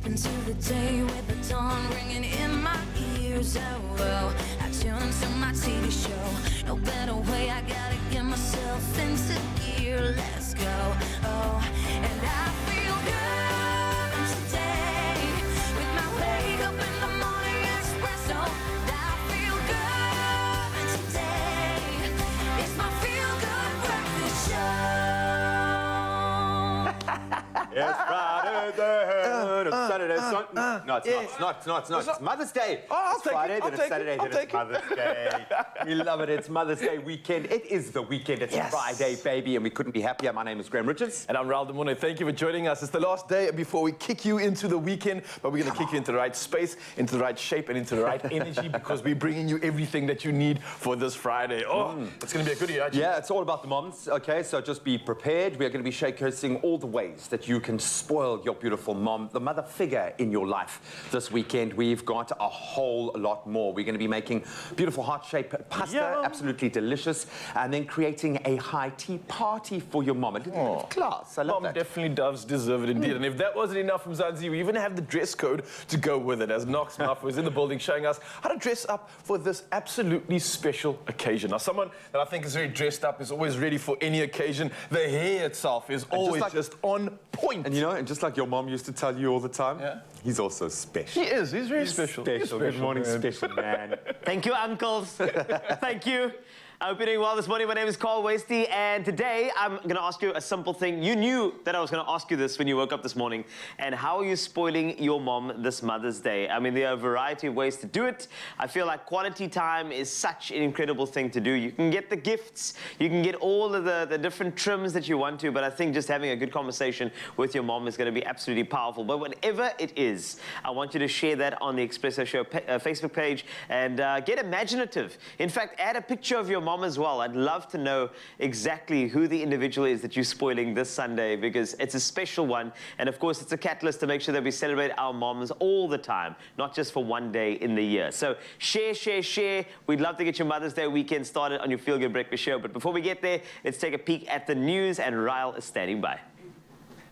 into the day with the dawn ringing in my ears. Oh, well, I tune into my TV show. No better way, I gotta get myself into gear. Let's go. Oh, and I feel good today with my wake up in the morning espresso. And I feel good today. It's my feel good breakfast show. It's Friday, it's Saturday, no, it's not. It's Mother's Day. Oh, it's Friday, then it's Saturday, then it's Mother's Day. We love it. It's Mother's Day weekend. It is the weekend. It's Friday, baby, and we couldn't be happier. My name is Graham Richards. And I'm Raul Demone. Thank you for joining us. It's the last day before we kick you into the weekend, but we're going to kick you into the right space, into the right shape, and into the right energy, because we're bringing you everything that you need for this Friday. Oh, it's going to be a goodie, actually. Yeah, it's all about the moms, okay? So just be prepared. We are going to be showcasing all the ways that you can spoil your beautiful mom, the mother figure in your life. This weekend, we've got a whole lot more. We're going to be making beautiful heart-shaped pasta, absolutely delicious, and then creating a high tea party for your mom. A little bit of class. I love that. Mom definitely does deserve it indeed. And if that wasn't enough from Zanzi, we even have the dress code to go with it, as Knox Muff was in the building showing us how to dress up for this absolutely special occasion. Now, someone that I think is very dressed up, is always ready for any occasion. The hair itself is always just on point. And you know, and just like your mom used to tell you all the time, he's also special. He is. He's very special. Good morning, man. Special man. Thank you, uncles. Thank you. I hope you're doing well this morning. My name is Carl Wasty, and today I'm going to ask you a simple thing. You knew that I was going to ask you this when you woke up this morning. And how are you spoiling your mom this Mother's Day? I mean, there are a variety of ways to do it. I feel like quality time is such an incredible thing to do. You can get the gifts, you can get all of the different trims that you want to, but I think just having a good conversation with your mom is going to be absolutely powerful. But whatever it is, I want you to share that on the Expresso Show Facebook page and get imaginative. In fact, add a picture of your mom as well. I'd love to know exactly who the individual is that you're spoiling this Sunday, because it's a special one, and of course it's a catalyst to make sure that we celebrate our moms all the time, not just for one day in the year. So share. We'd love to get your Mother's Day weekend started on your Feel Good Breakfast Show, but before we get there, let's take a peek at the news, and Ryle is standing by.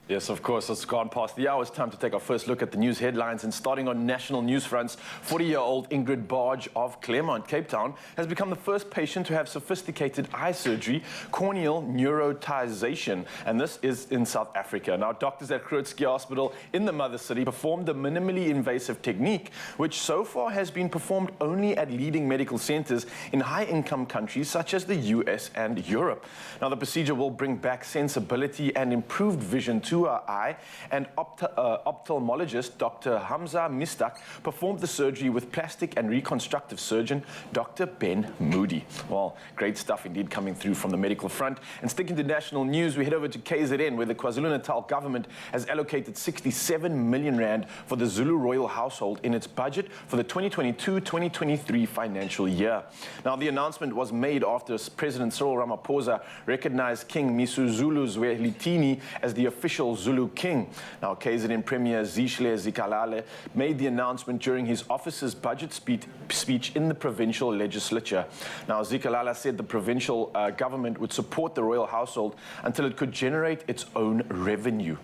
Yes, of course, it's gone past the hour. It's time to take our first look at the news headlines. And starting on national news fronts, 40-year-old Ingrid Barge of Claremont, Cape Town, has become the first patient to have sophisticated eye surgery, corneal neurotization, and this is in South Africa. Now, doctors at Groote Hospital in the mother city performed the minimally invasive technique, which so far has been performed only at leading medical centers in high-income countries such as the US and Europe. Now, the procedure will bring back sensibility and improved vision to our eye, and ophthalmologist Dr. Hamza Mistak performed the surgery with plastic and reconstructive surgeon Dr. Ben Moody. Well, great stuff indeed coming through from the medical front. And sticking to national news, we head over to KZN, where the KwaZulu-Natal government has allocated 67 million rand for the Zulu royal household in its budget for the 2022-2023 financial year. Now, the announcement was made after President Cyril Ramaphosa recognized King Misuzulu Zwelithini as the official Zulu king. Now, KZN Premier Zishle Zikalale made the announcement during his office's budget speech in the provincial legislature. Now, Zikalala said the provincial government would support the royal household until it could generate its own revenue.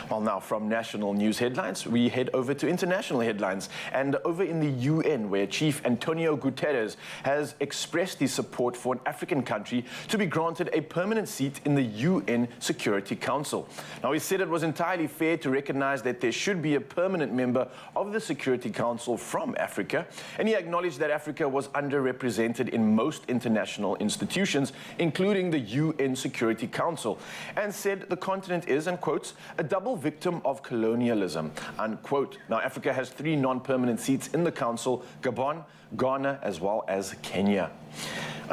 Well, now from national news headlines, we head over to international headlines, and over in the UN, where Chief Antonio Guterres has expressed his support for an African country to be granted a permanent seat in the UN Security Council. Now, he said it was entirely fair to recognize that there should be a permanent member of the Security Council from Africa, and he acknowledged that Africa was underrepresented in most international institutions, including the UN Security Council, and said the continent is, and quotes, a double victim of colonialism, unquote. Now, Africa has 3 non-permanent seats in the council: Gabon, Ghana, as well as Kenya.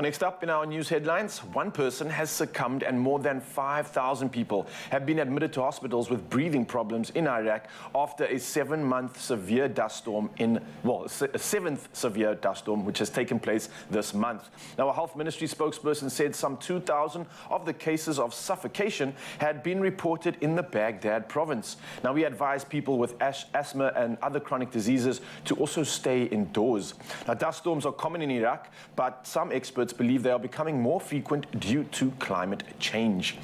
Next up in our news headlines, one person has succumbed and more than 5,000 people have been admitted to hospitals with breathing problems in Iraq after a 7-month severe dust storm a 7th severe dust storm which has taken place this month. Now, a health ministry spokesperson said some 2,000 of the cases of suffocation had been reported in the Baghdad province. Now, we advise people with asthma and other chronic diseases to also stay indoors. Now, dust storms are common in Iraq, but some experts experts believe they are becoming more frequent due to climate change.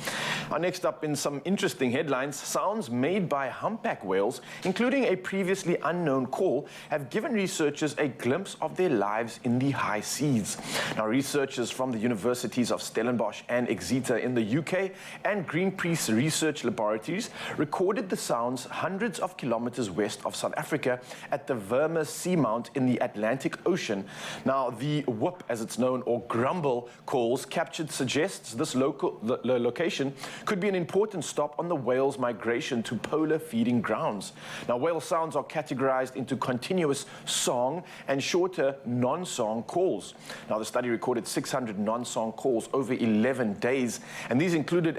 Next up, in some interesting headlines, sounds made by humpback whales, including a previously unknown call, have given researchers a glimpse of their lives in the high seas. Now, researchers from the universities of Stellenbosch and Exeter in the UK and Greenpeace Research Laboratories recorded the sounds hundreds of kilometers west of South Africa at the Verma Seamount in the Atlantic Ocean. Now, the whoop, as it's known, or grumble calls captured suggests this location could be an important stop on the whale's migration to polar feeding grounds. Now, whale sounds are categorized into continuous song and shorter non-song calls. Now, the study recorded 600 non-song calls over 11 days, and these included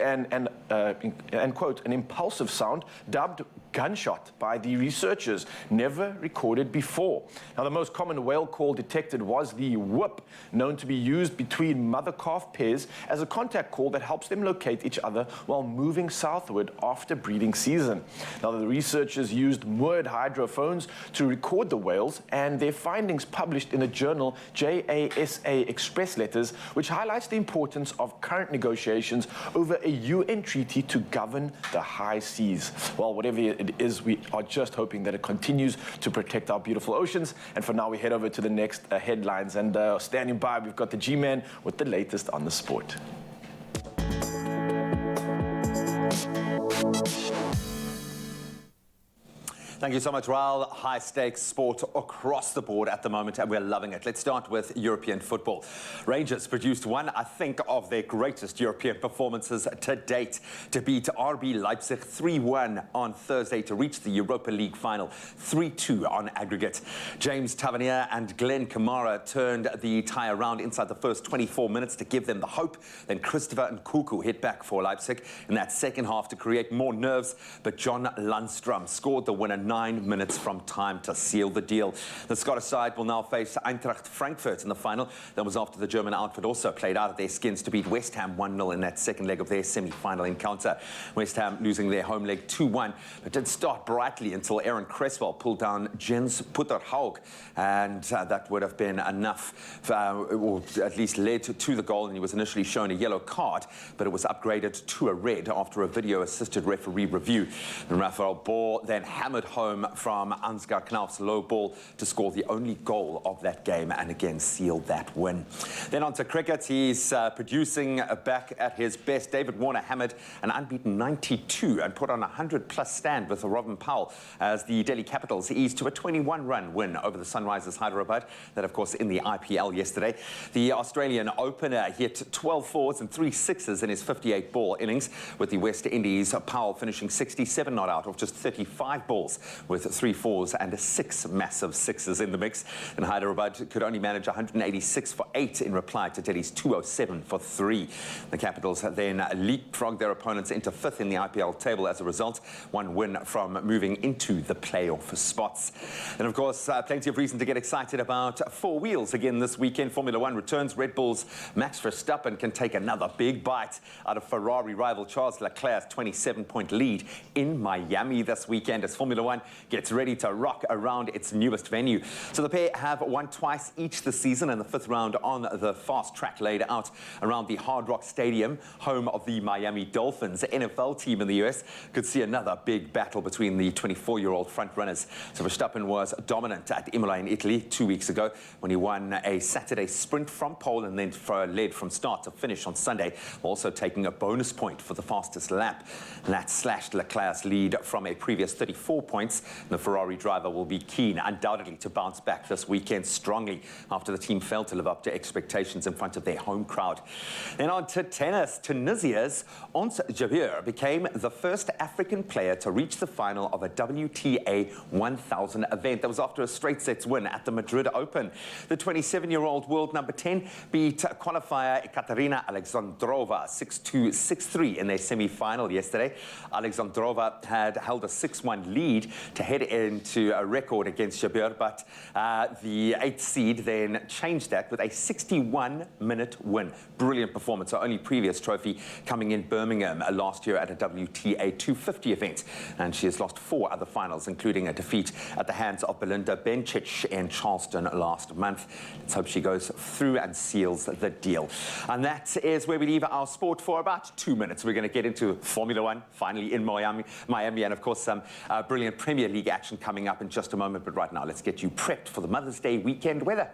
quote, an impulsive sound dubbed gunshot by the researchers, never recorded before. Now, the most common whale call detected was the whoop, known to be used between mother-calf pairs as a contact call that helps them locate each other while moving southward after breeding season. Now, the researchers used moored hydrophones to record the whales, and their findings published in a journal, JASA Express Letters, which highlights the importance of current negotiations over a UN treaty to govern the high seas. Well, whatever it is, we are just hoping that it continues to protect our beautiful oceans. And for now, we head over to the next headlines. And standing by, we've got the G-Man with the latest on the sport. Thank you so much, Raul. High-stakes sport across the board at the moment, and we're loving it. Let's start with European football. Rangers produced one, I think, of their greatest European performances to date, to beat RB Leipzig 3-1 on Thursday to reach the Europa League final, 3-2 on aggregate. James Tavernier and Glenn Kamara turned the tie around inside the first 24 minutes to give them the hope. Then Christopher and Nkuku hit back for Leipzig in that second half to create more nerves, but John Lundstrom scored the winner 9 minutes from time to seal the deal. The Scottish side will now face Eintracht Frankfurt in the final. That was after the German outfit also played out of their skins to beat West Ham 1-0 in that second leg of their semi-final encounter. West Ham losing their home leg 2-1, but did start brightly until Aaron Cresswell pulled down Jens Putterhaug, and that would have been enough, or at least led to the goal, and he was initially shown a yellow card, but it was upgraded to a red after a video-assisted referee review. And Raphael Bohr then hammered home from Ansgar Knauf's low ball to score the only goal of that game and again sealed that win. Then on to cricket. He's producing back at his best. David Warner hammered an unbeaten 92 and put on a 100-plus stand with Robin Powell as the Delhi Capitals eased to a 21-run win over the Sunrisers Hyderabad. That, of course, in the IPL yesterday. The Australian opener hit 12 fours and 3 sixes in his 58-ball innings, with the West Indies Powell finishing 67 not out of just 35 balls, with 3 fours and 6 massive sixes in the mix. And Hyderabad could only manage 186 for 8 in reply to Delhi's 207 for 3. The Capitals then leapfrogged their opponents into 5th in the IPL table as a result, 1 win from moving into the playoff spots. And of course, plenty of reason to get excited about 4 wheels again this weekend. Formula 1 returns. Red Bull's Max Verstappen can take another big bite out of Ferrari rival Charles Leclerc's 27-point lead in Miami this weekend as Formula 1 gets ready to rock around its newest venue. So the pair have won twice each this season, and the 5th round on the fast track laid out around the Hard Rock Stadium, home of the Miami Dolphins. The NFL team in the US could see another big battle between the 24-year-old frontrunners. So Verstappen was dominant at Imola in Italy 2 weeks ago when he won a Saturday sprint from pole and then led from start to finish on Sunday, also taking a bonus point for the fastest lap. And that slashed Leclerc's lead from a previous 34 points. The Ferrari driver will be keen, undoubtedly, to bounce back this weekend strongly after the team failed to live up to expectations in front of their home crowd. Then on to tennis. Tunisia's Ons Jabeur became the first African player to reach the final of a WTA 1000 event. That was after a straight sets win at the Madrid Open. The 27-year-old world number 10 beat qualifier Ekaterina Alexandrova 6-2, 6-3 in their semi-final yesterday. Alexandrova had held a 6-1 lead to head into a record against Jabir, but the 8th seed then changed that with a 61-minute win. Brilliant performance. Our only previous trophy coming in Birmingham last year at a WTA 250 event. And she has lost 4 other finals, including a defeat at the hands of Belinda Bencic in Charleston last month. Let's hope she goes through and seals the deal. And that is where we leave our sport for about 2 minutes. We're going to get into Formula One, finally in Miami, and of course some brilliant Premier League action coming up in just a moment. But right now, let's get you prepped for the Mother's Day weekend weather.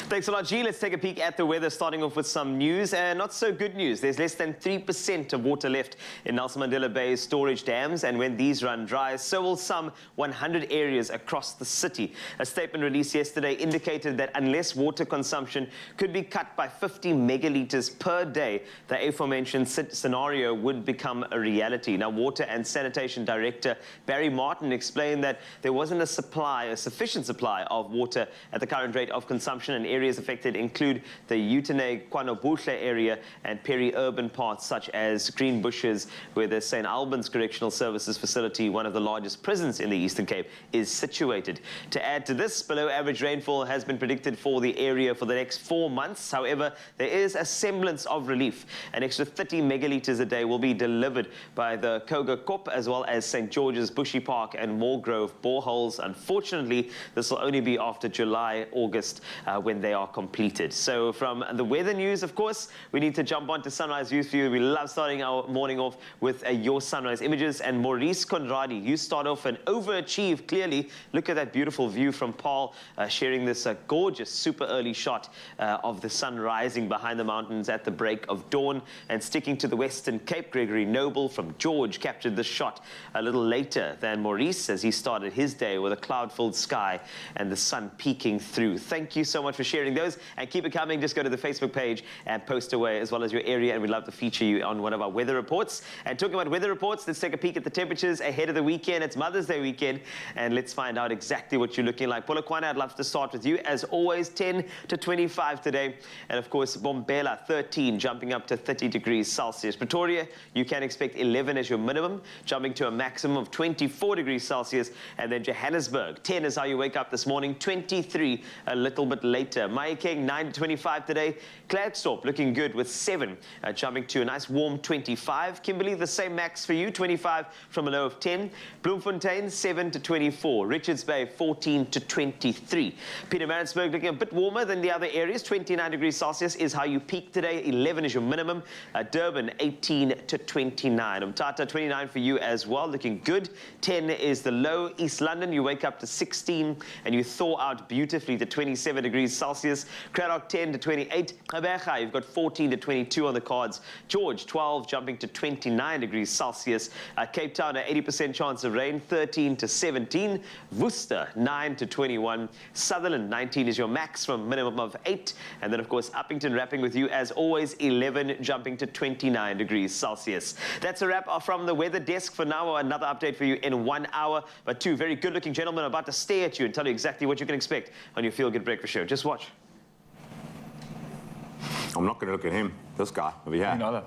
Thanks a lot, G. Let's take a peek at the weather, starting off with some news, and not so good news. There's less than 3% of water left in Nelson Mandela Bay's storage dams, and when these run dry, so will some 100 areas across the city. A statement released yesterday indicated that unless water consumption could be cut by 50 megalitres per day, the aforementioned scenario would become a reality. Now, Water and Sanitation Director Barry Martin explained that there wasn't a sufficient supply of water at the current rate of consumption, and areas affected include the Utene-Kwanobuhle area and peri-urban parts such as Green Bushes, where the St. Albans Correctional Services facility, one of the largest prisons in the Eastern Cape, is situated. To add to this, below-average rainfall has been predicted for the area for the next 4 months. However, there is a semblance of relief. An extra 30 megalitres a day will be delivered by the Koga Kop as well as St. George's, Bushy Park and Moorgrove boreholes. Unfortunately, this will only be after July, August, when they are completed. So from the weather news, of course, we need to jump on to Sunrise Youth View. We love starting our morning off with your sunrise images. And Maurice Conradi, you start off and overachieve clearly. Look at that beautiful view from Paul, sharing this gorgeous super early shot of the sun rising behind the mountains at the break of dawn. And sticking to the Western Cape, Gregory Noble from George captured this shot a little later than Maurice as he started his day with a cloud-filled sky and the sun peeking through. Thank you so much for sharing those, and keep it coming. Just go to the Facebook page and post away as well as your area, and we'd love to feature you on one of our weather reports. And talking about weather reports, let's take a peek at the temperatures ahead of the weekend. It's Mother's Day weekend, and let's find out exactly what you're looking like. Polokwane, I'd love to start with you. As always, 10 to 25 today, and of course Bombela 13 jumping up to 30 degrees Celsius. Pretoria, you can expect 11 as your minimum, jumping to a maximum of 24 degrees Celsius. And then Johannesburg, 10 is how you wake up this morning, 23 a little bit later. Mahikeng, 9 to 25 today. Klerksdorp looking good with 7, jumping to a nice warm 25. Kimberley, the same max for you, 25 from a low of 10. Bloemfontein, 7 to 24. Richards Bay, 14 to 23. Pietermaritzburg looking a bit warmer than the other areas. 29 degrees Celsius is how you peak today. 11 is your minimum. Durban, 18 to 29. Umtata, 29 for you as well, looking good. 10 is the low. East London, you wake up to 16 and you thaw out beautifully to 27 degrees Celsius. Cradock, 10 to 28. Gqeberha, you've got 14 to 22 on the cards. George, 12, jumping to 29 degrees Celsius. Cape Town, an 80% chance of rain, 13 to 17. Worcester, 9 to 21. Sutherland, 19 is your max from a minimum of 8. And then, of course, Uppington wrapping with you as always, 11, jumping to 29 degrees Celsius. That's a wrap from the weather desk for now. Another update for you in 1 hour. But 2 very good-looking gentlemen are about to stare at you and tell you exactly what you can expect on your Feel Good Breakfast Show. Just watch. I'm not going to look at him, this guy over here. Me neither.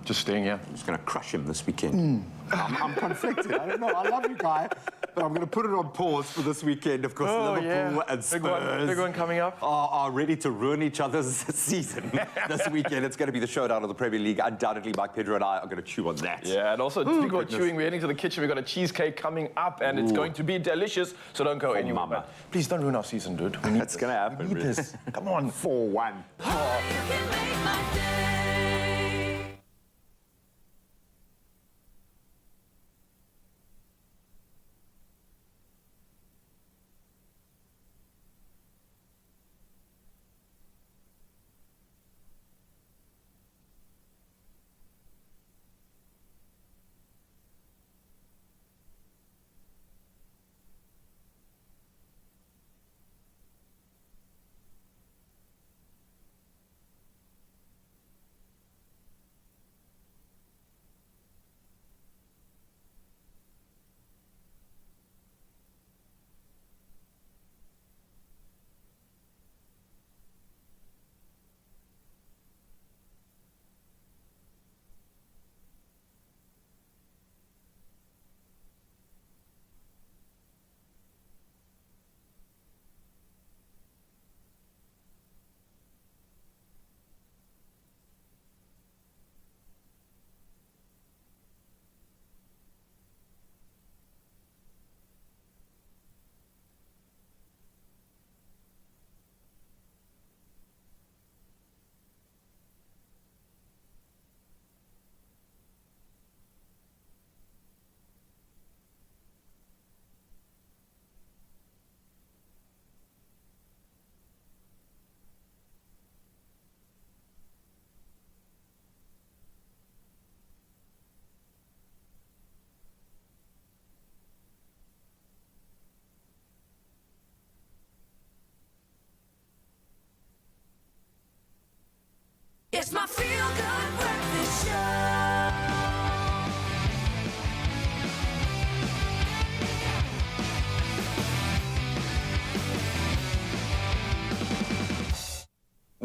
Just staying here. I'm just going to crush him this weekend. I'm conflicted. I don't know. I love you, guy. But I'm going to put it on pause for this weekend. Of course, Liverpool and Spurs big one coming up. Are ready to ruin each other's season this weekend. It's going to be the showdown of the Premier League. Undoubtedly, Mike Pedro and I are going to chew on that. Yeah, and also, speaking about chewing, we're heading to the kitchen. We've got a cheesecake coming up, and it's going to be delicious. So don't go anywhere. Mama. Please don't ruin our season, dude. It's going to happen. We need this. Come on. 4-1. You can make my day.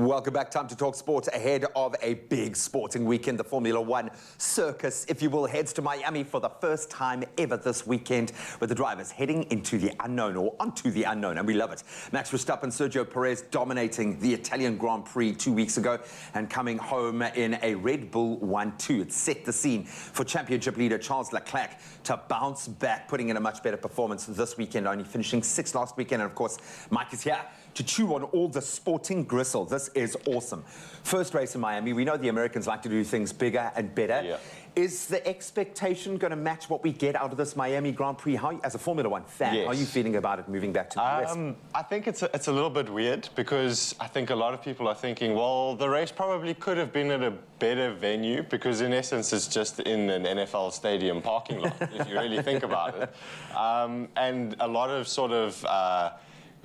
Welcome back. Time to talk sports ahead of a big sporting weekend. The Formula One circus, if you will, heads to Miami for the first time ever this weekend, with the drivers heading into the unknown, or onto the unknown, and we love it. Max Verstappen, Sergio Perez dominating the Italian Grand Prix 2 weeks ago and coming home in a Red Bull 1-2. It set the scene for championship leader Charles Leclerc to bounce back, putting in a much better performance this weekend, only finishing 6th last weekend. And of course, Mike is here to chew on all the sporting gristle. This is awesome. First race in Miami. We know the Americans like to do things bigger and better. Yeah. Is the expectation going to match what we get out of this Miami Grand Prix? How, as a Formula One fan, Yes. how are you feeling about it moving back to the US? I think it's a little bit weird, because I think a lot of people are thinking, well, the race probably could have been at a better venue, because in essence it's just in an NFL stadium parking lot, if you really think about it. And a lot of sort of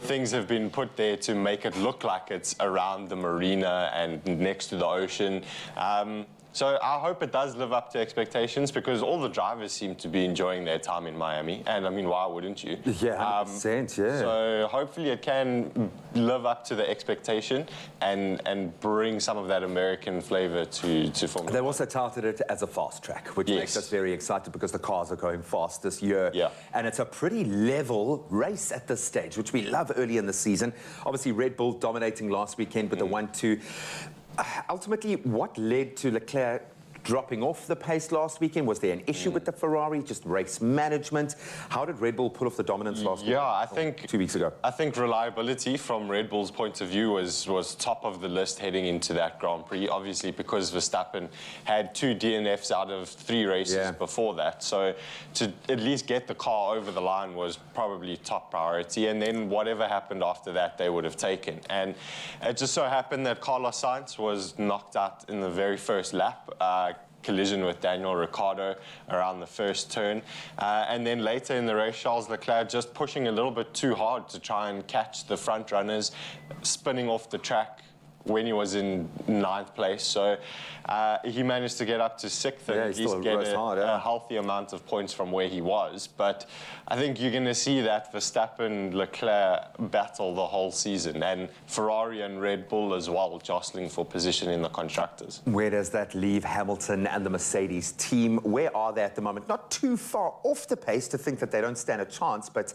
things have been put there to make it look like it's around the marina and next to the ocean. So I hope it does live up to expectations, because all the drivers seem to be enjoying their time in Miami. And I mean, why wouldn't you? Yeah, 100%, yeah. So hopefully it can live up to the expectation and bring some of that American flavor to Formula They've One. also touted it as a fast track, which Yes. makes us very excited, because the cars are going fast this year. Yeah. And it's a pretty level race at this stage, which we love early in the season. Obviously, Red Bull dominating last weekend with the 1-2. Ultimately, what led to Leclerc dropping off the pace last weekend? Was there an issue with the Ferrari, just race management? How did Red Bull pull off the dominance last week? Yeah, I think 2 weeks ago. I think reliability from Red Bull's point of view was top of the list heading into that Grand Prix. Obviously, because Verstappen had 2 DNFs out of 3 races before that, so to at least get the car over the line was probably top priority. And then whatever happened after that, they would have taken. And it just so happened that Carlos Sainz was knocked out in the very first lap. Collision with Daniel Ricciardo around the first turn. And then later in the race, Charles Leclerc just pushing a little bit too hard to try and catch the front runners, spinning off the track when he was in 9th place. So he managed to get up to 6th and at least get a healthy amount of points from where he was. But I think you're going to see that Verstappen-Leclerc battle the whole season, and Ferrari and Red Bull as well, jostling for position in the constructors. Where does that leave Hamilton and the Mercedes team? Where are they at the moment? Not too far off the pace to think that they don't stand a chance, but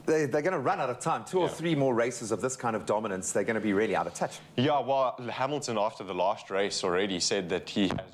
they're going to run out of time. 2 or 3 more races of this kind of dominance, they're going to be really out of touch. Yeah, well, Hamilton, after the last race, already said that he has no chance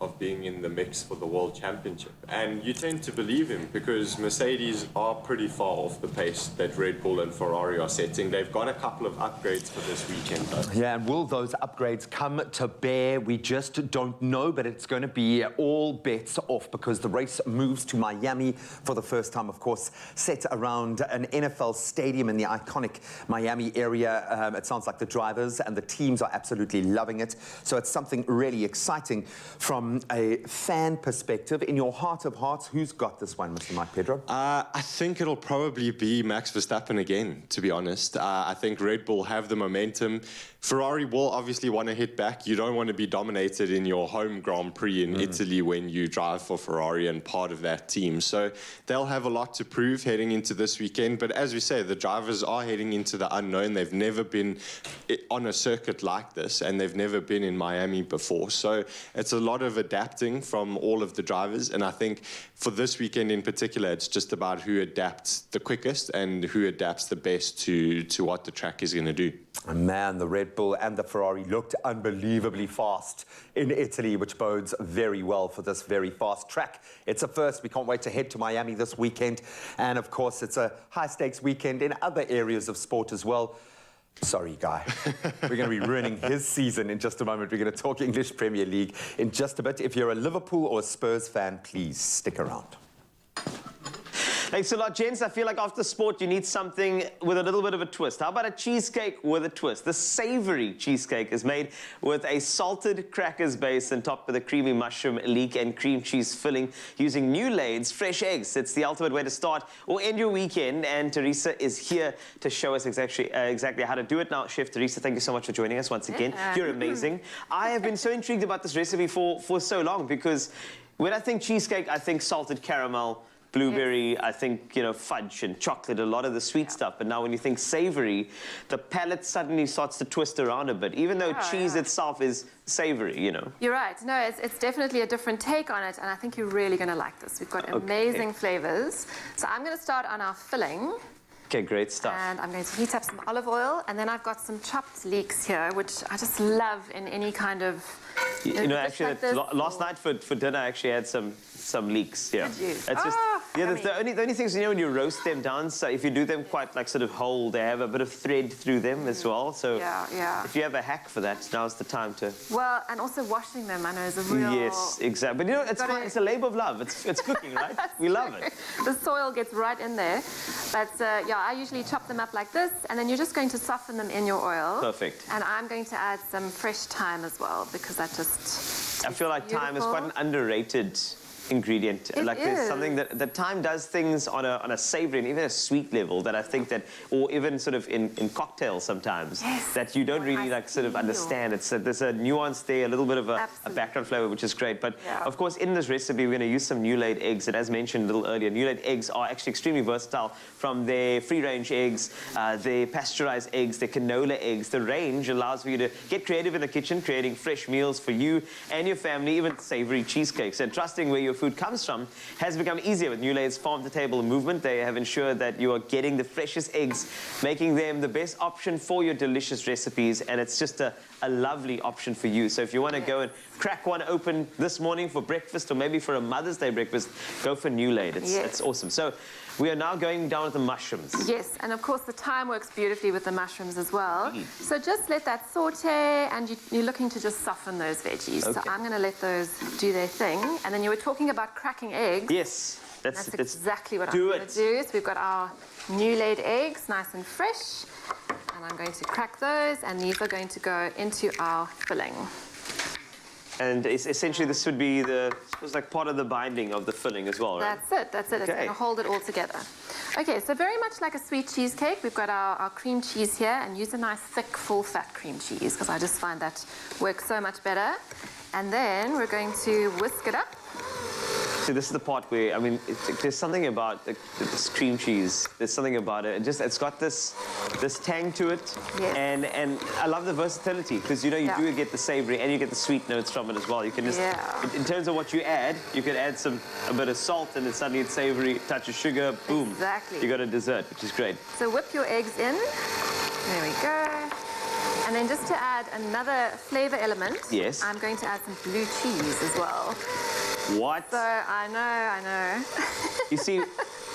of being in the mix for the World Championship. And you tend to believe him, because Mercedes are pretty far off the pace that Red Bull and Ferrari are setting. They've got a couple of upgrades for this weekend, though. Yeah, and will those upgrades come to bear? We just don't know, but it's going to be all bets off, because the race moves to Miami for the first time, of course, set around an NFL stadium in the iconic Miami area. It sounds like the drivers and the teams are absolutely loving it. So it's something really exciting from a fan perspective. In your heart of hearts, who's got this one, Mr. Mike Pedro? I think it'll probably be Max Verstappen again, to be honest. I think Red Bull have the momentum. Ferrari will obviously want to hit back. You don't want to be dominated in your home Grand Prix in Italy when you drive for Ferrari and part of that team. So they'll have a lot to prove heading into this weekend. But as we say, the drivers are heading into the unknown. They've never been on a circuit like this, and they've never been in Miami before. So it's a lot of adapting from all of the drivers. And I think for this weekend in particular, it's just about who adapts the quickest and who adapts the best to what the track is going to do. Man, the Red Bull and the Ferrari looked unbelievably fast in Italy, which bodes very well for this very fast track. It's a first. We can't wait to head to Miami this weekend. And of course, it's a high-stakes weekend in other areas of sport as well. Sorry, Guy. We're going to be ruining his season in just a moment. We're going to talk English Premier League in just a bit. If you're a Liverpool or a Spurs fan, please stick around. Thanks a lot, gents. I feel like after sport, you need something with a little bit of a twist. How about a cheesecake with a twist? The Savory cheesecake is made with a salted crackers base and topped with a creamy mushroom leek and cream cheese filling using new layers, fresh eggs. It's the ultimate way to start or end your weekend, and Teresa is here to show us exactly how to do it. Now, Chef Teresa, thank you so much for joining us once again. You're amazing. I have been so intrigued about this recipe for so long, because when I think cheesecake, I think salted caramel, blueberry, I think, you know, fudge and chocolate, a lot of the sweet stuff. But now when you think savory, the palate suddenly starts to twist around a bit, even though cheese itself is savory, you know. You're right. No, it's definitely a different take on it, and I think you're really going to like this. We've got amazing flavors. So I'm going to start on our filling. Okay, great stuff. And I'm going to heat up some olive oil, and then I've got some chopped leeks here, which I just love in any kind of... You know, dish actually, like this, last night for dinner, I actually had some leeks. Yeah, Did you? it's just yummy. the only things, you know, when you roast them down. So if you do them quite like sort of whole, they have a bit of thread through them as well. So if you have a hack for that, now's the time to. Well, and also washing them, I know, is a real. Yes, exactly. But you know, it's fine. It's a labor of love. It's cooking, right? We love it. The soil gets right in there. But yeah, I usually chop them up like this, and then you're just going to soften them in your oil. Perfect. And I'm going to add some fresh thyme as well, because that just. I feel like thyme is quite an underrated ingredient. It like there's is. something that thyme does things on a savory and even a sweet level that I think that, or even sort of in cocktails sometimes, that you don't really like sort of understand. It's there's a nuance there, a little bit of a background flavor, which is great. But of course, in this recipe, we're going to use some new-laid eggs. And as mentioned a little earlier, new-laid eggs are actually extremely versatile. From their free-range eggs, their pasteurized eggs, their canola eggs, the range allows for you to get creative in the kitchen, creating fresh meals for you and your family, even savory cheesecakes. And trusting where your food comes from has become easier with New-Laid's farm-to-table movement. They have ensured that you are getting the freshest eggs, making them the best option for your delicious recipes, and it's just a lovely option for you. So if you want to go and crack one open this morning for breakfast or maybe for a Mother's Day breakfast, go for New-Laid. It's awesome. So we are now going down with the mushrooms. Yes, and of course the thyme works beautifully with the mushrooms as well. So just let that saute, and you're looking to just soften those veggies. So I'm going to let those do their thing. And then you were talking about cracking eggs. Yes, that's exactly what I'm going to do. So we've got our new-laid eggs, nice and fresh. And I'm going to crack those, and these are going to go into our filling. And essentially, this would be it's like part of the binding of the filling as well, right? That's it. It's going to hold it all together. Okay, so very much like a sweet cheesecake, we've got our cream cheese here, and use a nice thick, full-fat cream cheese, because I just find that works so much better. And then we're going to whisk it up. See, this is the part where, I mean, there's something about this cream cheese. There's something about it. It's got this tang to it. Yes. And I love the versatility, because, you know, you do get the savory and you get the sweet notes from it as well. You can just, in terms of what you add, you can add a bit of salt, and then suddenly it's savory, touch of sugar, boom. Exactly. You got a dessert, which is great. So whip your eggs in. There we go. And then just to add another flavor element, I'm going to add some blue cheese as well. What? So I know. You see,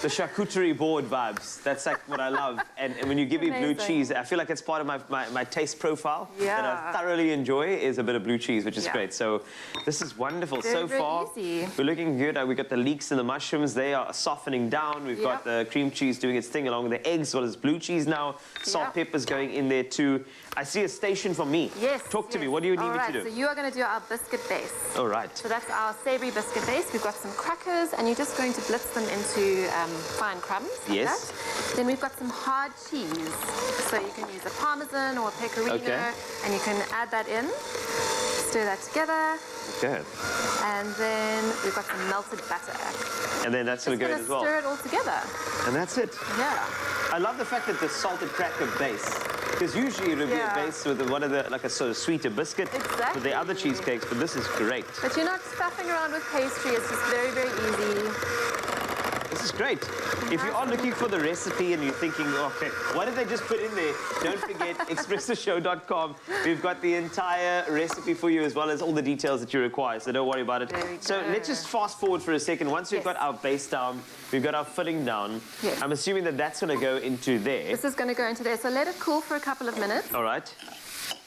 the charcuterie board vibes, that's like what I love. And when you give me blue cheese, I feel like it's part of my taste profile that I thoroughly enjoy is a bit of blue cheese, which is great. So this is wonderful. So far, we're looking good. We got the leeks and the mushrooms. They are softening down. We've got the cream cheese doing its thing along with the eggs, as well as blue cheese now. Salt, pepper's going in there too. I see a station for me. Yes. Talk to me. What do you need me to do? So you are going to do our biscuit base. All right. So that's our savory biscuit base. We've got some crackers, and you're just going to blitz them into fine crumbs. Like that. Then we've got some hard cheese. So you can use a Parmesan or a Pecorino, and you can add that in. Stir that together. Good. And then we've got some melted butter. And then that's going to go in as well. Stir it all together. And that's it. Yeah. I love the fact that the salted cracker base, because usually it would be a base with one of the, like a sort of sweeter biscuit with the other cheesecakes, but this is great. But you're not stuffing around with pastry, it's just very, very easy. This is great. If you are looking for the recipe and you're thinking, okay, what did they just put in there? Don't forget expressoshow.com. We've got the entire recipe for you, as well as all the details that you require, so don't worry about it. So let's just fast forward for a second. Once we've got our base down, we've got our filling down. I'm assuming that that's going to go into there. This is going to go into there, so let it cool for a couple of minutes. All right.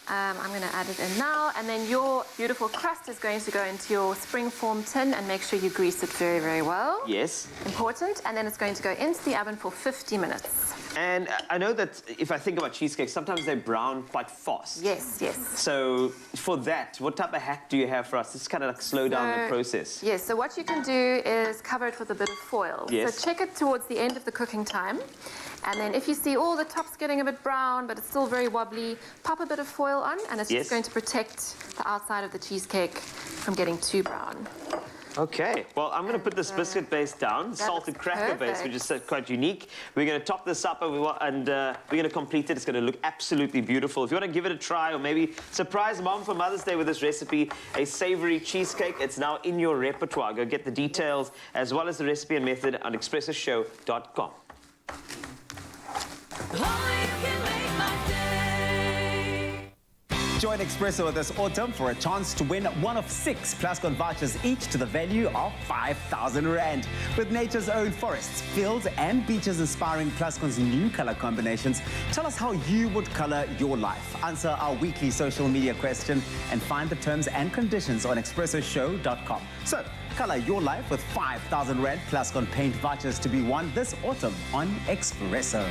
I'm going to add it in now, and then your beautiful crust is going to go into your springform tin, and make sure you grease it very, very well. Yes. Important. And then it's going to go into the oven for 50 minutes. And I know that if I think about cheesecakes, sometimes they brown quite fast. Yes. So for that, what type of hack do you have for us? Just kind of like slow down the process. Yes, so what you can do is cover it with a bit of foil. Yes. So check it towards the end of the cooking time. And then if you see all the tops getting a bit brown, but it's still very wobbly, pop a bit of foil on, and it's just going to protect the outside of the cheesecake from getting too brown. Okay, well, I'm going to put this biscuit base down, salted cracker base, which is quite unique. We're going to top this up and we're going to complete it. It's going to look absolutely beautiful. If you want to give it a try or maybe surprise mom for Mother's Day with this recipe, a savory cheesecake, it's now in your repertoire. Go get the details as well as the recipe and method on expressoshow.com. Join Expresso this autumn for a chance to win one of 6 Plascon vouchers each to the value of 5,000 Rand. With nature's own forests, fields and beaches inspiring Plascon's new color combinations, tell us how you would color your life. Answer our weekly social media question and find the terms and conditions on expressoshow.com. So, color your life with 5,000 Rand Plascon paint vouchers to be won this autumn on Expresso.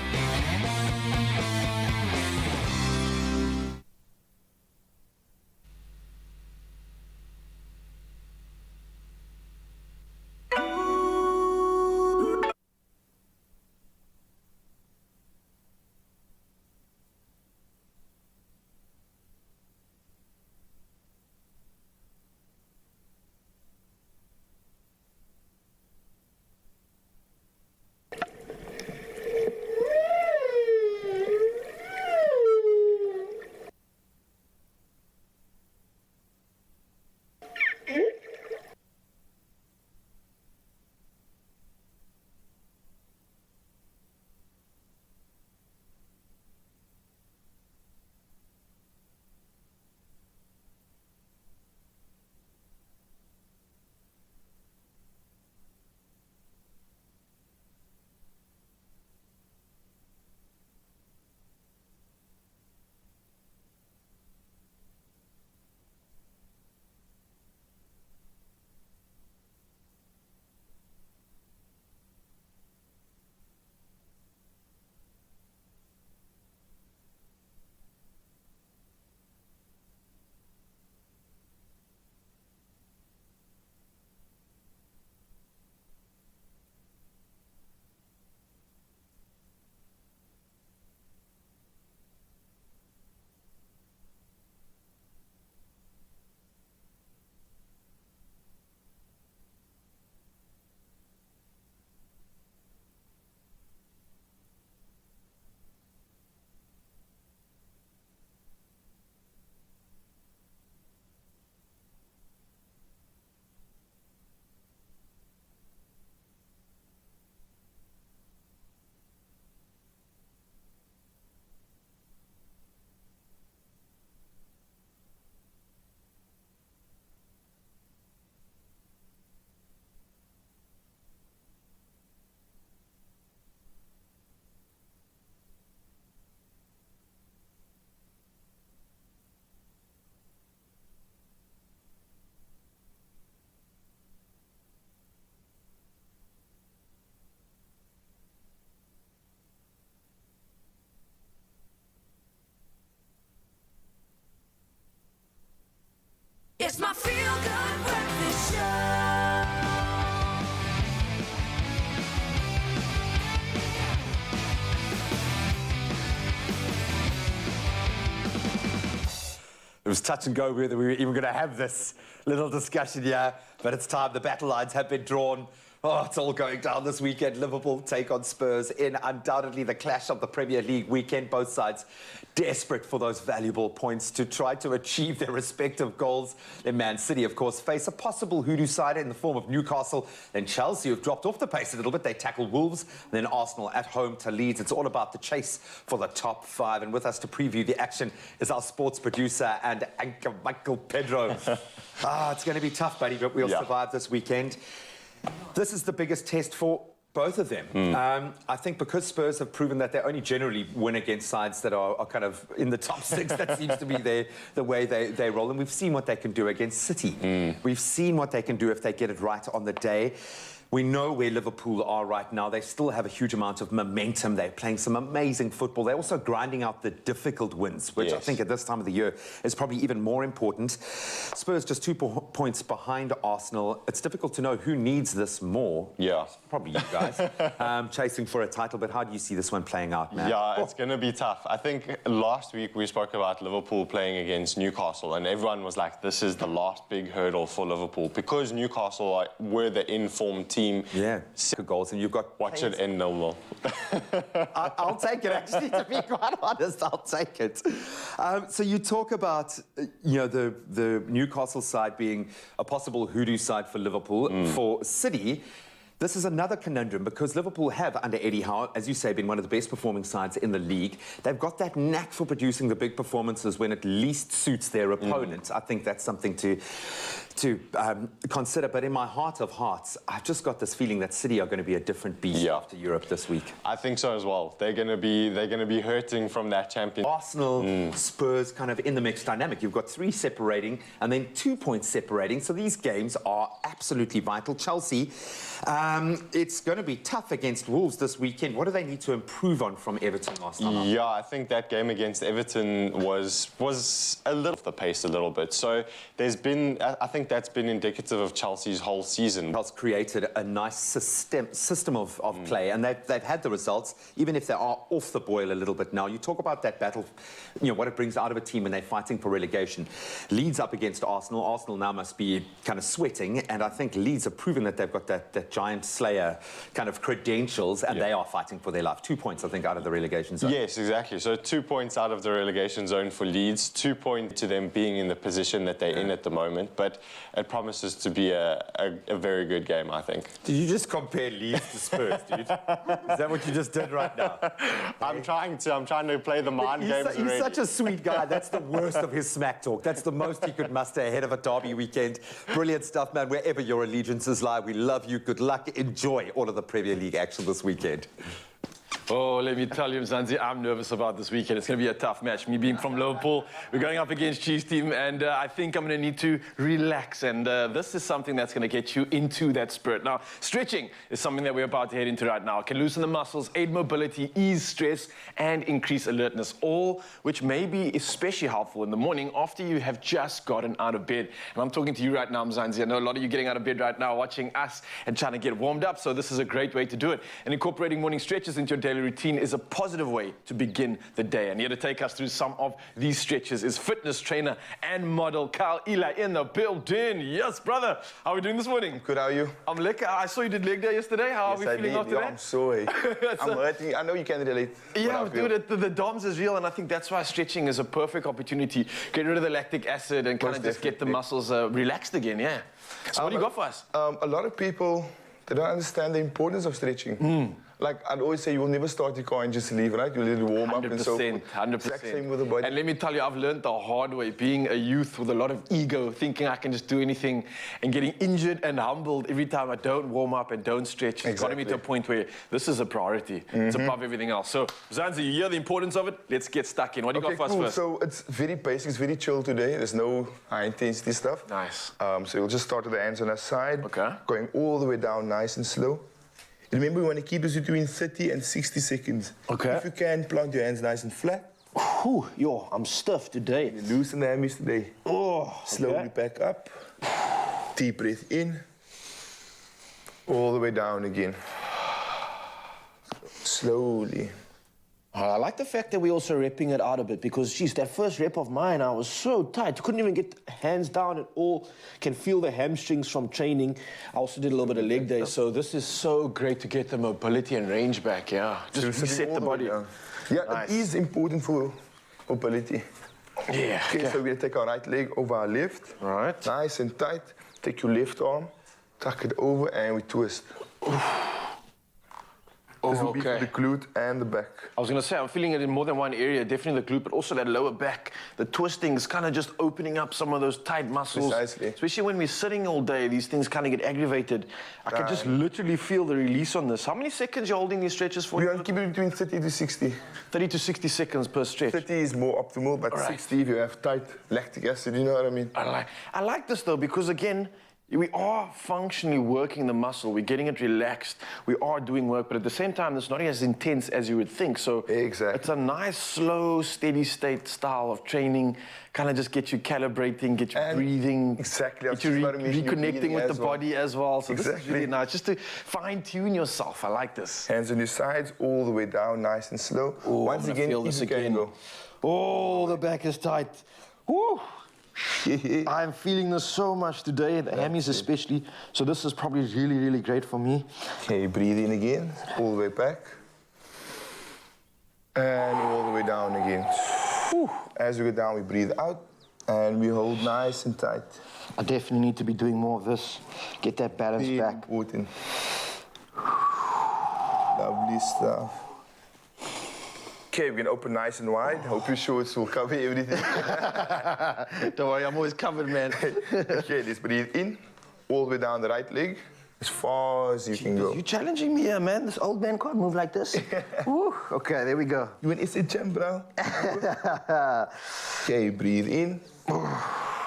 It's my feel-good breakfast show. It was touch and go whether we were even going to have this little discussion here, but it's time. The battle lines have been drawn. Oh, it's all going down this weekend. Liverpool take on Spurs in undoubtedly the clash of the Premier League weekend. Both sides desperate for those valuable points to try to achieve their respective goals. Then Man City, of course, face a possible hoodoo side in the form of Newcastle. Then Chelsea, who've dropped off the pace a little bit. They tackle Wolves. Then Arsenal at home to Leeds. It's all about the chase for the top 5. And with us to preview the action is our sports producer and anchor, Michael Pedro. It's going to be tough, buddy, but we'll survive this weekend. This is the biggest test for both of them. I think because Spurs have proven that they only generally win against sides that are kind of in the top 6, that seems to be the way they roll. And we've seen what they can do against City. We've seen what they can do if they get it right on the day. We know where Liverpool are right now. They still have a huge amount of momentum. They're playing some amazing football. They're also grinding out the difficult wins, which I think at this time of the year is probably even more important. Spurs just 2 points behind Arsenal. It's difficult to know who needs this more. Yeah. Probably you guys, chasing for a title. But how do you see this one playing out, man? Yeah, it's going to be tough. I think last week we spoke about Liverpool playing against Newcastle, and everyone was like, this is the last big hurdle for Liverpool. Because Newcastle were the in-form team. Yeah, 6 goals, and you've got... Watch it end 0-0. I'll take it, actually, to be quite honest. I'll take it. So you talk about, you know, the Newcastle side being a possible hoodoo side for Liverpool. For City, this is another conundrum because Liverpool have, under Eddie Howe, as you say, been one of the best performing sides in the league. They've got that knack for producing the big performances when it least suits their opponent. I think that's something to consider. But in my heart of hearts, I've just got this feeling that City are going to be a different beast after Europe this week. I think so as well. They're going to be hurting from that champion. Arsenal, Spurs, kind of in the mixed dynamic. You've got 3 separating and then 2 points separating. So these games are absolutely vital. Chelsea, it's going to be tough against Wolves this weekend. What do they need to improve on from Everton last time? Yeah, I think that game against Everton was a little off the pace a little bit. So there's been, I think that's been indicative of Chelsea's whole season. Has created a nice system of play, and they've had the results, even if they are off the boil a little bit now. You talk about that battle, you know, what it brings out of a team when they're fighting for relegation. Leeds up against Arsenal. Arsenal now must be kind of sweating, and I think Leeds have proven that they've got that giant slayer kind of credentials, and they are fighting for their life. 2 points, I think, out of the relegation zone. Yes, exactly. So 2 points out of the relegation zone for Leeds, 2 points to them being in the position that they're in at the moment, but it promises to be a very good game, I think. Did you just compare Leeds to Spurs, dude? Is that what you just did right now? I'm trying to play the mind games already. He's such a sweet guy. That's the worst of his smack talk. That's the most he could muster ahead of a derby weekend. Brilliant stuff, man. Wherever your allegiances lie, we love you. Good luck. Enjoy all of the Premier League action this weekend. Oh, let me tell you, Mzansi, I'm nervous about this weekend. It's going to be a tough match. Me being from Liverpool, we're going up against Chiefs team, and I think I'm going to need to relax. And this is something that's going to get you into that spirit. Now, stretching is something that we're about to head into right now. It can loosen the muscles, aid mobility, ease stress, and increase alertness, all which may be especially helpful in the morning after you have just gotten out of bed. And I'm talking to you right now, Mzansi. I know a lot of you getting out of bed right now, watching us and trying to get warmed up, so this is a great way to do it. And incorporating morning stretches into your daily routine is a positive way to begin the day. And here to take us through some of these stretches is fitness trainer and model Kyle Eli in the building. Yes, brother. How are we doing this morning? Good, how are you? I'm lekker. I saw you did leg day yesterday. How are we feeling after that? I'm sorry. I'm hurting. I know you can relate. Yeah, dude, the DOMS is real, and I think that's why stretching is a perfect opportunity. Get rid of the lactic acid and kind of just get the muscles relaxed again, yeah. So what do you got for us? A lot of people, they don't understand the importance of stretching. Like I'd always say, you will never start your car and just leave, right? You need to warm up and so forth. 100%. Exact same with the body. And let me tell you, I've learned the hard way, being a youth with a lot of ego, thinking I can just do anything, and getting injured and humbled every time I don't warm up and don't stretch. It's got me to a point where this is a priority. It's above everything else. So, Zanzi, you hear the importance of it? Let's get stuck in. What do you got for us first? So it's very basic, it's very chill today. There's no high intensity stuff. Nice. So you'll just start with the hands on our side. Okay. Going all the way down nice and slow. Remember, we want to keep this between 30 and 60 seconds. Okay. If you can, plant your hands nice and flat. Whew, yo, I'm stuffed today. Loosen the hammies today. Oh, Slowly back up. Deep breath in. All the way down again. Slowly. I like the fact that we're also repping it out a bit because, geez, that first rep of mine, I was so tight. Couldn't even get hands down at all. Can feel the hamstrings from training. I also did a little bit of leg day, so this is so great to get the mobility and range back, yeah. Just reset the body. Yeah, Nice. it is important for mobility. Yeah. Okay, so we're going to take our right leg over our left. Right. Nice and tight. Take your left arm, tuck it over, and we twist. This will be for the glute and the back. I was going to say, I'm feeling it in more than one area, definitely the glute, but also that lower back. The twisting is kind of just opening up some of those tight muscles. Precisely. Especially when we're sitting all day, these things kind of get aggravated. I can just literally feel the release on this. How many seconds you're holding these stretches for? We want to keep it between 30 to 60. 30 to 60 seconds per stretch. 30 is more optimal, but 60 if you have tight lactic acid, you know what I mean? I like this though, because again, We are functionally working the muscle. We're getting it relaxed. We are doing work, but at the same time, it's not as intense as you would think. So Exactly. it's a nice, slow, steady state style of training. Kind of just get you calibrating, get you breathing. Exactly. Get you reconnecting with the body as well. So this is Exactly. really nice. Just to fine-tune yourself. I like this. Hands on your sides, all the way down, nice and slow. Once again, feel this if you can again. go. Oh, the back is tight. Woo! I'm feeling this so much today, the hammies especially. So this is probably really, really great for me. Okay, breathe in again, all the way back. And all the way down again. Whew. As we go down, we breathe out and we hold nice and tight. I definitely need to be doing more of this. Get that balance Very back. important. Lovely stuff. Okay, we're gonna open nice and wide. Hope your shorts will cover everything. Don't worry, I'm always covered, man. Okay, let's breathe in, all the way down the right leg, as far as you can go. You're challenging me here, man. This old man can't move like this. Woo. Okay, there we go. You want to jump, bro? Okay, breathe in.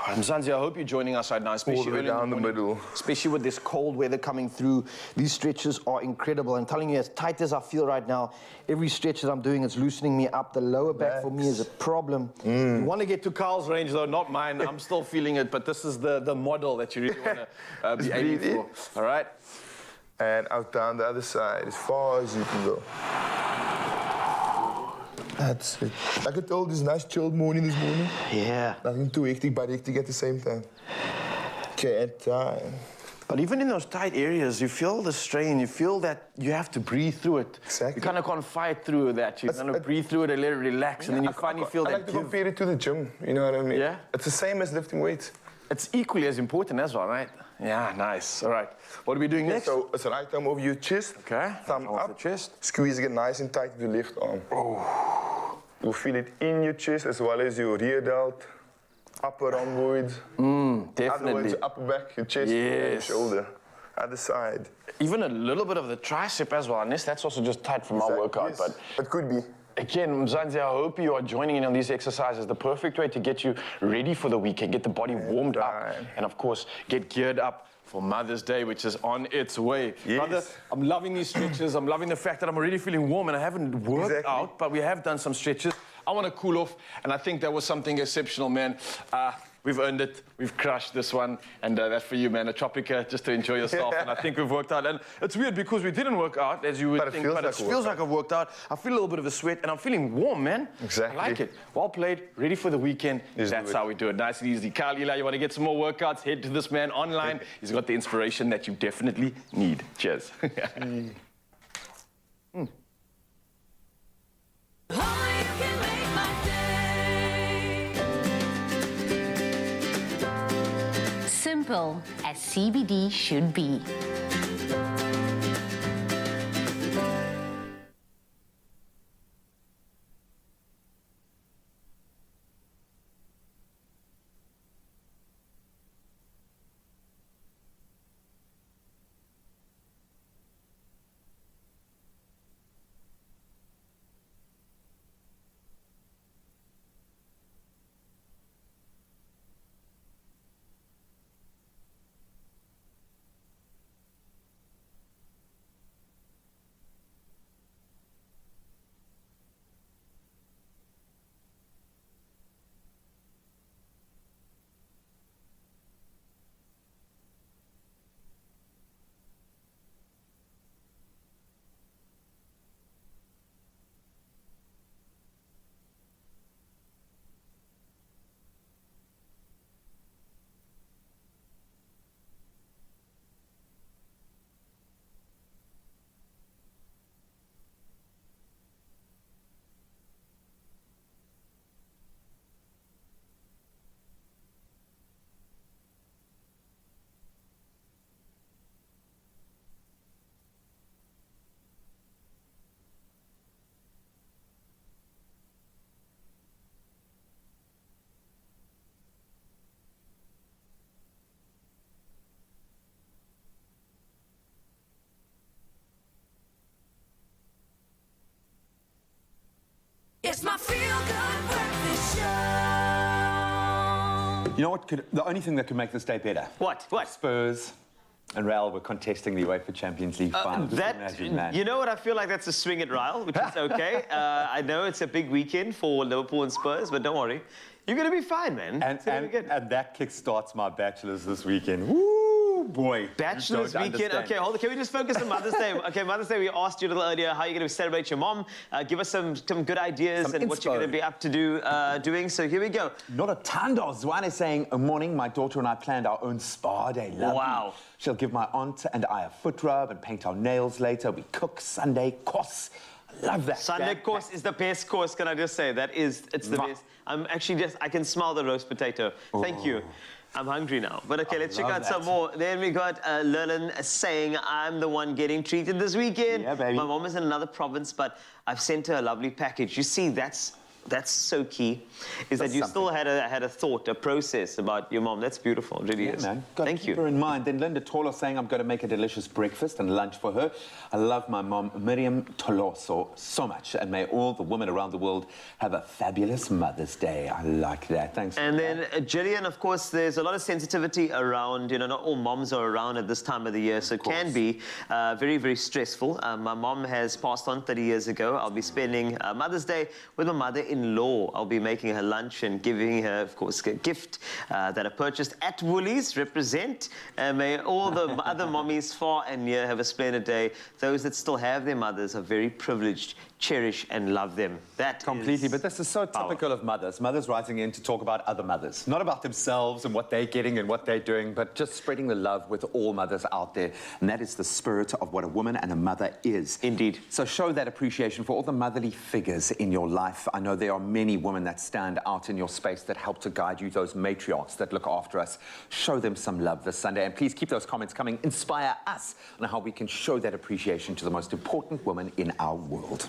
Mzansi, I hope you're joining us right now, especially All the way early in down the morning. middle. Especially with this cold weather coming through. These stretches are incredible. I'm telling you, as tight as I feel right now, every stretch that I'm doing is loosening me up. The lower back for me is a problem. You want to get to Carl's range, though, not mine. I'm still feeling it, but this is the model that you really want to be aiming breathe for. All right? And out down the other side, as far as you can go. That's it. Like I told you, it's a nice chilled morning this morning. Yeah. Nothing too hectic, but hectic at the same time. Okay, and time. But even in those tight areas, you feel the strain. You feel that you have to breathe through it. Exactly. You kind of can't fight through that. You kind of breathe through it and let it relax, and then you finally feel I that like to give. compare it to the gym, you know what I mean? Yeah? It's the same as lifting weights. It's equally as important as well, right? Yeah, nice. All right. What are we doing next? So it's right arm over your chest. Okay. Thumb Off up. the chest. Squeeze it nice and tight with the left arm. You'll feel it in your chest as well as your rear delt, upper rhomboid. Other Definitely. ones, upper back, your chest, your Yes. shoulder. Other side. Even a little bit of the tricep as well. Unless that's also just tight from our workout. Yes, But it could be. again, Mzansi, I hope you are joining in on these exercises. The perfect way to get you ready for the weekend, get the body warmed up, and of course, get geared up for Mother's Day, which is on its way. Yes. Brother, I'm loving these stretches. I'm loving the fact that I'm already feeling warm and I haven't worked out, but we have done some stretches. I want to cool off, and I think that was something exceptional, man. We've earned it. We've crushed this one, and that's for you, man. A Tropica, just to enjoy yourself. And I think we've worked out. And it's weird because we didn't work out, as you would But it think, feels but like it a feels like I've worked out. I feel a little bit of a sweat, and I'm feeling warm, man. Exactly. I like it. Well played, ready for the weekend. Let's That's do it. how we do it. Nice and easy. Carl, Eli, you want to get some more workouts? Head to this man online. He's got the inspiration that you definitely need. Cheers. Oh, you can make my day. Simple as CBD should be. You know what? The only thing that could make this day better. What? What? Spurs and Real were contesting the UEFA Champions League final. Just imagine, man. You know what? I feel like that's a swing at Real, which is okay. I know it's a big weekend for Liverpool and Spurs, but don't worry. You're going to be fine, man. And that kick-starts my bachelors this weekend. Woo, boy. Bachelors weekend. Okay, hold on. Can we just focus on Mother's Day? Okay, Mother's Day, we asked you a little earlier how you're going to celebrate your mom. Give us some good ideas and what you're going to be up to doing. So here we go. Not a tando. Zwane is saying, a morning, my daughter and I planned our own spa day. Lovely. Wow. She'll give my aunt and I a foot rub and paint our nails later. We cook Sunday course. I love that. Sunday course is the best course, can I just say? It's the best. I'm actually I can smell the roast potato. Thank you. I'm hungry now. But okay, let's check out some more. Then we got Lerlin saying, I'm the one getting treated this weekend. Yeah, baby. My mom is in another province, but I've sent her a lovely package. You see, that's so key, is that you still had a thought, a process about your mom. That's beautiful, it really is. Man. Thank you. Keep her in mind. Then Linda Tolo saying, I'm going to make a delicious breakfast and lunch for her. I love my mom, Miriam Toloso, so much. And may all the women around the world have a fabulous Mother's Day. I like that. Thanks. And then Gillian, of course, there's a lot of sensitivity around, not all moms are around at this time of the year, so it can be very, very stressful. My mom has passed on 30 years ago. I'll be spending Mother's Day with my mother-in-law. I'll be making her lunch and giving her, of course, a gift that I purchased at Woolies. Represent. May all the other mommies far and near have a splendid day. Those that still have their mothers are very privileged. Cherish and love them. That completely, but this is so typical of mothers. Mothers writing in to talk about other mothers. Not about themselves and what they're getting and what they're doing, but just spreading the love with all mothers out there. And that is the spirit of what a woman and a mother is. Indeed. So show that appreciation for all the motherly figures in your life. I know there are many women that stand out in your space that help to guide you, those matriarchs that look after us. Show them some love this Sunday. And please keep those comments coming. Inspire us on how we can show that appreciation to the most important woman in our world.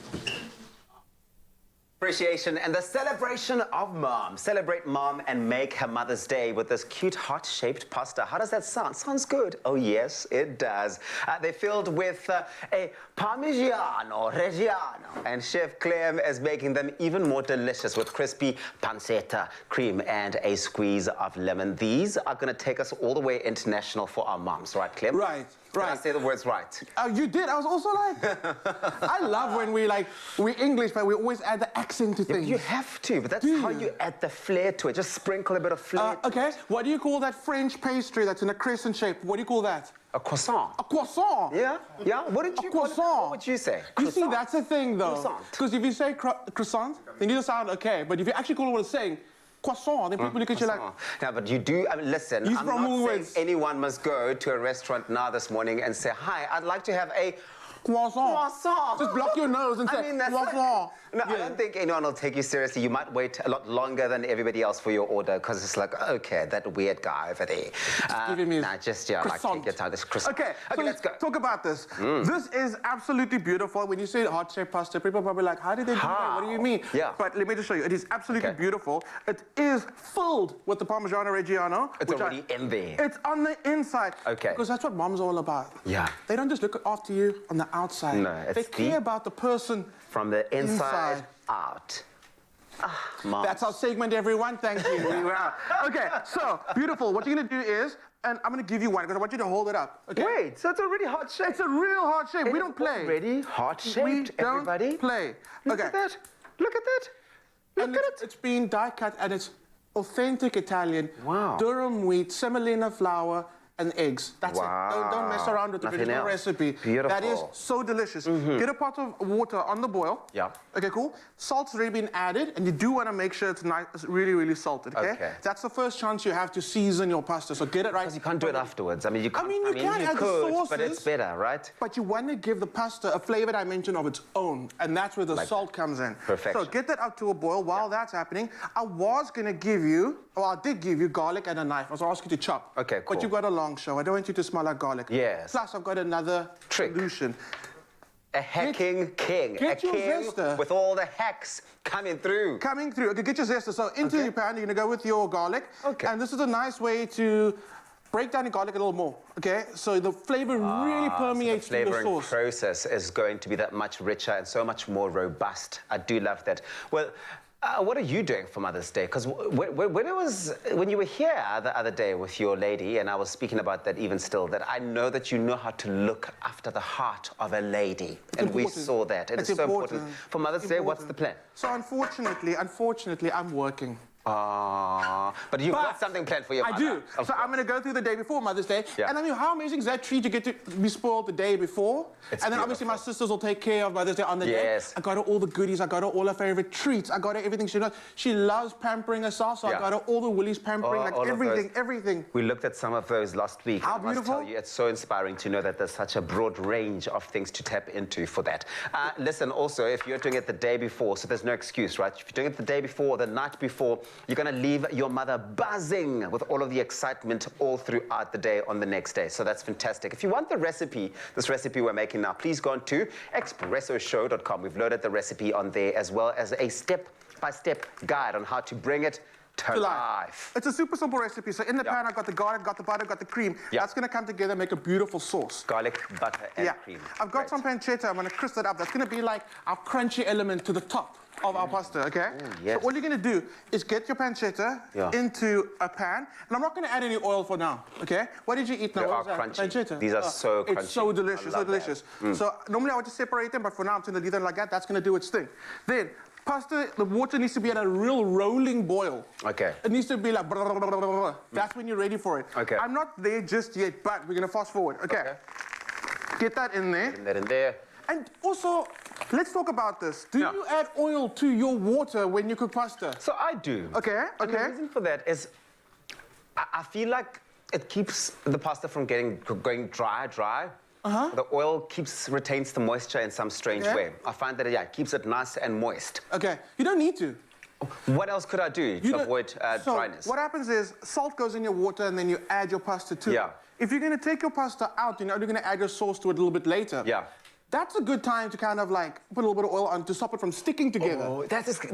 Appreciation and the celebration of mom. Celebrate mom and make her Mother's Day with this cute heart-shaped pasta. How does that sound? Sounds good. Oh, yes, it does. They're filled with a Parmigiano Reggiano. And Chef Clem is making them even more delicious with crispy pancetta, cream, and a squeeze of lemon. These are going to take us all the way international for our moms, right, Clem? Right. Did I say the words right? You did. I was also like, I love when we English, but we always add the accent to things. You have to, but that's how you add the flair to it. Just sprinkle a bit of flair. Okay. What do you call that French pastry that's in a crescent shape? What do you call that? A croissant. A croissant. Yeah. Yeah. What did you? What would you say? You see, that's the thing, though. Croissant. Because if you say croissant, then you sound okay. But if you actually call it what it's saying, croissant, then people look at you like... No, but you do... I mean, listen, I'm not saying anyone must go to a restaurant now this morning and say, hi, I'd like to have a... Croissant. Croissant. Just block your nose and say, croissant. No, I don't think anyone will take you seriously. You might wait a lot longer than everybody else for your order because it's like, okay, that weird guy over there. Giving me like, take your time. This croissant. Okay, so let's go. Talk about this. This is absolutely beautiful. When you say heart-shaped pasta, people are probably like, how did they do that? What do you mean? Yeah. But let me just show you. It is absolutely beautiful. It is filled with the Parmigiano Reggiano. It's already in there. It's on the inside. Okay. Because that's what mom's all about. Yeah. They don't just look after you on the outside. No, it's they care about the person from the inside out. Mom. That's our segment, everyone. Thank you. Okay, so beautiful. What you're gonna do is, and I'm gonna give you one because I want you to hold it up. Okay? Wait, so it's already heart-shaped. It's a real heart shape. We don't play. Already heart-shaped, everybody. We don't play. Look at that. Look at that. Look at it. It's been die-cut and it's authentic Italian. Wow. Durum wheat, semolina flour, and eggs. That's it. Don't mess around with the original recipe. Beautiful. That is so delicious. Get a pot of water on the boil. Yeah. Okay, cool. Salt's already been added, and you do want to make sure it's nice, it's really, really salted, okay? That's the first chance you have to season your pasta, so get it right. Because you can't do it afterwards. I mean, you can't. You can add the sauces, but it's better, right? But you want to give the pasta a flavor dimension of its own, and that's where the salt comes in. Perfection. So get that up to a boil. While that's happening, I was going to give you, I did give you garlic and a knife. I was asking you to chop. Okay, cool. But you've got a long show. I don't want you to smell like garlic. Yes. Plus, I've got another solution. A hacking king. Get your zester. With all the hacks coming through. Coming through. Okay, get your zester. So into your pan, you're going to go with your garlic. Okay. And this is a nice way to break down the garlic a little more, okay? So the flavor really permeates through the sauce. The flavoring process is going to be that much richer and so much more robust. I do love that. Well, What are you doing for Mother's Day? Because when you were here the other day with your lady, and I was speaking about that even still, that I know that you know how to look after the heart of a lady. And we saw that. It's so important. For Mother's Day, what's the plan? So unfortunately, I'm working. But you've got something planned for your mother. I do. So I'm going to go through the day before Mother's Day. Yeah. And I mean, how amazing is that treat to get to be spoiled the day before? It's and then beautiful. obviously my sisters will take care of Mother's Day on the day. I got her all the goodies. I got her all her favorite treats. I got her everything she loves. She loves pampering herself, so I got her all the Woolies pampering, like everything. We looked at some of those last week. How I must beautiful. tell you, it's so inspiring to know that there's such a broad range of things to tap into for that. Listen, also, if you're doing it the day before, so there's no excuse, right? If you're doing it the day before, the night before, you're going to leave your mother buzzing with all of the excitement all throughout the day on the next day. So that's fantastic. If you want the recipe, this recipe we're making now, please go on to expressoshow.com. We've loaded the recipe on there, as well as a step-by-step guide on how to bring it to life. It's a super simple recipe. So in the pan, I got the garlic, got the butter, got the cream. That's going to come together, make a beautiful sauce. Garlic, butter, and cream. I've got some pancetta. I'm going to crisp it up. That's going to be like our crunchy element to the top of our pasta, okay? So all you're going to do is get your pancetta into a pan. And I'm not going to add any oil for now, okay? What did you eat now? They What are was that? crunchy. Pancetta. These are so crunchy. It's so delicious, so delicious. So normally I would just separate them, but for now I'm going to leave them like that. That's going to do its thing. Then, pasta, the water needs to be at a real rolling boil. Okay. It needs to be like blah, blah, blah, blah, blah. That's when you're ready for it. Okay. I'm not there just yet, but we're going to fast forward. Okay. Get that in there. Get that in there. And also, let's talk about this. Do you add oil to your water when you cook pasta? So I do. Okay, And the reason for that is I feel like it keeps the pasta from going dry. The oil retains the moisture in some strange way. I find that it keeps it nice and moist. Okay, you don't need to. What else could I do to avoid dryness? What happens is salt goes in your water and then you add your pasta to it. If you're going to take your pasta out, you're going to add your sauce to it a little bit later. That's a good time to kind of like put a little bit of oil on to stop it from sticking together. Oh,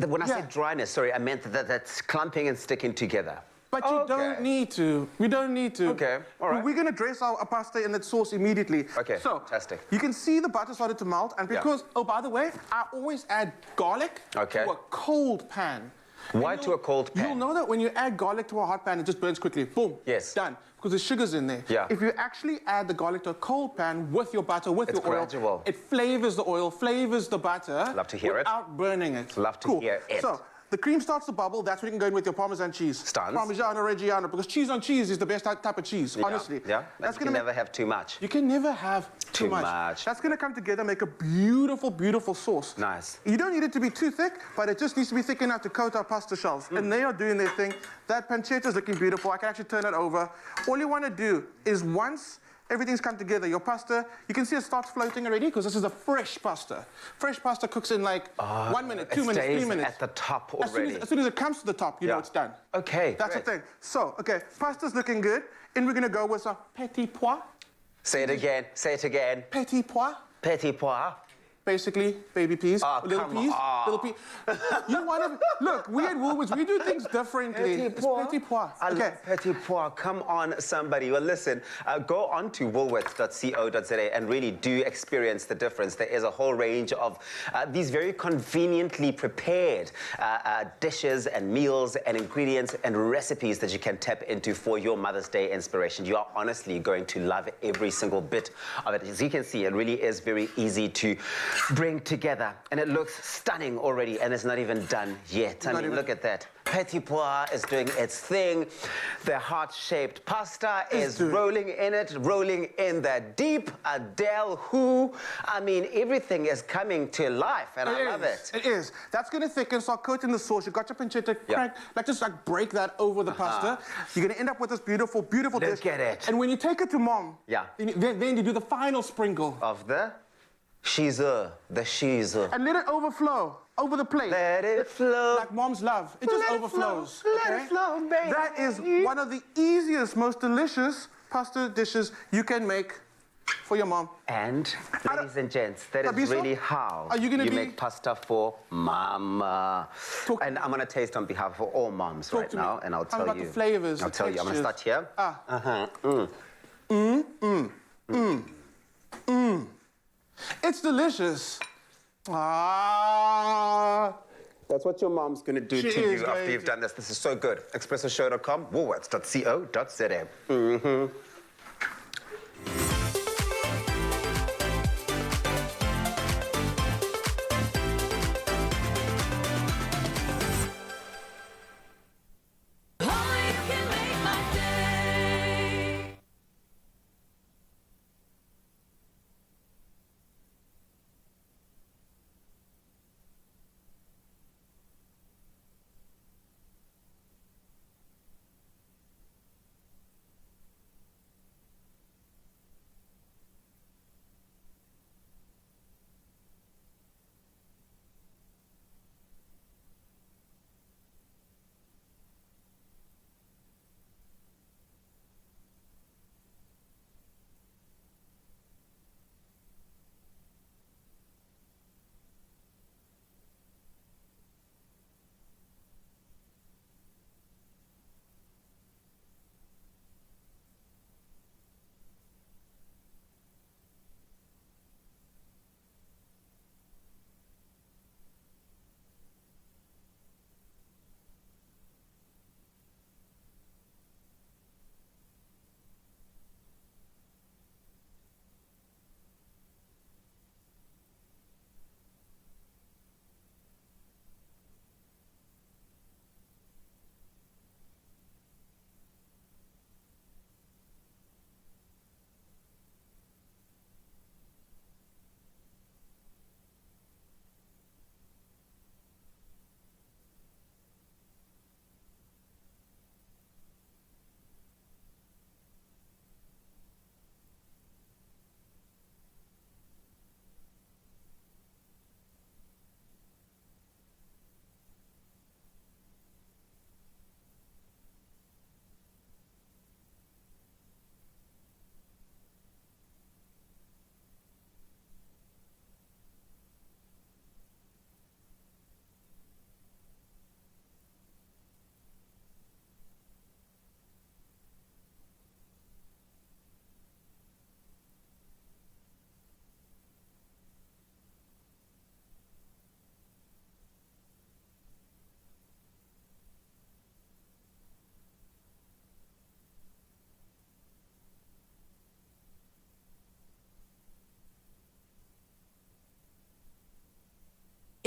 when I said dryness, sorry, I meant that's clumping and sticking together. But you don't need to. We don't need to. Okay, all right. We're going to dress our pasta in that sauce immediately. Okay, so, fantastic. You can see the butter started to melt. And because, oh, by the way, I always add garlic to a cold pan. Why to a cold pan? You'll know that when you add garlic to a hot pan, it just burns quickly. Boom. Yes. Done. Because the sugar's in there. If you actually add the garlic to a cold pan with your butter, with your oil, gradual. it flavors the oil, flavors the butter. Love to hear without burning it. Love to hear it. So, the cream starts to bubble. That's when you can go in with your Parmesan cheese. Parmigiano Reggiano, because cheese on cheese is the best type of cheese, honestly. That's you can never have too much. You can never have too much. That's going to come together, make a beautiful, beautiful sauce. Nice. You don't need it to be too thick, but it just needs to be thick enough to coat our pasta shells. And they are doing their thing. That pancetta is looking beautiful. I can actually turn it over. All you want to do is once everything's come together, your pasta, you can see it starts floating already because this is a fresh pasta. Fresh pasta cooks in like 1 minute, 2 minutes, 3 minutes. At the top already. As soon as it comes to the top, you know it's done. Okay, That's the thing. So, pasta's looking good. And we're going to go with some petit pois. Say it again. Petit pois. Petit pois. Basically, baby peas, little peas. You want to look? We at Woolworths, we do things differently. Petit pois. Petit pois. I love petit pois. Come on, somebody. Well, listen. Go on to woolworths.co.za and really do experience the difference. There is a whole range of these very conveniently prepared dishes and meals and ingredients and recipes that you can tap into for your Mother's Day inspiration. You are honestly going to love every single bit of it. As you can see, it really is very easy to bring together, and it looks stunning already, and it's not even done yet. I mean, look at that. Petit pois is doing its thing. The heart-shaped pasta is rolling in that deep Adele who. I mean, everything is coming to life, and I love it. It is. That's going to thicken, start coating the sauce. You got your pancetta crack, just break that over the pasta. You're going to end up with this beautiful, beautiful dish. Look at it. And when you take it to mom, then you do the final sprinkle of the cheese. And let it overflow over the plate. Let it flow. Like mom's love. It just overflows. Let it flow, baby. That is one of the easiest, most delicious pasta dishes you can make for your mom. And, ladies and gents, that is really how you make pasta for mama. And I'm going to taste on behalf of all moms right now, and I'll tell you. About the flavors, I'll tell you. I'm going to start here. It's delicious. That's what your mom's going to do She to is you after going you've to. done this. This is so good. ExpressoShow.com, woolworths.co.za. Mm-hmm. Only you can make my day.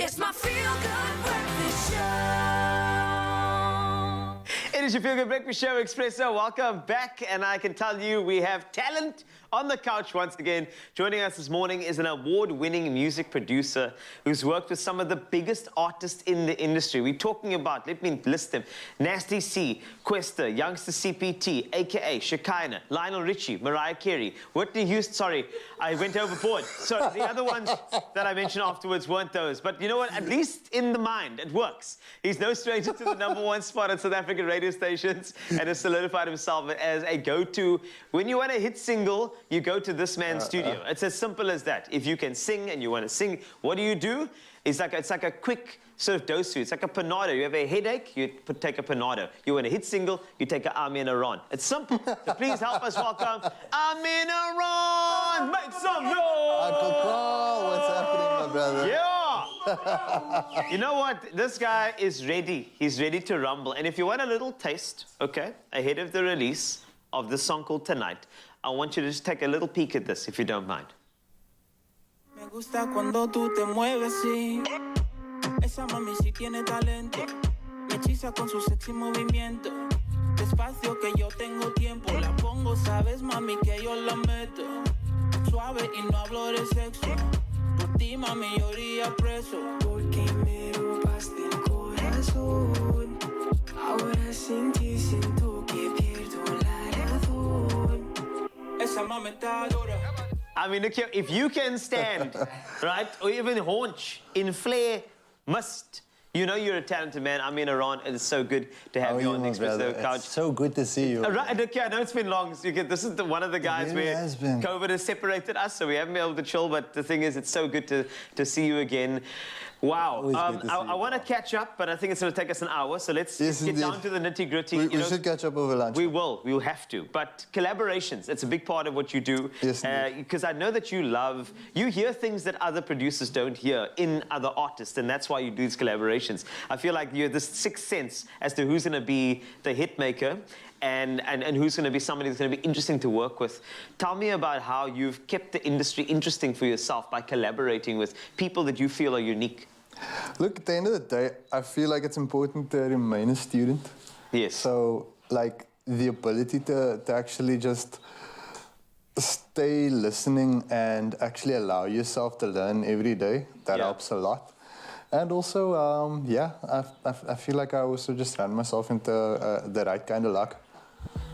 It's my feel-good breakfast show. It is your Feel Good Breakfast Show, Expresso. Welcome back, and I can tell you we have talent on the couch once again. Joining us this morning is an award-winning music producer who's worked with some of the biggest artists in the industry. We're talking about, let me list them, Nasty C, Questa, Youngster CPT, a.k.a. Shekinah, Lionel Richie, Mariah Carey, Whitney Houston, sorry, I went overboard. So the other ones that I mentioned afterwards weren't those. But you know what? At least in the mind, it works. He's no stranger to the #1 spot at South African radio stations and has solidified himself as a go-to. When you want a hit single, you go to this man's studio. It's as simple as that. If you can sing and you want to sing, what do? It's like a quick sort of dose. It's like a panado. You have a headache, you take a panado. You want a hit single, you take a Amin Aron. It's simple. So please help us welcome Amin Aron. Make some noise. Uncle Carl, what's happening, my brother? Yeah. You know what? This guy is ready. He's ready to rumble. And if you want a little taste, okay, ahead of the release of this song called Tonight, I want you to just take a little peek at this, if you don't mind. Me gusta cuando tú te mueves así. Esa mami sí tiene talento. Me hechiza con su sexy movimiento. Despacio que yo tengo tiempo. La pongo, sabes, mami, que yo la meto. Suave y no hablo de sexo. Por ti, mami, yo iría preso. Porque me robaste el corazón. Ahora sin ti siento que pierdo la razón. Esa mami está dura. I mean, look here, if you can stand, right, or even haunch in flare, must, you know you're a talented man. I mean, Aron, it's so good to have you on the Expresso couch. It's so good to see you. Right, okay, I know it's been long. So this is one of the guys really where has been. COVID has separated us, so we haven't been able to chill, but the thing is, it's so good to see you again. Wow. Always good to see I you. want to catch up, but I think it's going to take us an hour. So let's Yes, get indeed. down to the nitty-gritty. We should catch up over lunch. We will. We'll have to. But collaborations, it's a big part of what you do. Yes, indeed. Because I know that you hear things that other producers don't hear in other artists, and that's why you do these collaborations. I feel like you have this sixth sense as to who's going to be the hit maker and who's going to be somebody that's going to be interesting to work with. Tell me about how you've kept the industry interesting for yourself by collaborating with people that you feel are unique. Look, at the end of the day, I feel like it's important to remain a student. Yes. So, like, the ability to actually just stay listening and actually allow yourself to learn every day, that helps a lot. And also, I feel like I also just ran myself into the right kind of luck.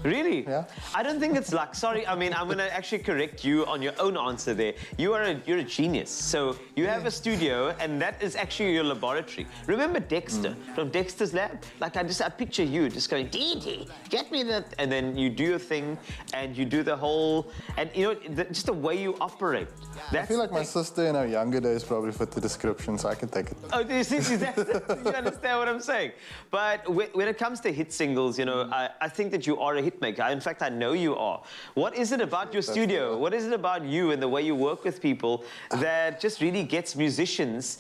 Really? Yeah. I don't think it's luck. Sorry, I mean, I'm going to actually correct you on your own answer there. You're a genius. So you have a studio, and that is actually your laboratory. Remember Dexter from Dexter's Lab? Like, I picture you just going, Dee, get me that. And then you do your thing, and you do the whole, and you know, just the way you operate. I feel like my sister in her younger days probably fit the description, so I can take it. Oh, you understand what I'm saying? But when it comes to hit singles, you know, I think that you are a hit maker. In fact, I know you are. What is it about your studio? What is it about you and the way you work with people that just really gets musicians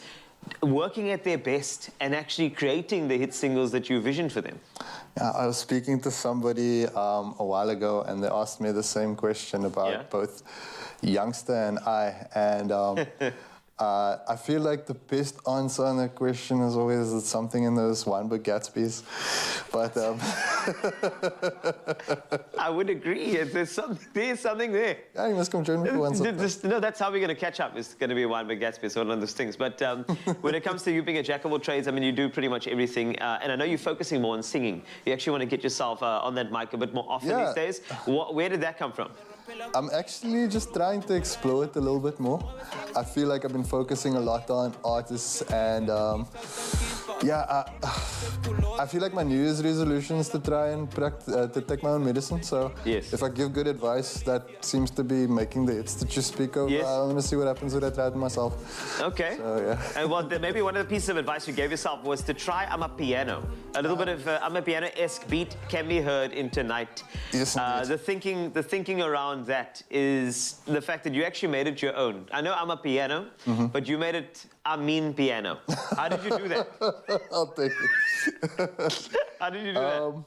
working at their best and actually creating the hit singles that you visioned for them? Yeah, I was speaking to somebody a while ago, and they asked me the same question about both Youngster and I, and I feel like the best answer on that question is always something in those Weinberg Gatsby's, but I would agree. There's something there. Yeah, you must come join me for once. No, that's how we're going to catch up. It's going to be Weinberg Gatsby, so one of those things. But when it comes to you being a jack of all trades, I mean, you do pretty much everything. And I know you're focusing more on singing. You actually want to get yourself on that mic a bit more often these days. Where did that come from? I'm actually just trying to explore it a little bit more. I feel like I've been focusing a lot on artists, and I feel like my New Year's resolution is to try and to take my own medicine. So if I give good advice, that seems to be making the hits that you speak of. I want to see what happens when I try it myself. Okay. So, And well, maybe one of the pieces of advice you gave yourself was to try Amapiano. A little bit of Amapiano-esque beat can be heard in Tonight. Yes, the thinking around that is the fact that you actually made it your own. I know Amapiano, but you made it Amin Piano. How did you do that? I'll take it. How did you do that?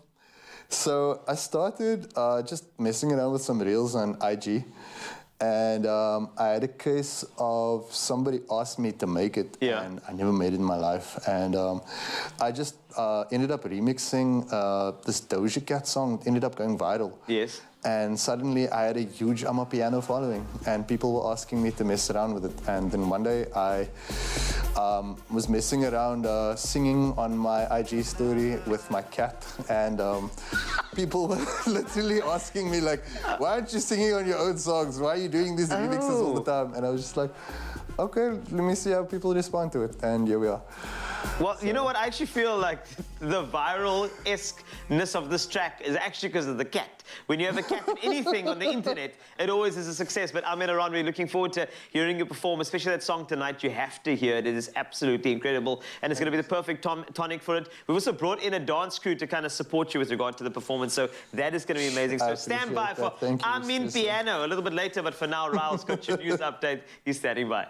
So I started just messing around with some reels on IG. And I had a case of somebody asked me to make it, and I never made it in my life. And I just ended up remixing this Doja Cat song. It ended up going viral. Yes. And suddenly I had a huge Amapiano following, and people were asking me to mess around with it. And then one day I was messing around singing on my IG story with my cat, and people were literally asking me like, why aren't you singing on your own songs? Why are you doing these remixes all the time? And I was just like, okay, let me see how people respond to it. And here we are. Well, you know what? I actually feel like the viral-esque-ness of this track is actually because of the cat. When you have a cat in anything on the internet, it always is a success. But I'm around really looking forward to hearing you perform, especially that song Tonight. You have to hear it. It is absolutely incredible. And it's going to be the perfect tonic for it. We've also brought in a dance crew to kind of support you with regard to the performance. So that is going to be amazing. So stand by for Amin Piano a little bit later. But for now, Raul's got your news update. He's standing by.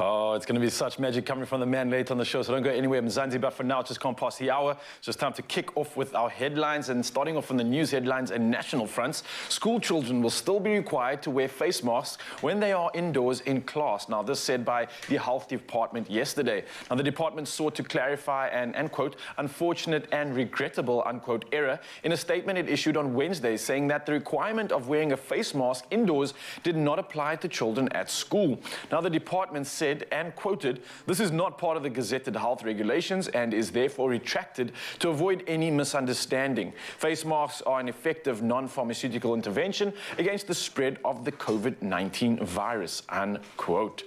Oh, it's going to be such magic coming from the man late on the show, so don't go anywhere. Mzansi, but for now, it's just gone past the hour. It's just time to kick off with our headlines, and starting off on the news headlines and national fronts. School children will still be required to wear face masks when they are indoors in class. Now, this said by the Health Department yesterday. Now, the department sought to clarify an, quote, unfortunate and regrettable, unquote, error in a statement it issued on Wednesday, saying that the requirement of wearing a face mask indoors did not apply to children at school. Now, the department said, and quoted, this is not part of the gazetted health regulations and is therefore retracted to avoid any misunderstanding. Face masks are an effective non-pharmaceutical intervention against the spread of the COVID-19 virus, unquote.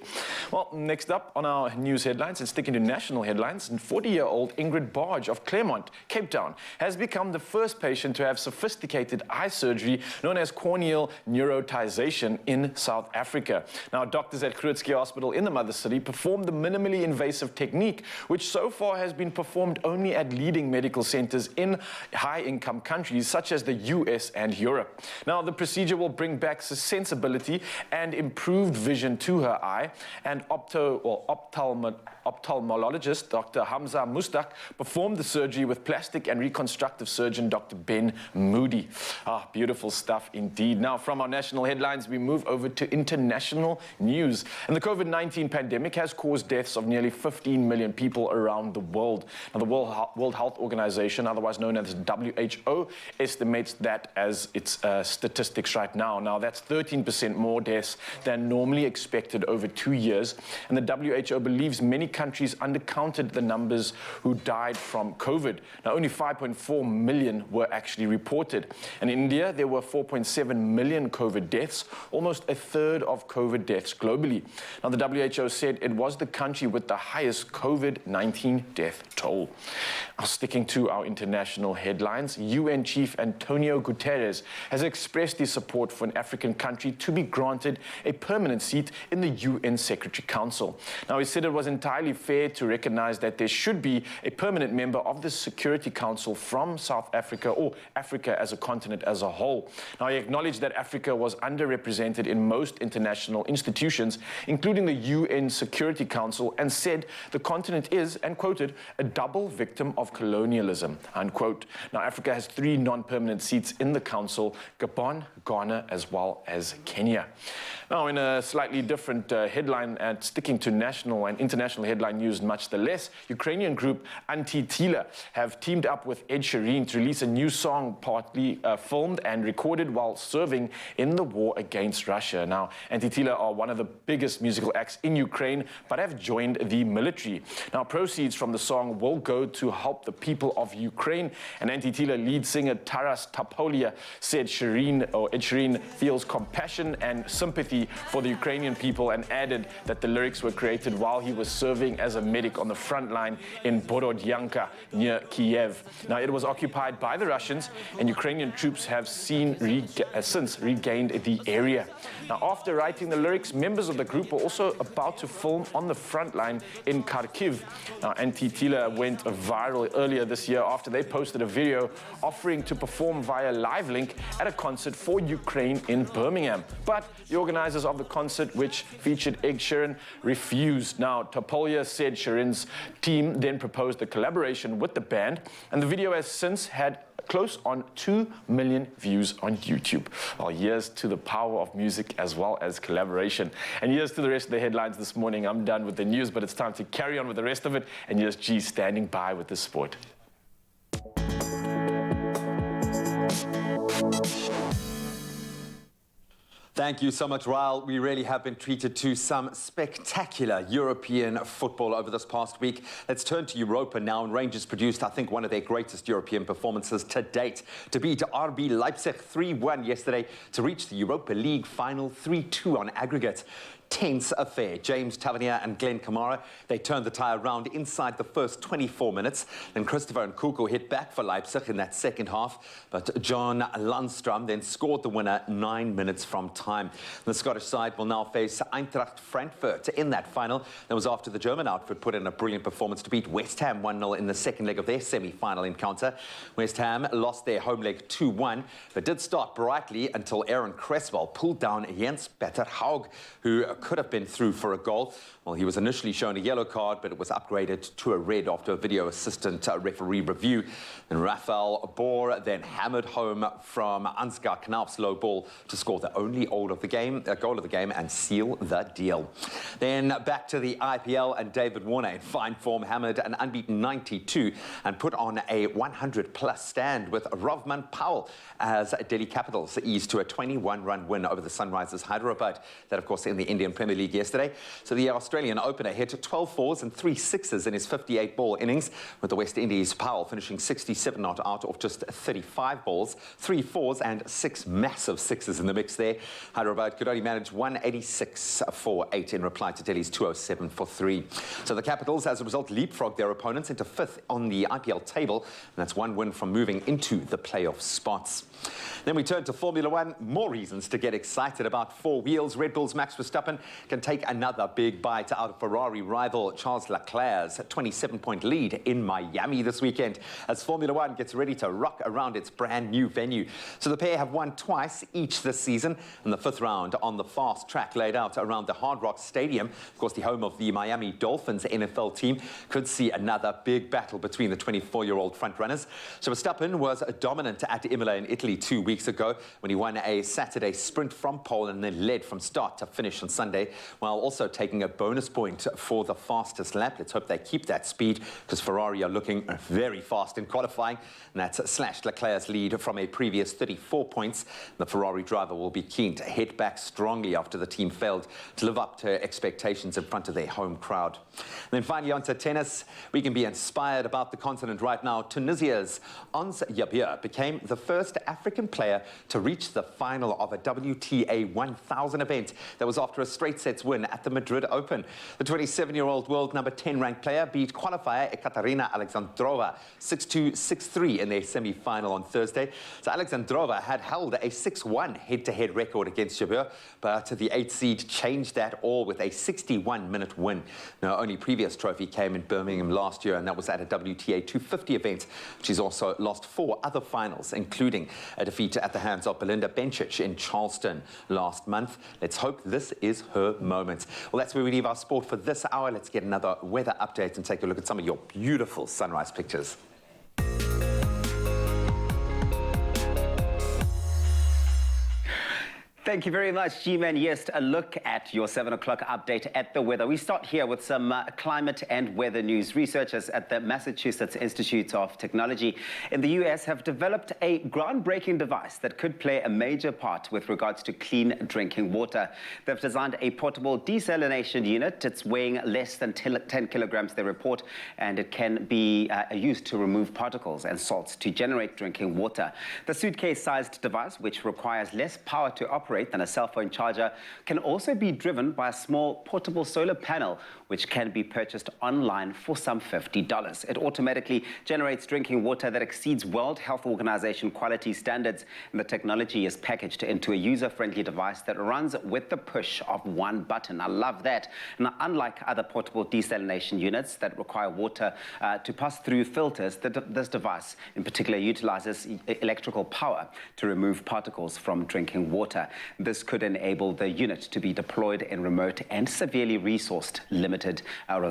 Well, next up on our news headlines and sticking to national headlines, 40-year-old Ingrid Barge of Claremont, Cape Town, has become the first patient to have sophisticated eye surgery known as corneal neurotization in South Africa. Now, doctors at Groote Schuur Hospital in the Mother City performed the minimally invasive technique, which so far has been performed only at leading medical centers in high-income countries such as the US and Europe. Now, the procedure will bring back sensibility and improved vision to her eye, and ophthalmologist Dr. Hamza Mustak performed the surgery with plastic and reconstructive surgeon Dr. Ben Moody. Ah, beautiful stuff indeed. Now, from our national headlines, we move over to international news. And the COVID-19 pandemic has caused deaths of nearly 15 million people around the world. Now, the World Health Organization, otherwise known as WHO, estimates that as its statistics right now. Now, that's 13% more deaths than normally expected over 2 years. And the WHO believes many countries undercounted the numbers who died from COVID. Now, only 5.4 million were actually reported. And in India, there were 4.7 million COVID deaths, almost a third of COVID deaths globally. Now, the WHO said it was the country with the highest COVID-19 death toll. Now, sticking to our international headlines, UN Chief Antonio Guterres has expressed his support for an African country to be granted a permanent seat in the UN Security Council. Now, he said it was entirely fair to recognize that there should be a permanent member of the Security Council from South Africa, or Africa as a continent as a whole. Now, he acknowledged that Africa was underrepresented in most international institutions, including the UN Security Council, and said the continent is, and quoted, a double victim of colonialism, unquote. Now, Africa has 3 non-permanent seats in the council: Gabon, Ghana, as well as Kenya. Now, in a slightly different headline, and sticking to national and international headline news much the less, Ukrainian group Antitila have teamed up with Ed Sheeran to release a new song partly filmed and recorded while serving in the war against Russia. Now, Antitila are one of the biggest musical acts in Ukraine, but have joined the military. Now, proceeds from the song will go to help the people of Ukraine, and Antitila lead singer Taras Topolia said Ed Sheeran feels compassion and sympathy for the Ukrainian people, and added that the lyrics were created while he was serving as a medic on the front line in Borodyanka near Kiev. Now, it was occupied by the Russians, and Ukrainian troops have since regained the area. Now, after writing the lyrics, members of the group were also about to film on the front line in Kharkiv. Now, Antitila went viral earlier this year after they posted a video offering to perform via live link at a concert for Ukraine in Birmingham. But the organizers of the concert, which featured Ed Sheeran, refused. Now, Topolia said Sheeran's team then proposed a collaboration with the band, and the video has since had close on 2 million views on YouTube. Well, here's to the power of music as well as collaboration. And here's to the rest of the headlines this morning. I'm done with the news, but it's time to carry on with the rest of it. And here's G standing by with the sport. Thank you so much, Ryle. We really have been treated to some spectacular European football over this past week. Let's turn to Europa now. And Rangers produced, I think, one of their greatest European performances to date, to beat RB Leipzig 3-1 yesterday to reach the Europa League final 3-2 on aggregate. Tense affair. James Tavernier and Glenn Kamara, they turned the tie around inside the first 24 minutes. Then Christopher Nkunku hit back for Leipzig in that second half, but John Lundstrom then scored the winner 9 minutes from time. The Scottish side will now face Eintracht Frankfurt in that final. That was after the German outfit put in a brilliant performance to beat West Ham 1-0 in the second leg of their semi-final encounter. West Ham lost their home leg 2-1, but did start brightly until Aaron Cresswell pulled down Jens Petter Haug, who could have been through for a goal. Well, he was initially shown a yellow card, but it was upgraded to a red after a video assistant referee review. And Rafael Bohr then hammered home from Ansgar Knauf's low ball to score the only goal of the game and seal the deal. Then back to the IPL, and David Warner in fine form hammered an unbeaten 92 and put on a 100-plus stand with Rovman Powell as Delhi Capitals eased to a 21-run win over the Sunrisers Hyderabad. That, of course, in the Indian Premier League yesterday. So the Australian opener hit 12 fours and 3 sixes in his 58-ball innings, with the West Indies Powell finishing 67 not out of just 35 balls, 3 fours and 6 massive sixes in the mix there. Hyderabad could only manage 186 for 8 in reply to Delhi's 207 for 3. So the Capitals, as a result, leapfrogged their opponents into 5th on the IPL table, and that's 1 win from moving into the playoff spots. Then we turn to Formula One. More reasons to get excited about four wheels. Red Bull's Max Verstappen Verstappen can take another big bite out of Ferrari rival Charles Leclerc's 27-point lead in Miami this weekend as Formula One gets ready to rock around its brand new venue. So the pair have won twice each this season, and the fifth round on the fast track laid out around the Hard Rock Stadium, of course the home of the Miami Dolphins NFL team, could see another big battle between the 24-year-old frontrunners. So Verstappen was dominant at Imola in Italy 2 weeks ago when he won a Saturday sprint from pole and then led from start to finish on Sunday, while also taking a bonus point for the fastest lap. Let's hope they keep that speed because Ferrari are looking very fast in qualifying, and that's slashed Leclerc's lead from a previous 34 points. The Ferrari driver will be keen to hit back strongly after the team failed to live up to expectations in front of their home crowd. And then finally onto tennis. We can be inspired about the continent right now. Tunisia's Ons Jabeur became the first African player to reach the final of a WTA 1000 event. That was after a straight sets win at the Madrid Open. The 27-year-old world number 10 ranked player beat qualifier Ekaterina Alexandrova 6-2, 6-3 in their semi-final on Thursday. So Alexandrova had held a 6-1 head-to-head record against Jabeur, but the 8th seed changed that all with a 61-minute win. Now, only previous trophy came in Birmingham last year, and that was at a WTA 250 event. She's also lost 4 other finals, including a defeat at the hands of Belinda Bencic in Charleston last month. Let's hope this is her moment. Well, that's where we leave our sport for this hour. Let's get another weather update and take a look at some of your beautiful sunrise pictures. Thank you very much, G-Man. Yes, a look at your 7 o'clock update at the weather. We start here with some climate and weather news. Researchers at the Massachusetts Institute of Technology in the US have developed a groundbreaking device that could play a major part with regards to clean drinking water. They've designed a portable desalination unit. It's weighing less than 10 kilograms, they report, and it can be used to remove particles and salts to generate drinking water. The suitcase-sized device, which requires less power to operate than a cell phone charger, can also be driven by a small portable solar panel, which can be purchased online for some $50. It automatically generates drinking water that exceeds World Health Organization quality standards, and the technology is packaged into a user-friendly device that runs with the push of one button. I love that. Now, unlike other portable desalination units that require water to pass through filters, this device in particular utilizes electrical power to remove particles from drinking water. This could enable the unit to be deployed in remote and severely resource-limited or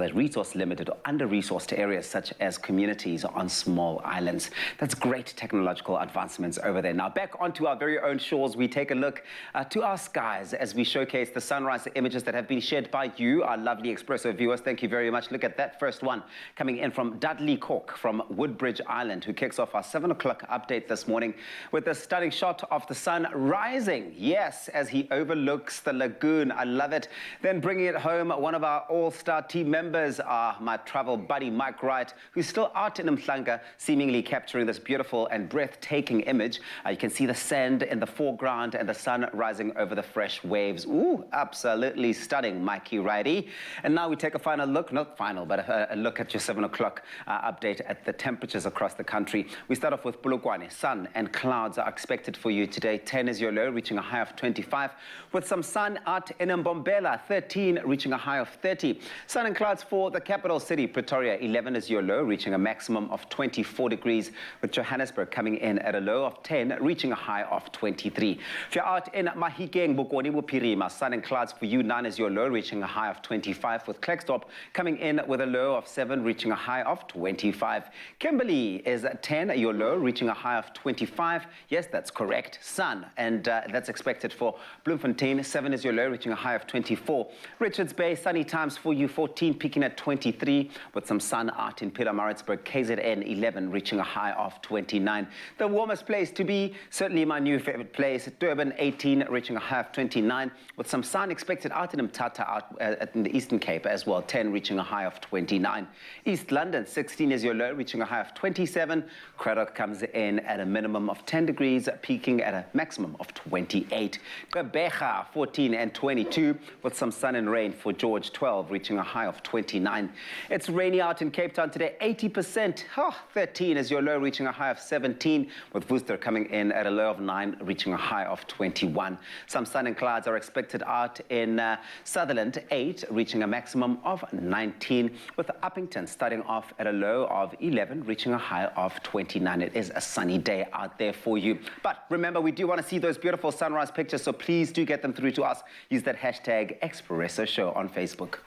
under-resourced areas such as communities on small islands. That's great technological advancements over there. Now back onto our very own shores, we take a look to our skies as we showcase the sunrise images that have been shared by you, our lovely Expresso viewers. Thank you very much. Look at that first one coming in from Dudley Cork from Woodbridge Island, who kicks off our 7 o'clock update this morning with a stunning shot of the sun rising. Yes, as he overlooks the lagoon. I love it. Then bringing it home, one of our all-star team members, my travel buddy Mike Wright, who's still out in Mhlanga, seemingly capturing this beautiful and breathtaking image. You can see the sand in the foreground and the sun rising over the fresh waves. Ooh, absolutely stunning, Mikey Wrighty. And now we take a final look, not final, but a look at your 7 o'clock update at the temperatures across the country. We start off with Polokwane. Sun and clouds are expected for you today. 10 is your low, reaching a high of 25, with some sun out in Mbombela. 13, reaching a high of 30. Sun and clouds for the capital city, Pretoria. 11 is your low, reaching a maximum of 24 degrees, with Johannesburg coming in at a low of 10, reaching a high of 23. If you're out in Mahikeng, Bokoni, Bopirima, sun and clouds for you. 9 is your low, reaching a high of 25, with Klerksdorp coming in with a low of 7, reaching a high of 25. Kimberley is 10, your low, reaching a high of 25. Yes, that's correct. Sun, and that's expected for Bloemfontein. 7 is your low, reaching a high of 24. Richards Bay, sunny times for you. 14, peaking at 23, with some sun out in Pietermaritzburg. KZN 11, reaching a high of 29. The warmest place to be, certainly my new favorite place, Durban. 18, reaching a high of 29, with some sun expected out in Mthatha, out in the Eastern Cape as well. 10, reaching a high of 29. East London, 16 is your low, reaching a high of 27. Craddock comes in at a minimum of 10 degrees, peaking at a maximum of 28. 8. Gqeberha 14 and 22, with some sun and rain for George 12, reaching a high of 29. It's rainy out in Cape Town today, 80%. 13 is your low, reaching a high of 17, with Worcester coming in at a low of 9, reaching a high of 21. Some sun and clouds are expected out in Sutherland, 8, reaching a maximum of 19, with Uppington starting off at a low of 11, reaching a high of 29. It is a sunny day out there for you. But remember, we do want to see those beautiful sunrise pictures, so please do get them through to us. Use that hashtag Expresso Show on Facebook.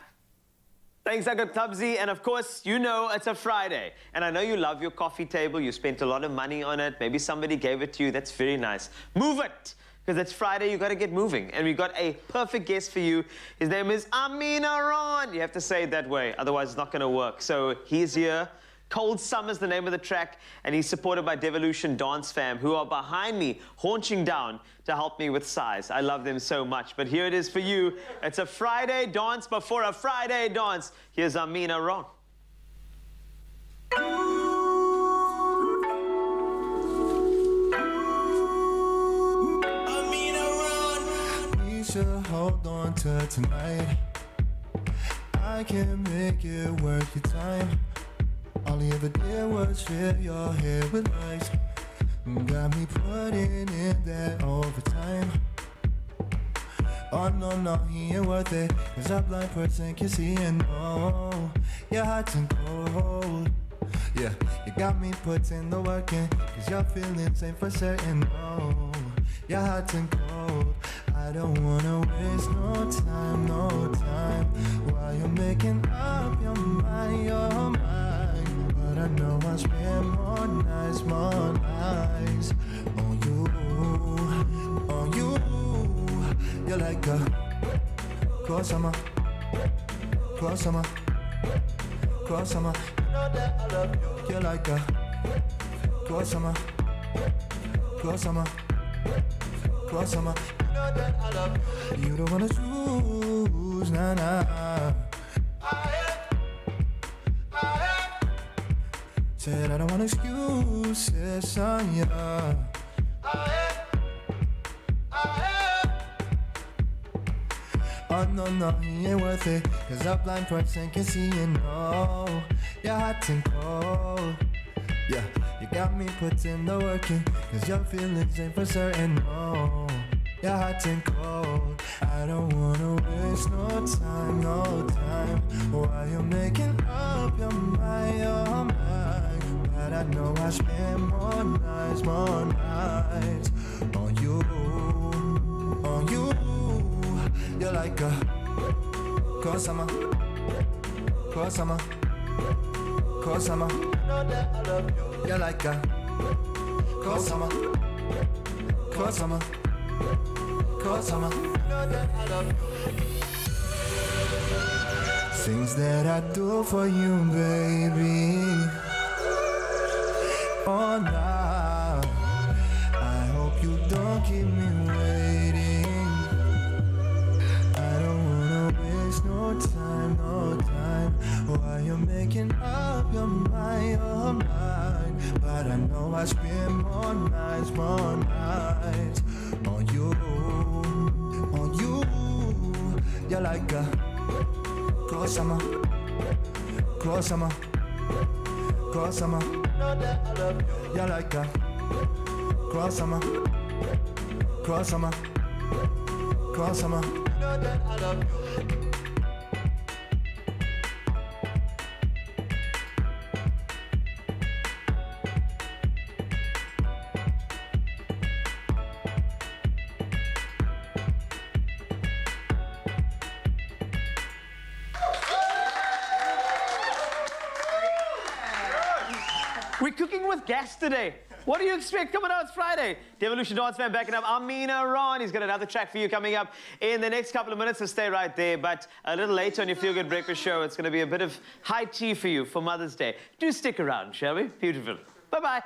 Thanks, Uncle Tubbsy. And of course, you know it's a Friday. And I know you love your coffee table. You spent a lot of money on it. Maybe somebody gave it to you. That's very nice. Move it! Because it's Friday, you got to get moving. And we've got a perfect guest for you. His name is Amina Ron. You have to say it that way, otherwise it's not going to work. So he's here. Cold Summer's the name of the track, and he's supported by Devolution Dance Fam, who are behind me, haunching down to help me with size. I love them so much. But here it is for you. It's a Friday dance before a Friday dance. Here's Amina Ron. Hold on to tonight. I can make it worth your time. All you ever did was fill your head with lies. Got me putting in that overtime. Oh no, he ain't worth it. Cause a blind person can see and know you're hot and cold. Yeah, you got me putting the work in. Cause your feelings ain't for certain. No, you're hot and cold. I don't wanna waste no time while you're making up your mind. But I know I spend more nights on you. You're like a cross-summer. You know that I love you. You're like a cross-summer. That I love you. You don't wanna choose, nah. Said I don't want excuses, yeah. Oh no, he ain't worth it. Cause a blind person can see and know you're hot and cold. Yeah, you got me putting the work in. Cause your feelings ain't for certain, no. You're hot and cold. I don't wanna waste no time while you're making up your mind. But I know I spend more nights on you. You're like a cross-summer. You know that I love you. You're like a cross-summer. You know that I love you. Things that I do for you, baby. Oh, nah. I hope you don't keep me waiting. I don't wanna waste no time while you're making up your mind. But I know I spend more nights on you. You're like a cross-summer. Know that I love you. You're like a cross-summer. Know that I love you. We're cooking with gas today. What do you expect? Coming out, it's Friday. Devolution Dance Fan backing up Amina Ron. He's got another track for you coming up in the next couple of minutes, so stay right there. But a little later on your Feel Good Breakfast show, it's going to be a bit of high tea for you for Mother's Day. Do stick around, shall we? Beautiful. Bye-bye.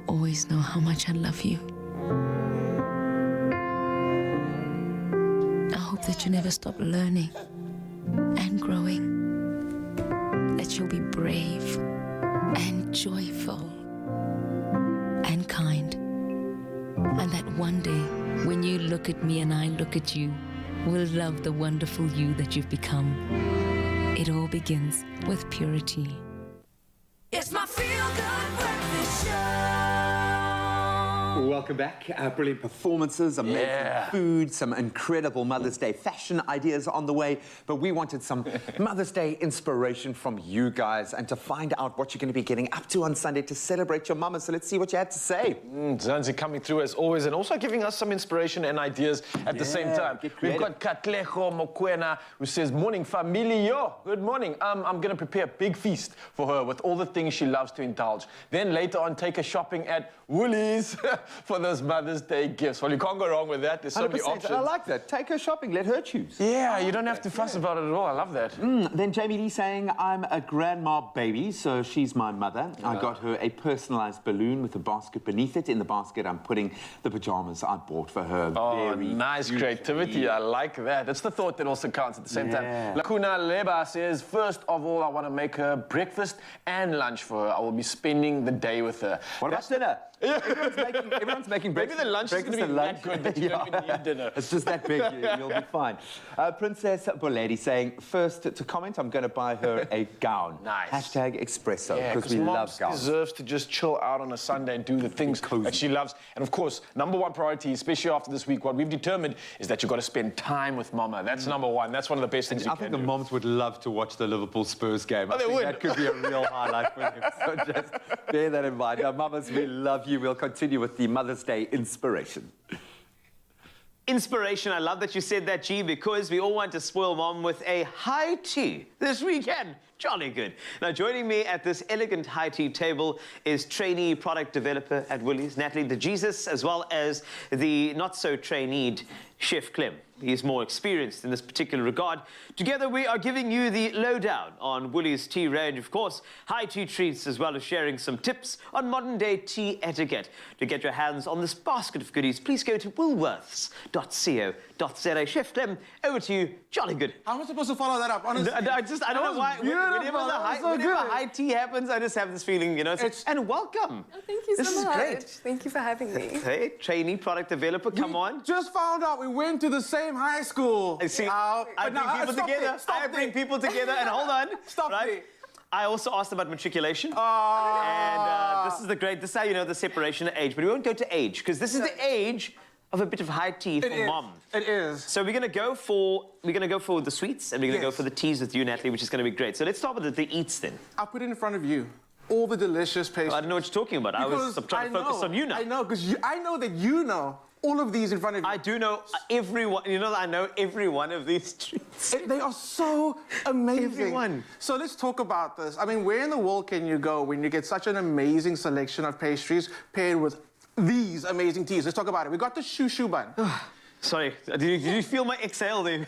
will always know how much I love you. I hope that you never stop learning and growing. That you'll be brave and joyful and kind. And that one day, when you look at me and I look at you, we'll love the wonderful you that you've become. It all begins with purity. It's my feel-good breakfast show. Welcome back. Brilliant performances, amazing food, some incredible Mother's Day fashion ideas on the way. But we wanted some Mother's Day inspiration from you guys and to find out what you're going to be getting up to on Sunday to celebrate your mama. So let's see what you had to say. Zanzi coming through as always and also giving us some inspiration and ideas at the same time. We've got Katlejo Mokwena who says, morning familio. Good morning. I'm going to prepare a big feast for her with all the things she loves to indulge. Then later on take her shopping at Woolies for those Mother's Day gifts. Well, you can't go wrong with that. There's so many options. I like that. Take her shopping. Let her choose. Yeah, you don't have to fuss about it at all. I love that. Then Jamie Lee saying, I'm a grandma baby, so she's my mother. I got her a personalised balloon with a basket beneath it. In the basket, I'm putting the pyjamas I bought for her. Oh, nice creativity. I like that. It's the thought that also counts at the same time. Lakuna Leba says, first of all, I want to make her breakfast and lunch for her. I will be spending the day with her. What about dinner? Everyone's making breakfast. Maybe the lunch is going to be that good that you don't even need dinner. It's just that big, you'll be fine. Princess Boledi saying, first to comment, I'm going to buy her a gown. Nice. Hashtag Expresso, because we love gowns. Deserves to just chill out on a Sunday and do the things that she loves. And of course, number one priority, especially after this week, what we've determined is that you've got to spend time with mama. That's number one. That's one of the best things you can do. I think the moms would love to watch the Liverpool Spurs game. Oh, they would. That could be a real highlight for them. So just bear that in mind. Now, mamas, we love you. We'll continue with the Mother's Day inspiration. Inspiration, I love that you said that, G, because we all want to spoil mom with a high tea this weekend. Jolly good. Now, joining me at this elegant high tea table is trainee product developer at Woolies, Natalie DeJesus, as well as the not-so-traineed Chef Clem. He is more experienced in this particular regard. Together, we are giving you the lowdown on Woolies' tea range, of course, high tea treats, as well as sharing some tips on modern-day tea etiquette. To get your hands on this basket of goodies, please go to woolworths.co.za. Chef Clem, over to you. Jolly good. How am I supposed to follow that up, honestly? I don't know why. Whenever high tea happens, I just have this feeling, you know. And welcome. Oh, thank you so much. This is great. Thank you for having me. Hey, trainee product developer, come on. Just found out we went to the same high school. See, I bring people together, and hold on. Stop right? I also asked about matriculation. And this is this is how you know the separation of age. But we won't go to age, because this is the age of a bit of high tea for mom. It is. So we're gonna go for the sweets, and we're gonna go for the teas with you, Natalie, which is gonna be great. So let's start with the eats then. I'll put it in front of you. All the delicious pastries. I don't know what you're talking about. I'm trying to focus on you now. I know, because I know that you know all of these in front of you. I do know every one. You know that I know every one of these treats. They are so amazing. Everyone. So let's talk about this. I mean, where in the world can you go when you get such an amazing selection of pastries paired with these amazing teas? Let's talk about it. We got the shoo bun. Sorry, did you feel my exhale there?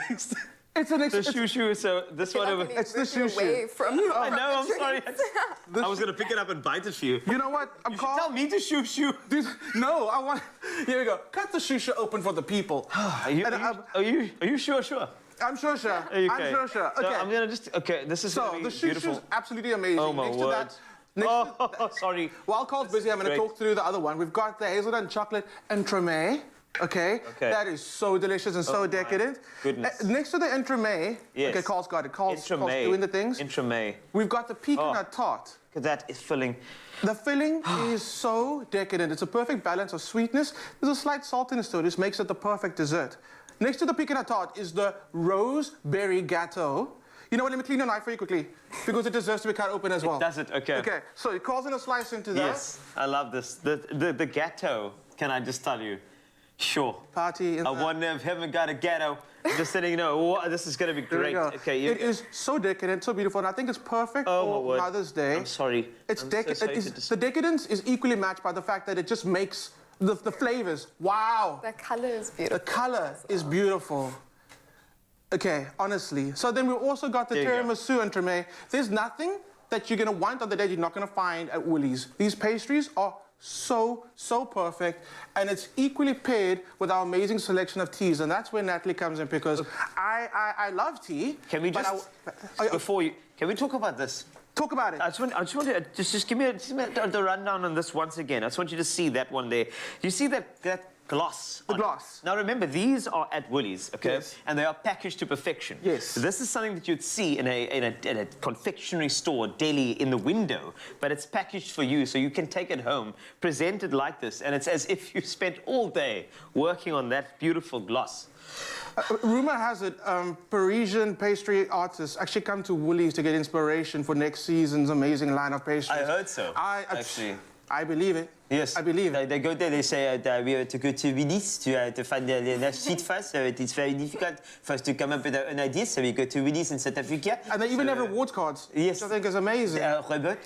It's an the shoo. So this one over. It's the shoo. From I know. I'm sorry. I was gonna pick it up and bite it for you. You know what? Tell me to shoo. No, I want. Here we go. Cut the shoo open for the people. Are you sure? I'm sure. Okay. I'm sure. So I'm gonna just. Okay, this is gonna be the beautiful. shoo is absolutely amazing. Oh my word. Sorry. While Carl's busy, I'm going to talk through the other one. We've got the hazelnut chocolate entremet. Okay. That is so delicious and so decadent. Goodness. Next to the entremet, okay, Carl's got it. Carl's doing the things. Entremet. We've got the pecan nut tart. That is filling. The filling is so decadent. It's a perfect balance of sweetness. There's a slight saltiness to it. This makes it the perfect dessert. Next to the pecan nut tart is the roseberry gâteau. You know what? Let me clean your knife for you quickly, because it deserves to be cut open as well. Does it? Okay. Okay. So it calls in a slice into that. Yes, I love this. The gâteau. Can I just tell you? Sure. Party. I wonder if haven't got a ghetto. Just letting you know, this is going to be great. Okay. It is so decadent, so beautiful, and I think it's perfect for Mother's Day. I'm sorry. The decadence is equally matched by the fact that it just makes the flavors. Wow. The color is beautiful. The color is beautiful. Okay, honestly. So then we've also got the tiramisu entremet. There's nothing that you're going to want on the day you're not going to find at Woolies. These pastries are so perfect, and it's equally paired with our amazing selection of teas, and that's where Natalie comes in, because I love tea. Can we just, can we talk about this? Talk about it. I just want to just give me the rundown on this once again. I just want you to see that one there. You see that gloss? The gloss. Now remember, these are at Woolies, okay? Yes. And they are packaged to perfection. Yes. This is something that you'd see in a confectionery store, deli, in the window, but it's packaged for you, so you can take it home, present it like this, and it's as if you spent all day working on that beautiful gloss. Rumor has it, Parisian pastry artists actually come to Woolies to get inspiration for next season's amazing line of pastries. I heard so, actually. I believe it. Yes. I believe it. They go there, they say, we have to go to Woolies to find the sheet fast, so it's very difficult for us to come up with an idea, so we go to Woolies in South Africa. And they even have reward cards, yes, which I think is amazing. Robert.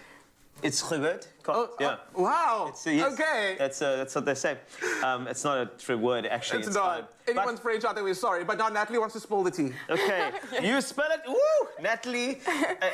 It's reward card. Yeah. Wow. Yes, okay. That's what they say. It's not a true word, actually. It's not. Anyone's French out there, we're sorry. But now Natalie wants to spill the tea. Okay. You spill it. Woo! Natalie,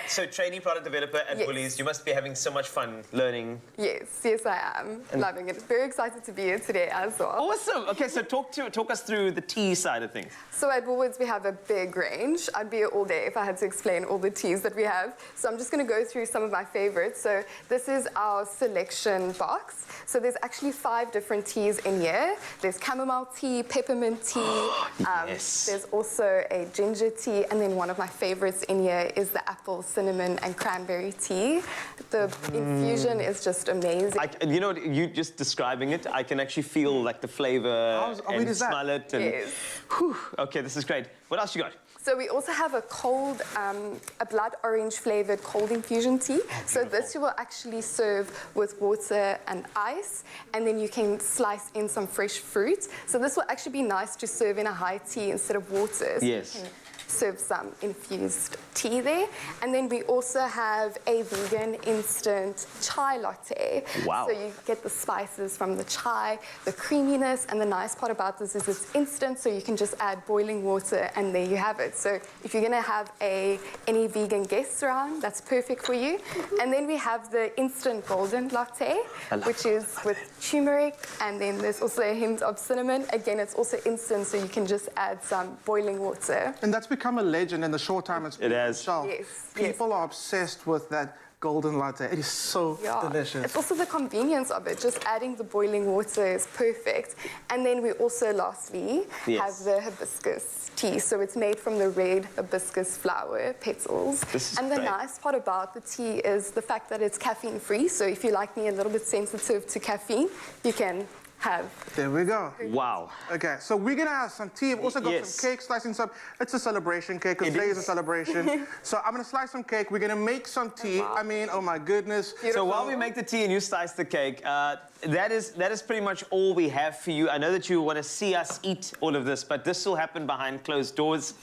so trainee product developer at Woolies. You must be having so much fun learning. Yes, I am. Loving it. Very excited to be here today as well. Awesome. Okay, so talk us through the tea side of things. So at Woolworths, we have a big range. I'd be here all day if I had to explain all the teas that we have. So I'm just going to go through some of my favorites. So this is our selection box. So there's actually 5 different teas in here. There's chamomile tea, peppermint tea. Yes. There's also a ginger tea, and then one of my favorites in here is the apple, cinnamon, and cranberry tea. The infusion is just amazing. You know, you just describing it, I can actually feel like the flavor and smell it. And, yes. Whew, okay, this is great. What else you got? So we also have a cold, a blood orange flavored cold infusion tea. So this you will actually serve with water and ice, and then you can slice in some fresh fruit. So this will actually be nice to serve in a high tea instead of water. So yes. You can serve some infused tea there. And then we also have a vegan instant chai latte. Wow. So you get the spices from the chai, the creaminess, and the nice part about this is it's instant, so you can just add boiling water and there you have it. So if you're gonna have any vegan guests around, that's perfect for you. And then we have the instant golden latte, which is with turmeric, and then there's also a hint of cinnamon. Again, it's also instant, so you can just add some boiling water. And that's become a legend in the short time it's been. It has. Yes. People are obsessed with that golden latte. It is so delicious. It's also the convenience of it. Just adding the boiling water is perfect. And then we also, lastly, have the hibiscus tea. So it's made from the red hibiscus flower petals. And the nice part about the tea is the fact that it's caffeine-free. So if you're like me, a little bit sensitive to caffeine, you can have. There we go. Wow. Okay, so we're gonna have some tea. We've also got some cake, slicing some. It's a celebration cake, because today is a celebration. So I'm gonna slice some cake. We're gonna make some tea. I mean, oh my goodness. So while we make the tea and you slice the cake, that is pretty much all we have for you. I know that you want to see us eat all of this, but this will happen behind closed doors.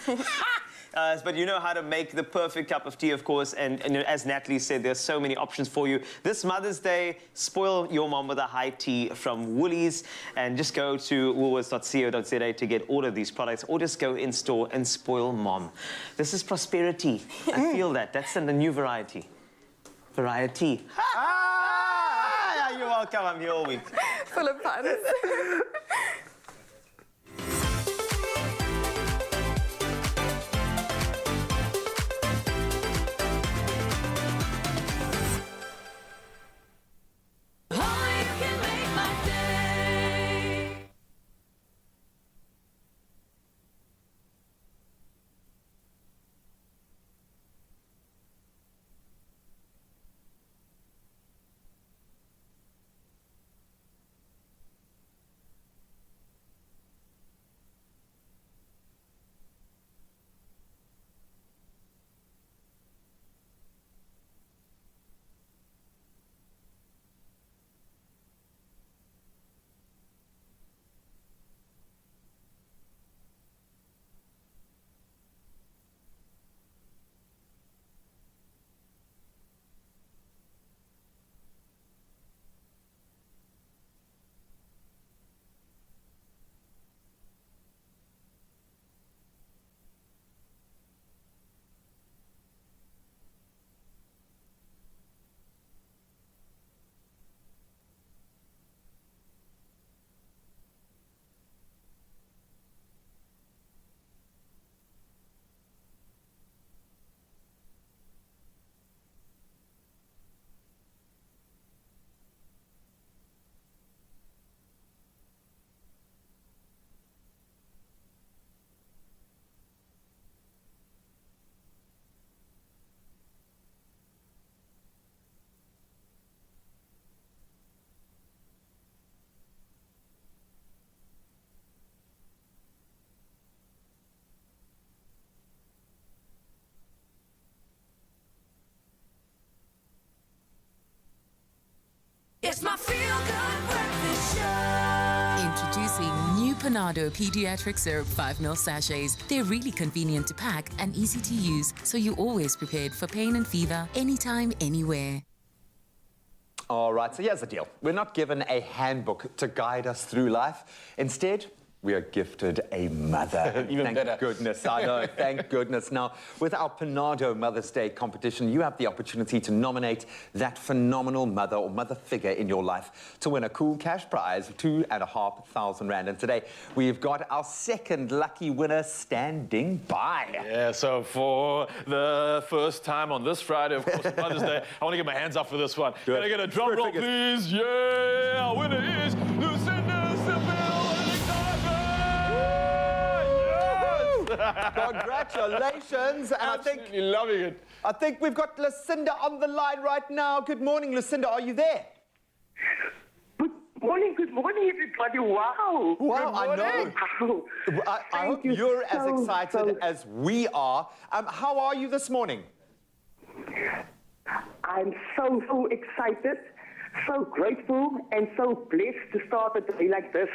But you know how to make the perfect cup of tea, of course, and as Natalie said, there's so many options for you. This Mother's Day, spoil your mom with a high tea from Woolies, and just go to woolworths.co.za to get all of these products, or just go in store and spoil mom. This is prosperity. I feel that. That's in the new variety. Variety. You're welcome. I'm here all week. Full of puns. It's my feel-good breakfast show. Introducing new Panado Pediatric Syrup 5 ml sachets. They're really convenient to pack and easy to use, so you're always prepared for pain and fever, anytime, anywhere. All right, so here's the deal. We're not given a handbook to guide us through life. Instead, we are gifted a mother. Even better. Thank goodness, I know, thank goodness. Now, with our Panado Mother's Day competition, you have the opportunity to nominate that phenomenal mother or mother figure in your life to win a cool cash prize of 2,500 Rand. And today, we've got our second lucky winner standing by. Yeah, so for the first time on this Friday, of course, Mother's Day, I want to get my hands up for this one. Good. Can I get a drum roll, please? Yeah, our winner is Lucinda Seville. Congratulations. And Absolutely loving it. I think we've got Lucinda on the line right now. Good morning, Lucinda. Are you there? Good morning, everybody. Wow. Wow, I know. Wow. I hope you're as excited as we are. How are you this morning? I'm so excited, so grateful, and so blessed to start a day like this.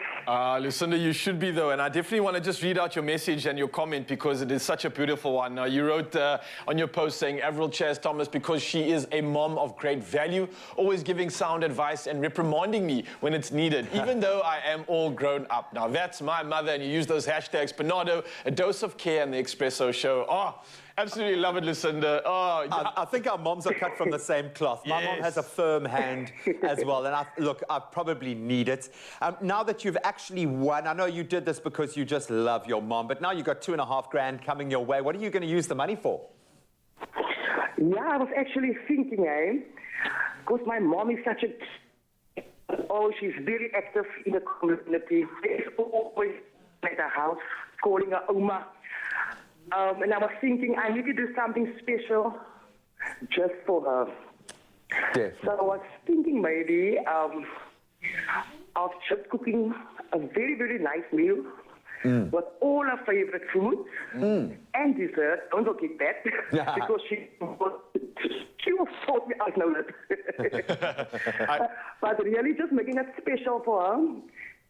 Lucinda, you should be, though, and I definitely want to just read out your message and your comment because it is such a beautiful one. You wrote on your post saying, Avril Chaz Thomas, because she is a mom of great value, always giving sound advice and reprimanding me when it's needed, even though I am all grown up. Now, that's my mother, and you use those hashtags, Panado, A Dose of Care, and the Expresso Show. Oh, absolutely love it, Lucinda. Oh, yeah. I think our moms are cut from the same cloth. My mom has a firm hand as well, and I probably need it. Now that you've actually won, I know you did this because you just love your mom, but now you've got 2.5 grand coming your way. What are you going to use the money for? Yeah, I was actually thinking, because my mom is such a... Oh, she's very active in the community. She's always at the house, calling her Oma. And I was thinking I need to do something special just for her. Definitely. So I was thinking maybe of just cooking a very, very nice meal with all her favorite foods and dessert. Don't forget that because she will sort me out now. But really just making it special for her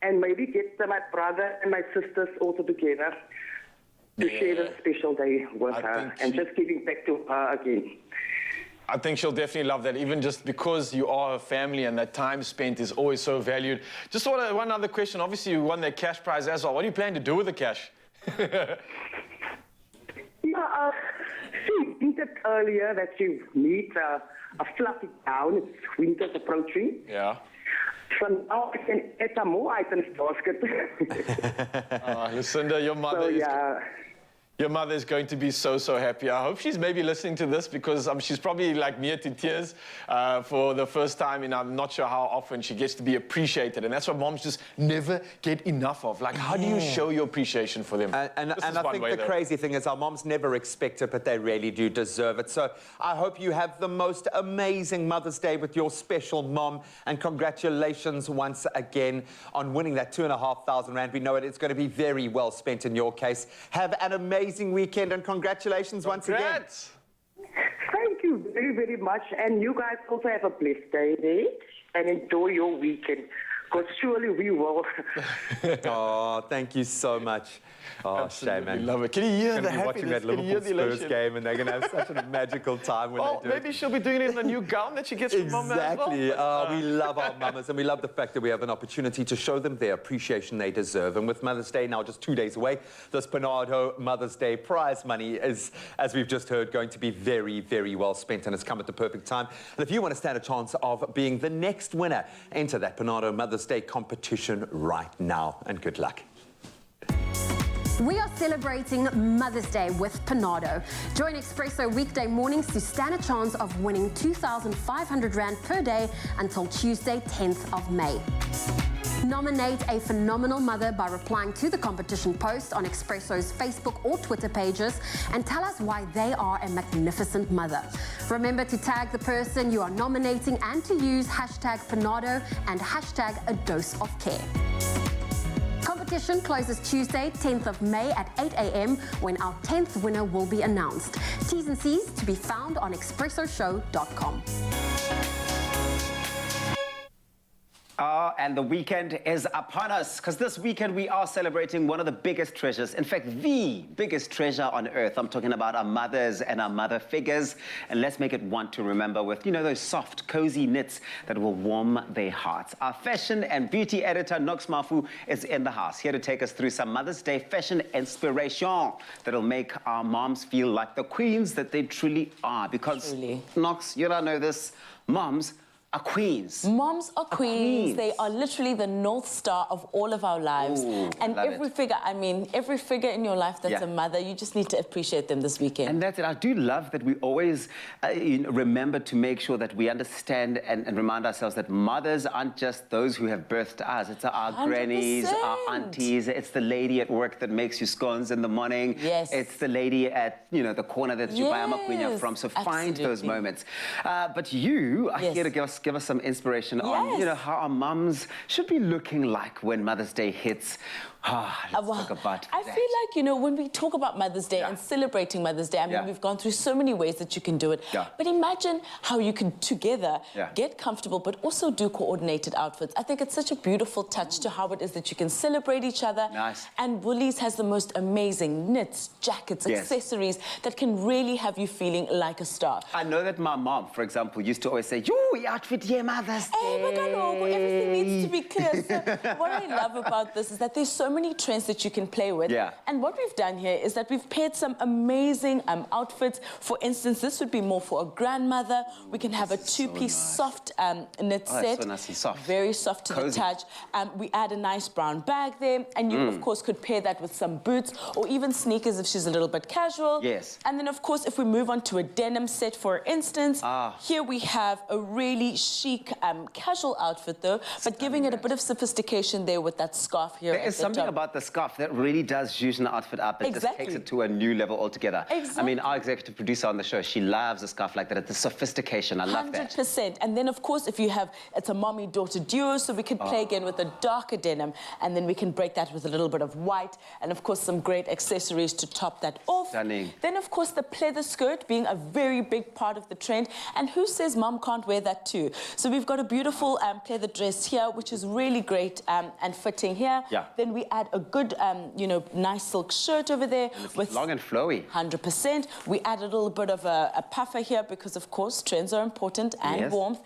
and maybe get my brother and my sisters also together. To share the special day with her and just giving back to her again. I think she'll definitely love that, even just because you are a family and that time spent is always so valued. Just one other question. Obviously, you won that cash prize as well. What do you plan to do with the cash? She hinted earlier that she needs a fluffy gown. It's winter's approaching. Yeah. So now I can add some more items to the basket. Lucinda, your mother Your mother is going to be so happy. I hope she's maybe listening to this because she's probably like near to tears for the first time, and I'm not sure how often she gets to be appreciated. And that's what moms just never get enough of. Like, how do you show your appreciation for them? And I think the crazy thing is our moms never expect it, but they really do deserve it. So I hope you have the most amazing Mother's Day with your special mom. And congratulations once again on winning that 2,500 Rand. We know it's going to be very well spent in your case. Have an amazing weekend and congratulations once again. Thank you very, very much. And you guys also have a blessed day and enjoy your weekend. Because surely we will. Oh, thank you so much. Oh, shame, man. Love it. Can you hear the happiness? Watching that Liverpool Spurs game, and they're going to have such a magical time when they do maybe she'll be doing it in the new gown that she gets from mum as well. Exactly. We love our mamas, and we love the fact that we have an opportunity to show them their appreciation they deserve. And with Mother's Day now just 2 days away, this Panado Mother's Day prize money is, as we've just heard, going to be very, very well spent, and it's come at the perfect time. And if you want to stand a chance of being the next winner, enter that Panado Mother's Day competition right now, and good luck. We are celebrating Mother's Day with Panado. Join Expresso weekday mornings to stand a chance of winning 2,500 Rand per day until Tuesday, 10th of May. Nominate a phenomenal mother by replying to the competition post on Expresso's Facebook or Twitter pages and tell us why they are a magnificent mother. Remember to tag the person you are nominating and to use hashtag Panado and hashtag A Dose of Care. Competition closes Tuesday, 10th of May at 8 a.m. when our 10th winner will be announced. T's and C's to be found on expressoshow.com. And the weekend is upon us, because this weekend we are celebrating one of the biggest treasures, in fact, the biggest treasure on earth. I'm talking about our mothers and our mother figures. And let's make it one to remember with, you know, those soft, cozy knits that will warm their hearts. Our fashion and beauty editor, Nox Mafu, is in the house, here to take us through some Mother's Day fashion inspiration that'll make our moms feel like the queens that they truly are. Because, Nox, you don't know this, moms are queens. Moms are queens. They are literally the North Star of all of our lives. Ooh, and every figure, I mean, every figure in your life that's a mother, you just need to appreciate them this weekend. And that's it. I do love that we always remember to make sure that we understand and remind ourselves that mothers aren't just those who have birthed us. It's our 100%. grannies, our aunties. It's the lady at work that makes you scones in the morning. Yes. It's the lady at, you know, the corner that you buy a makwenya from. So find those moments. But you are here to give us some inspiration on, you know, how our mums should be looking like when Mother's Day hits. Let's talk about I feel like, you know, when we talk about Mother's Day and celebrating Mother's Day, I mean, we've gone through so many ways that you can do it. But imagine how you can together get comfortable, but also do coordinated outfits. I think it's such a beautiful touch to how it is that you can celebrate each other. And Woolies has the most amazing knits, jackets, accessories that can really have you feeling like a star. I know that my mom, for example, used to always say, "Yo, outfit, yeah, Mother's Day." Hey, everything needs to be clear. So what I love about this is that there's so many trends that you can play with. And what we've done here is that we've paired some amazing outfits. For instance, this would be more for a grandmother. We can have a two-piece soft knit set. So nice and soft. Very soft to the touch. We add a nice brown bag there. And you, of course, could pair that with some boots or even sneakers if she's a little bit casual. And then, of course, if we move on to a denim set, for instance, here we have a really chic casual outfit, though, but giving it a bit of sophistication there with that scarf here. There is something about the scarf that really does juice an outfit up. It just takes it to a new level altogether. I mean, our executive producer on the show, she loves a scarf like that. It's the sophistication. I love that. 100%. And then, of course, if you have, it's a mommy-daughter duo, so we could play again with a darker denim, and then we can break that with a little bit of white, and, of course, some great accessories to top that off. Stunning. Then, of course, the pleather skirt being a very big part of the trend. And who says mom can't wear that too? So we've got a beautiful pleather dress here, which is really great and fitting here. Then we add a good, you know, nice silk shirt over there. With long and flowy. 100%. We add a little bit of a puffer here because, of course, trends are important and warmth.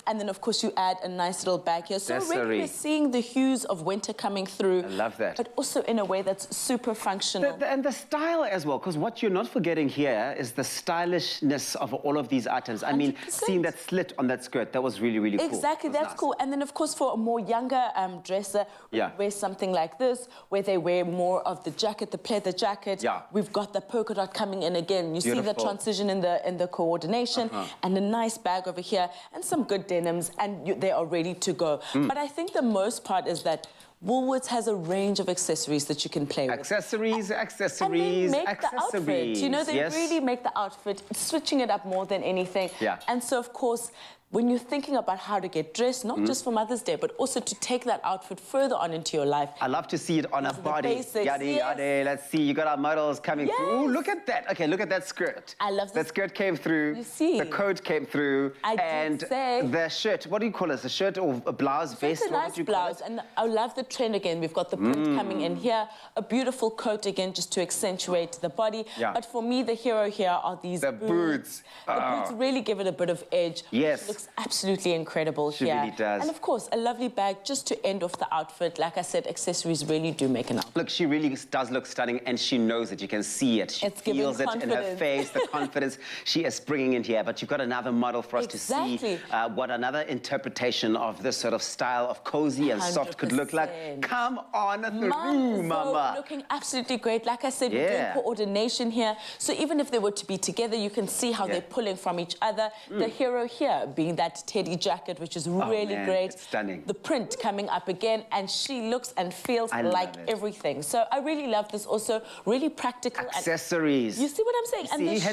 And then, of course, you add a nice little bag here. So already we're seeing the hues of winter coming through. I love that. But also in a way that's super functional. And the style as well, because what you're not forgetting here is the stylishness of all of these items. I mean, seeing that slit on that skirt, that was really, really cool. Exactly, that's cool. And then, of course, for a more younger dresser, we wear something like this, where they wear more of the jacket, the pleather jacket. We've got the polka dot coming in again. You see the transition in the coordination, and a nice bag over here, and some good denims, and they are ready to go. But I think the most part is that Woolworths has a range of accessories that you can play with. Accessories. And they make the outfit. You know, they really make the outfit, switching it up more than anything. And so, of course, when you're thinking about how to get dressed, not just for Mother's Day, but also to take that outfit further on into your life. I love to see it on a body. Basics, yada. Let's see, you got our models coming through. Ooh, look at that. Okay, look at that skirt. I love that skirt came through. You see. The coat came through. And the shirt, what do you call it? A shirt or a blouse, vest? It's a nice blouse, and I love the trend again. We've got the print coming in here. A beautiful coat again, just to accentuate the body. But for me, the hero here are these boots. The boots really give it a bit of edge. It looks absolutely incredible here. She really does. And of course, a lovely bag just to end off the outfit. Like I said, accessories really do make an outfit. Look, she really does look stunning, and she knows it. You can see it. She feels it in her face, the confidence she is bringing in here. But you've got another model for us to see what another interpretation of this sort of style of cozy and soft could look like. Come on through, Mama. Looking absolutely great. Like I said, we're doing coordination here. So even if they were to be together, you can see how they're pulling from each other. The hero here being that teddy jacket, which is really great. It's stunning. The print coming up again, and she looks and feels like everything. So I really love this. Also, really practical. Accessories. You see what I'm saying? And the shoes.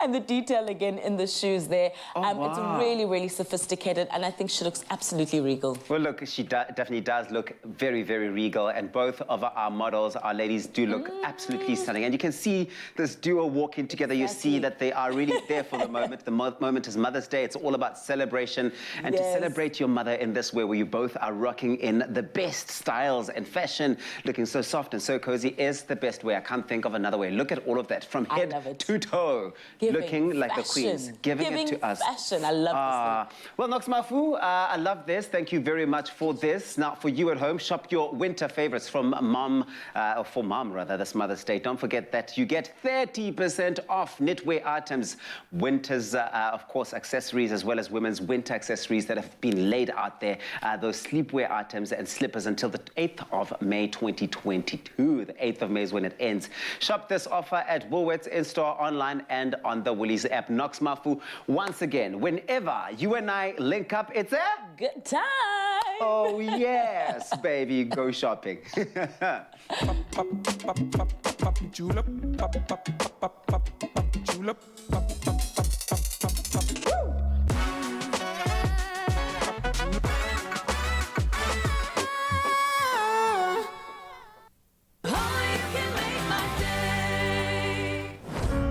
And the detail again in the shoes there. It's really, really sophisticated, and I think she looks absolutely regal. Well, look, she definitely does look very, very regal, and both of our models, our ladies, do look absolutely stunning. And you can see this duo walking together. You see that they are really there for the the moment. The moment is Mother's Day. It's all about celebration. And to celebrate your mother in this way, where you both are rocking in the best styles and fashion, looking so soft and so cozy, is the best way. I can't think of another way. Look at all of that, from head to toe, looking like the queens, giving it to us. Fashion. I love this. Well, Nox Mafu, I love this. Thank you very much for this. Now, for you at home, shop your winter favorites from Mom, or for Mom rather, this Mother's Day. Don't forget that you get 30% off knitwear items, winter's, of course, accessories, as well as women's winter accessories that have been laid out there. Those sleepwear items and slippers until the 8th of May 2022. The 8th of May is when it ends. Shop this offer at Woolworths, in-store, online, and on the Woolies app. Nox Mafu, once again, whenever you and I link up, it's a good time. Oh, yes, baby, go shopping.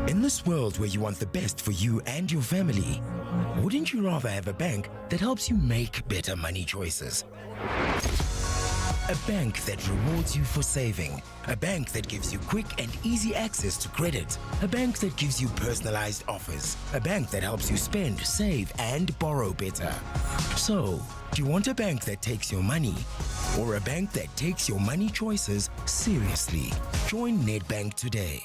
In this world where you want the best for you and your family, wouldn't you rather have a bank that helps you make better money choices? A bank that rewards you for saving. A bank that gives you quick and easy access to credit. A bank that gives you personalized offers. A bank that helps you spend, save, and borrow better. So, do you want a bank that takes your money? Or a bank that takes your money choices seriously? Join Nedbank today.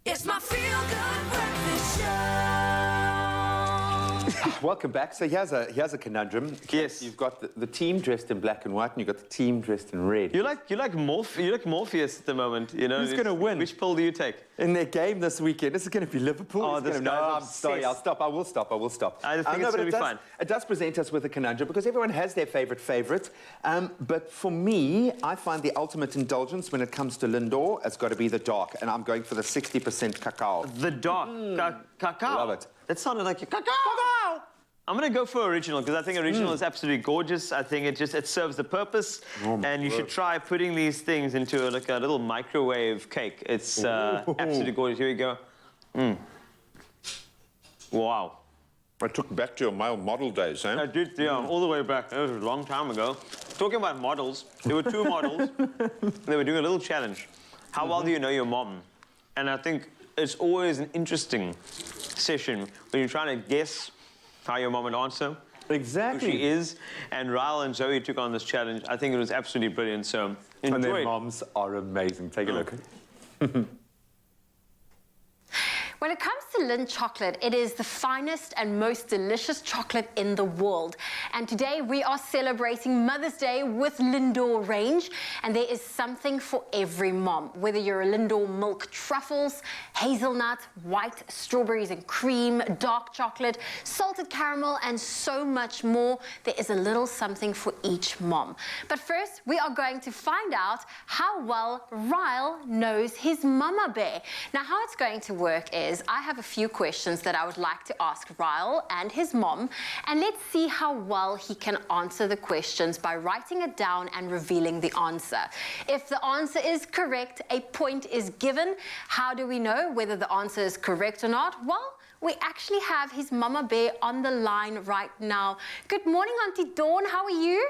It's my feel-good breakfast show. Welcome back. So here's a conundrum. Yes. You've got the team dressed in black and white, and you've got the team dressed in red. You like Morpheus at the moment, you know. Who's going to win? Which pill do you take? In their game this weekend, this is going to be Liverpool. Oh, this no, guy's I'm sorry. I'll stop. I will stop. I think it's going to be fun. It does present us with a conundrum because everyone has their favourite. But for me, I find the ultimate indulgence when it comes to Lindor has got to be the dark, and I'm going for the 60% cacao. The dark cacao. Love it. That sounded like a cacao. I'm going to go for original because I think original is absolutely gorgeous. I think it serves the purpose. And you should try putting these things into a little microwave cake. It's absolutely gorgeous. Here we go. Wow. I took back to your male model days, eh? I did, yeah, all the way back. That was a long time ago. Talking about models, there were two models. They were doing a little challenge. How well do you know your mom? And I think it's always an interesting session when you're trying to guess how your mom would answer. Exactly. Who she is. And Raul and Zoe took on this challenge. I think it was absolutely brilliant, so enjoy. And their moms are amazing. Take a look. When it comes to Lindt chocolate, it is the finest and most delicious chocolate in the world. And today we are celebrating Mother's Day with Lindor range. And there is something for every mom. Whether you're a Lindor milk truffles, hazelnut, white strawberries and cream, dark chocolate, salted caramel, and so much more, there is a little something for each mom. But first, we are going to find out how well Ryle knows his mama bear. Now, how it's going to work is I have a few questions that I would like to ask Ryle and his mom, and let's see how well he can answer the questions by writing it down and revealing the answer. If the answer is correct, a point is given. How do we know whether the answer is correct or not? Well, we actually have his mama bear on the line right now. Good morning, Auntie Dawn. How are you?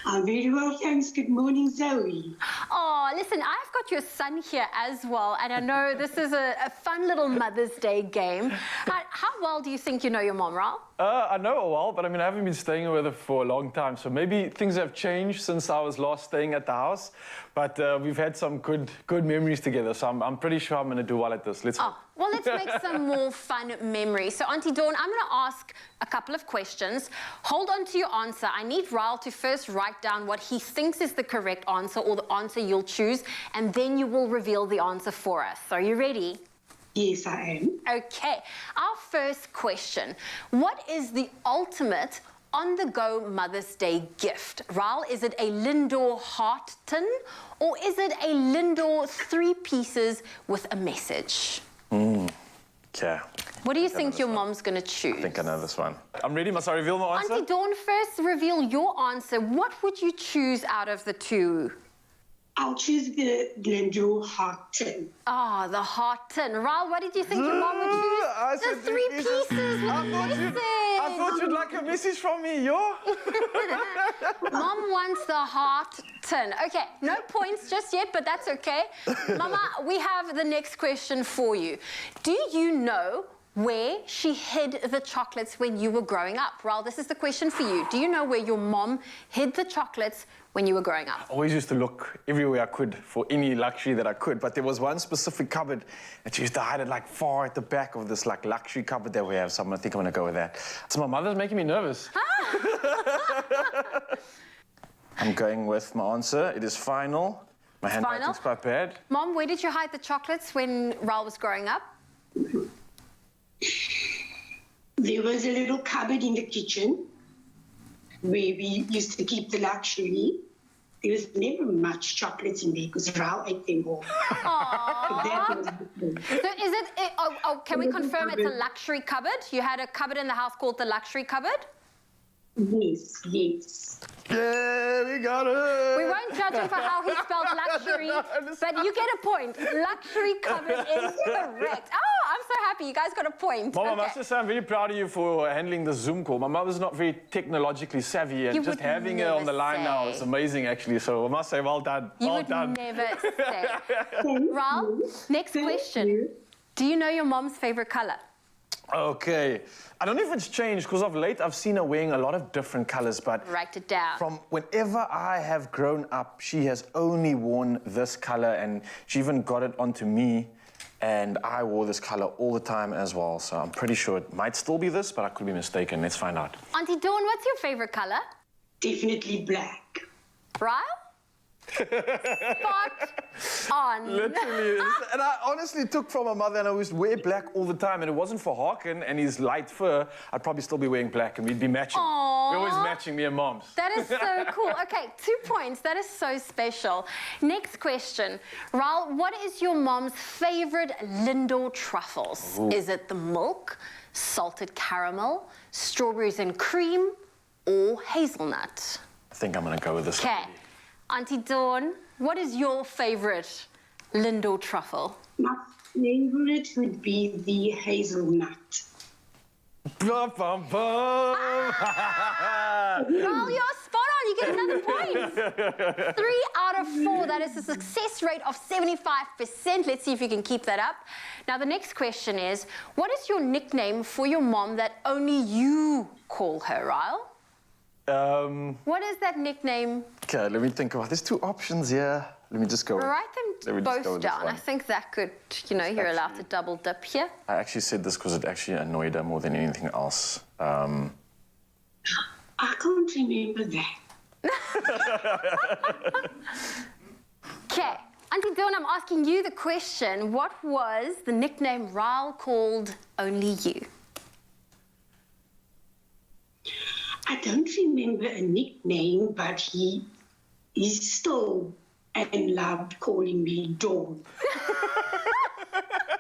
I'm very well, thanks. Good morning, Zoe. Oh, listen, I've got your son here as well, and I know this is a fun little Mother's Day game. How well do you think you know your mom, Ryle? I know her well, but I mean, I haven't been staying with her for a long time, so maybe things have changed since I was last staying at the house. But we've had some good memories together, so I'm pretty sure I'm going to do well at this. Let's hope. Well, let's make some more fun memories. So, Auntie Dawn, I'm going to ask a couple of questions. Hold on to your answer. I need Ryle to first write down what he thinks is the correct answer or the answer you'll choose, and then you will reveal the answer for us. Are you ready? Yes, I am. Okay. Our first question. What is the ultimate on-the-go Mother's Day gift? Ryle, is it a Lindor heart tin or is it a Lindor 3 pieces with a message? Okay. What do you think your mom's going to choose? I think I know this one. I'm ready. Must I reveal my answer? Auntie Dawn, first reveal your answer. What would you choose out of the two? I'll choose the Lindor heart tin. Ah, the heart tin. Ryle, what did you think your mom would choose? The 3 pieces with a message. I thought you'd like a message from me, yo. Mom wants the heart tin. Okay, no points just yet, but that's okay. Mama, we have the next question for you. Do you know where she hid the chocolates when you were growing up? Ryle, this is the question for you. Do you know where your mom hid the chocolates when you were growing up? I always used to look everywhere I could for any luxury that I could, but there was one specific cupboard that she used to hide it like far at the back of this like luxury cupboard that we have, so I think I'm gonna go with that. So my mother's making me nervous. I'm going with my answer. It is final. My handwriting's quite bad. Mom, where did you hide the chocolates when Ryle was growing up? There was a little cupboard in the kitchen where we used to keep the luxury. There was never much chocolates in there because Ryle ate them all. So is it, can we confirm it's a luxury cupboard? You had a cupboard in the house called the luxury cupboard? Yes, yes. Yeah, we got it. We won't judge him for how he spelled luxury, but you get a point. Luxury cupboard is correct. Oh, I'm so happy. You guys got a point. Mom, I must just say I'm very proud of you for handling the Zoom call. My mother's not very technologically savvy, and just having her on the line now is amazing, actually. So I must say, well done. Well done. You would never say. Ryle, next question. Do you know your mom's favorite color? Okay. I don't know if it's changed, because of late I've seen her wearing a lot of different colors, but... Write it down. From whenever I have grown up, she has only worn this color, and she even got it onto me, and I wore this color all the time as well, so I'm pretty sure it might still be this, but I could be mistaken. Let's find out. Auntie Dawn, what's your favorite color? Definitely black. Ryle? Spot on. Literally. And I honestly took from my mother, and I used to wear black all the time, and it wasn't for Harkin and his light fur, I'd probably still be wearing black, and we'd be matching. Aww. We're always matching, me and Moms. That is so cool. Okay, 2 points. That is so special. Next question. Ryle, what is your mom's favorite Lindor truffles? Ooh. Is it the milk, salted caramel, strawberries and cream, or hazelnut? I think I'm going to go with this. Okay. Auntie Dawn, what is your favorite Lindor truffle? My favorite would be the hazelnut. Bum, bum, bum. Well, you're spot on. You get another point. 3 out of 4. That is a success rate of 75%. Let's see if you can keep that up. Now, the next question is, what is your nickname for your mom that only you call her, Ryle? What is that nickname? Okay, let me think about. There's 2 options here. Let me just go. Write them both down. I think that could, you know, you're allowed to double dip here. I actually said this because it actually annoyed her more than anything else. I can't remember that. Okay, Auntie Dawn, I'm asking you the question. What was the nickname Ryle called only you? I don't remember a nickname, but he is still and loved calling me Dawn.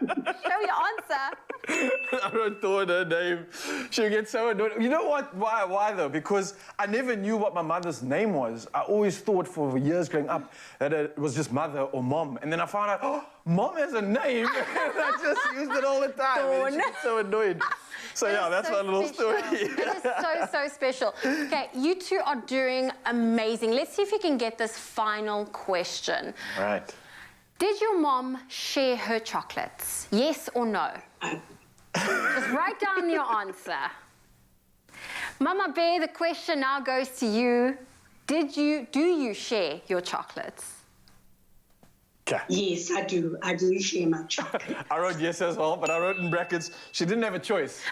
Show your answer. I don't know her name. She'll get so annoyed. You know what? Why though? Because I never knew what my mother's name was. I always thought for years growing up that it was just mother or mom. And then I found out, oh, mom has a name. And I just used it all the time. And she gets so annoyed. So yeah, that's my little story. That is so special. Okay, you two are doing amazing. Let's see if you can get this final question. All right. Did your mom share her chocolates? Yes or no? Just write down your answer. Mama Bear, the question now goes to you. Do you share your chocolates? Okay. Yes, I do. I do share my chocolate. I wrote yes as well, but I wrote in brackets, she didn't have a choice.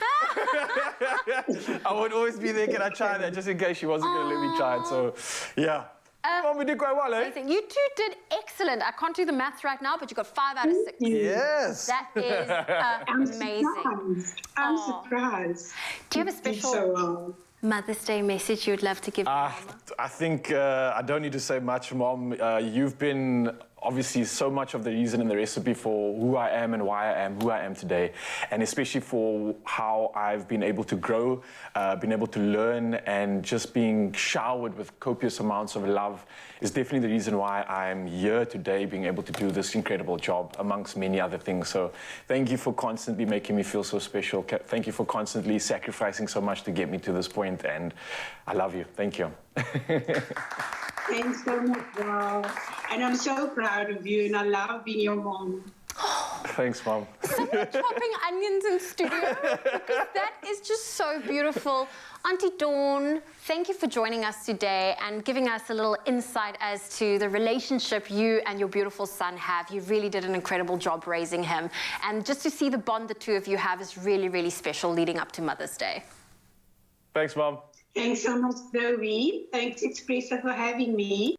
I would always be there, can I try that, just in case she wasn't going to let me try it. So, yeah. We did quite well, eh? You two did excellent. I can't do the maths right now, but you got 5 out of 6. Yes. That is amazing. I'm surprised. Do you have a special Mother's Day message you would love to give your mama? I think I don't need to say much, Mom. You've been obviously so much of the reason in the recipe for who I am and why I am who I am today, and especially for how I've been able to grow, been able to learn, and just being showered with copious amounts of love is definitely the reason why I'm here today, being able to do this incredible job, amongst many other things. So thank you for constantly making me feel so special. Thank you for constantly sacrificing so much to get me to this point, and I love you. Thank you. Thanks so much, Wow. And I'm so proud of you, and I love being your mom. Thanks, Mom. Someone chopping onions in studio, because that is just so beautiful. Auntie Dawn, thank you for joining us today and giving us a little insight as to the relationship you and your beautiful son have. You really did an incredible job raising him. And just to see the bond the two of you have is really, really special leading up to Mother's Day. Thanks, Mom. Thanks so much, Zoe. Thanks, Expresso, for having me.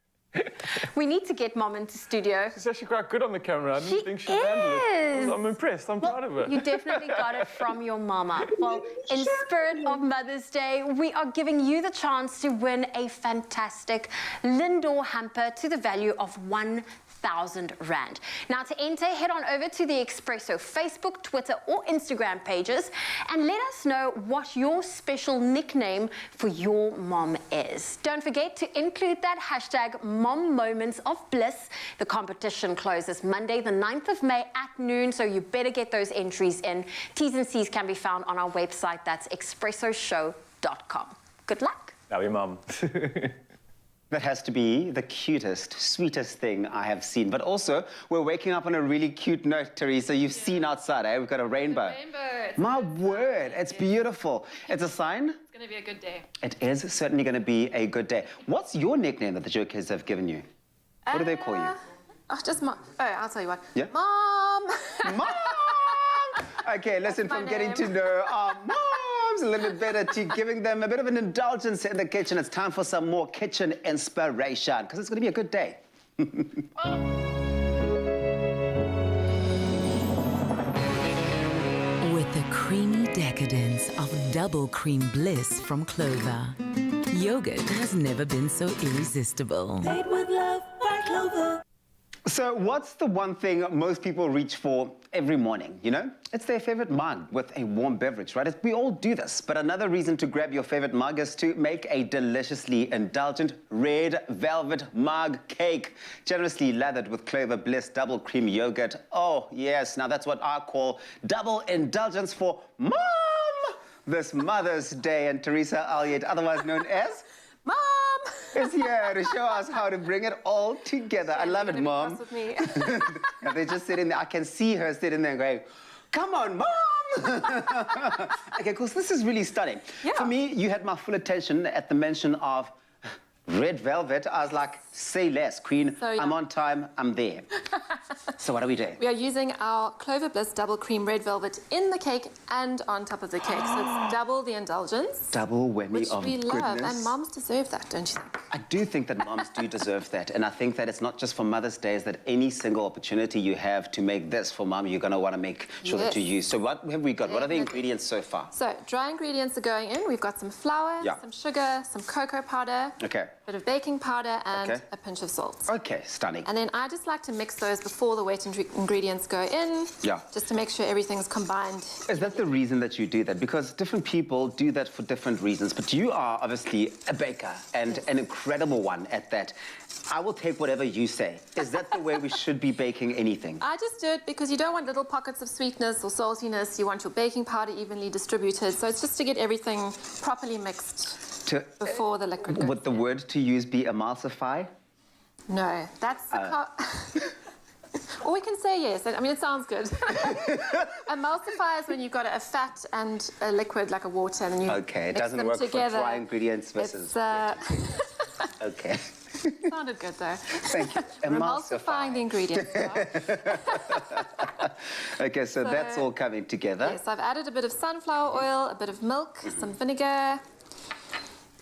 We need to get Mom into studio. She's actually quite good on the camera. I didn't think she'd handle it. I'm impressed. I'm proud of her. You definitely got it from your mama. Well, in spirit of Mother's Day, we are giving you the chance to win a fantastic Lindor hamper to the value of 1,000 Rand. Now, to enter, head on over to the Expresso Facebook, Twitter, or Instagram pages and let us know what your special nickname for your mom is. Don't forget to include that hashtag Mom Moments of Bliss. The competition closes Monday, the 9th of May at noon, so you better get those entries in. T's and C's can be found on our website. That's expressoshow.com. Good luck. Love you, Mom. That has to be the cutest, sweetest thing I have seen. But also, we're waking up on a really cute note, Teresa. You've seen outside, eh? We've got a rainbow. My word, it's beautiful. It's a sign? It's going to be a good day. It is certainly going to be a good day. What's your nickname that the Joe kids have given you? What do they call you? Just Mom. Oh, I'll tell you what. Yeah? Mom! Mom! Okay, listen, from getting to know our moms a little bit better to giving them a bit of an indulgence in the kitchen, it's time for some more kitchen inspiration, because it's going to be a good day. With the creamy decadence of double cream bliss from Clover, yogurt has never been so irresistible. Made with love by Clover. So what's the one thing most people reach for every morning, you know? It's their favorite mug with a warm beverage, right? We all do this, but another reason to grab your favorite mug is to make a deliciously indulgent red velvet mug cake, generously lathered with Clover Bliss double cream yogurt. Oh, yes, now that's what I call double indulgence for Mom this Mother's Day. And Teresa Alyet, otherwise known as Mom, is here to show us how to bring it all together. I love it, Mom. With me. They're just sitting there. I can see her sitting there going, come on, Mom! Okay, because this is really stunning. Yeah. For me, you had my full attention at the mention of red velvet. I was like, say less, Queen. So, yeah. I'm on time, I'm there. So what do we do? We are using our Clover Bliss double cream red velvet in the cake and on top of the cake. So it's double the indulgence. Double whammy which of we love. goodness. And moms deserve that, don't you think? I do think that moms do deserve that. And I think that it's not just for Mother's Day, is that any single opportunity you have to make this for Mom, you're going to want to make sure that you use. So what have we got? What are the ingredients so far? So dry ingredients are going in. We've got some flour, some sugar, some cocoa powder, Okay. a bit of baking powder, and Okay. a pinch of salt. Okay, stunning. And then I just like to mix those before the wet ingredients go in. Yeah. Just to make sure everything's combined. Is that the reason that you do that? Because different people do that for different reasons, but you are obviously a baker and an incredible one at that. I will take whatever you say. Is that the way we should be baking anything? I just do it because you don't want little pockets of sweetness or saltiness. You want your baking powder evenly distributed. So it's just to get everything properly mixed before the liquid goes. Would the word to use be emulsify? No, that's the or we can say yes. I mean, it sounds good. Emulsify is when you've got a fat and a liquid like a water, and then you okay, it mix doesn't them work together. for dry ingredients versus. Okay. Sounded good though. Thank you. Emulsifying the ingredients. Okay, so that's all coming together. Yes, I've added a bit of sunflower oil, a bit of milk, some vinegar.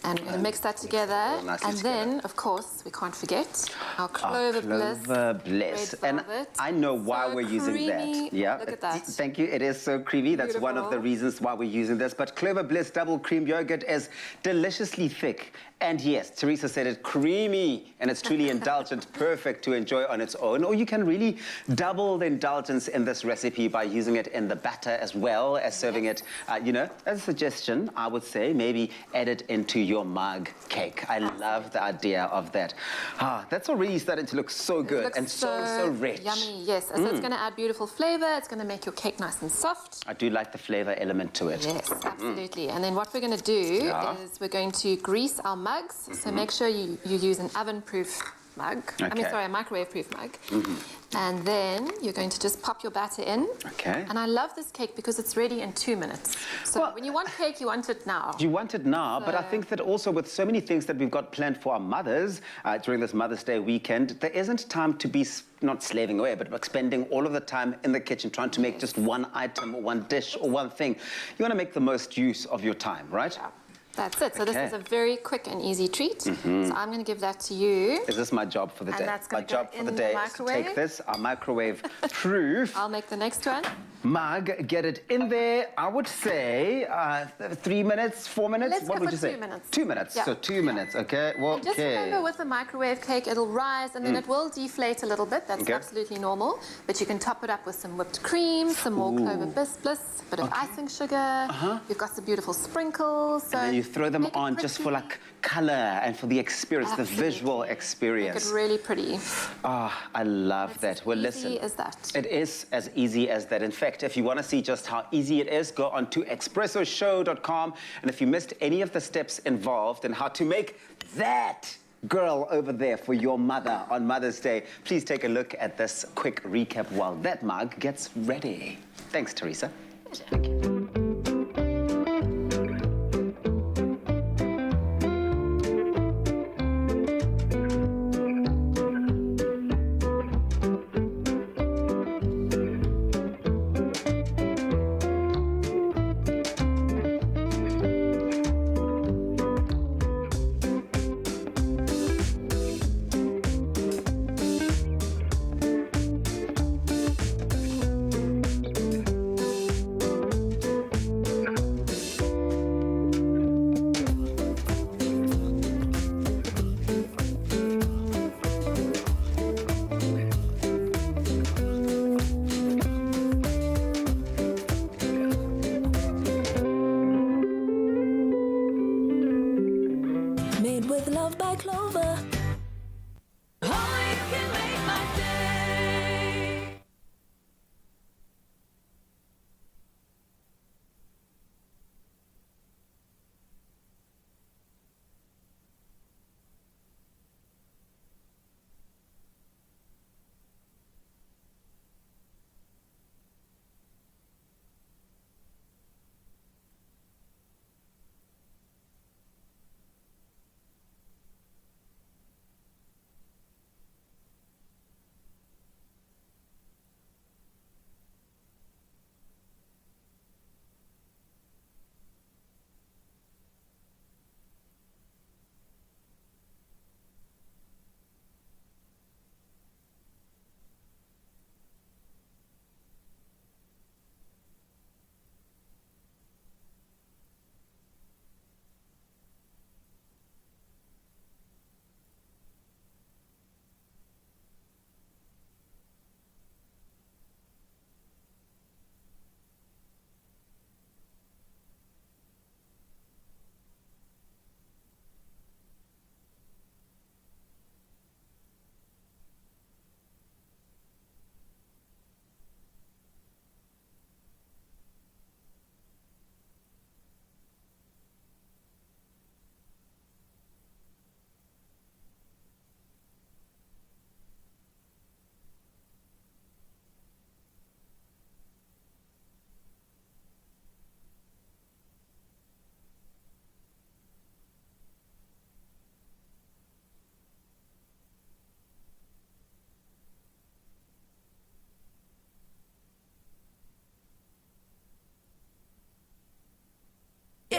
And we're going to mix that together. And then, of course, we can't forget our Clover Bliss. Clover Bliss. And I know why we're using that. Yeah. Look at that. Thank you. It is so creamy. That's one of the reasons why we're using this. But Clover Bliss double cream yogurt is deliciously thick. And yes, Teresa said it, creamy, and it's truly indulgent, perfect to enjoy on its own. Or you can really double the indulgence in this recipe by using it in the batter as well as serving it, you know, as a suggestion, I would say, maybe add it into your mug cake. I love the idea of that. That's already starting to look so good and so rich. Yummy, yes. So it's going to add beautiful flavor. It's going to make your cake nice and soft. I do like the flavor element to it. Yes, absolutely. And then what we're going to do is we're going to grease our mugs. So make sure you use an oven-proof mug. I mean, sorry, a microwave-proof mug. And then you're going to just pop your batter in. Okay. And I love this cake because it's ready in 2 minutes. So when you want cake, you want it now. You want it now, but I think that also with so many things that we've got planned for our mothers during this Mother's Day weekend, there isn't time to be not slaving away, but spending all of the time in the kitchen trying to make just one item or one dish or one thing. You want to make the most use of your time, right? Yeah. That's it. So this is a very quick and easy treat. So I'm going to give that to you. Is this my job for the day? That's my job for the day is to take this, our microwave-proof I'll make the next one. Mug, get it in there. I would say 3 minutes, 4 minutes. Let's what go would for you say? 2 minutes. 2 minutes. Yeah. So 2 minutes. Okay. Well, And just remember, with the microwave cake, it'll rise and then it will deflate a little bit. That's absolutely normal. But you can top it up with some whipped cream, some more Clover Bliss, a bit of icing sugar. You've got some beautiful sprinkles. So and then you throw them on just for like color and for the experience, the visual experience. Make it really pretty. I love that. Well, listen. Easy as that. It is as easy as that. In fact, if you want to see just how easy it is, go on to expressoshow.com. And if you missed any of the steps involved in how to make that girl over there for your mother on Mother's Day, please take a look at this quick recap while that mug gets ready. Thanks, Teresa. Thank you.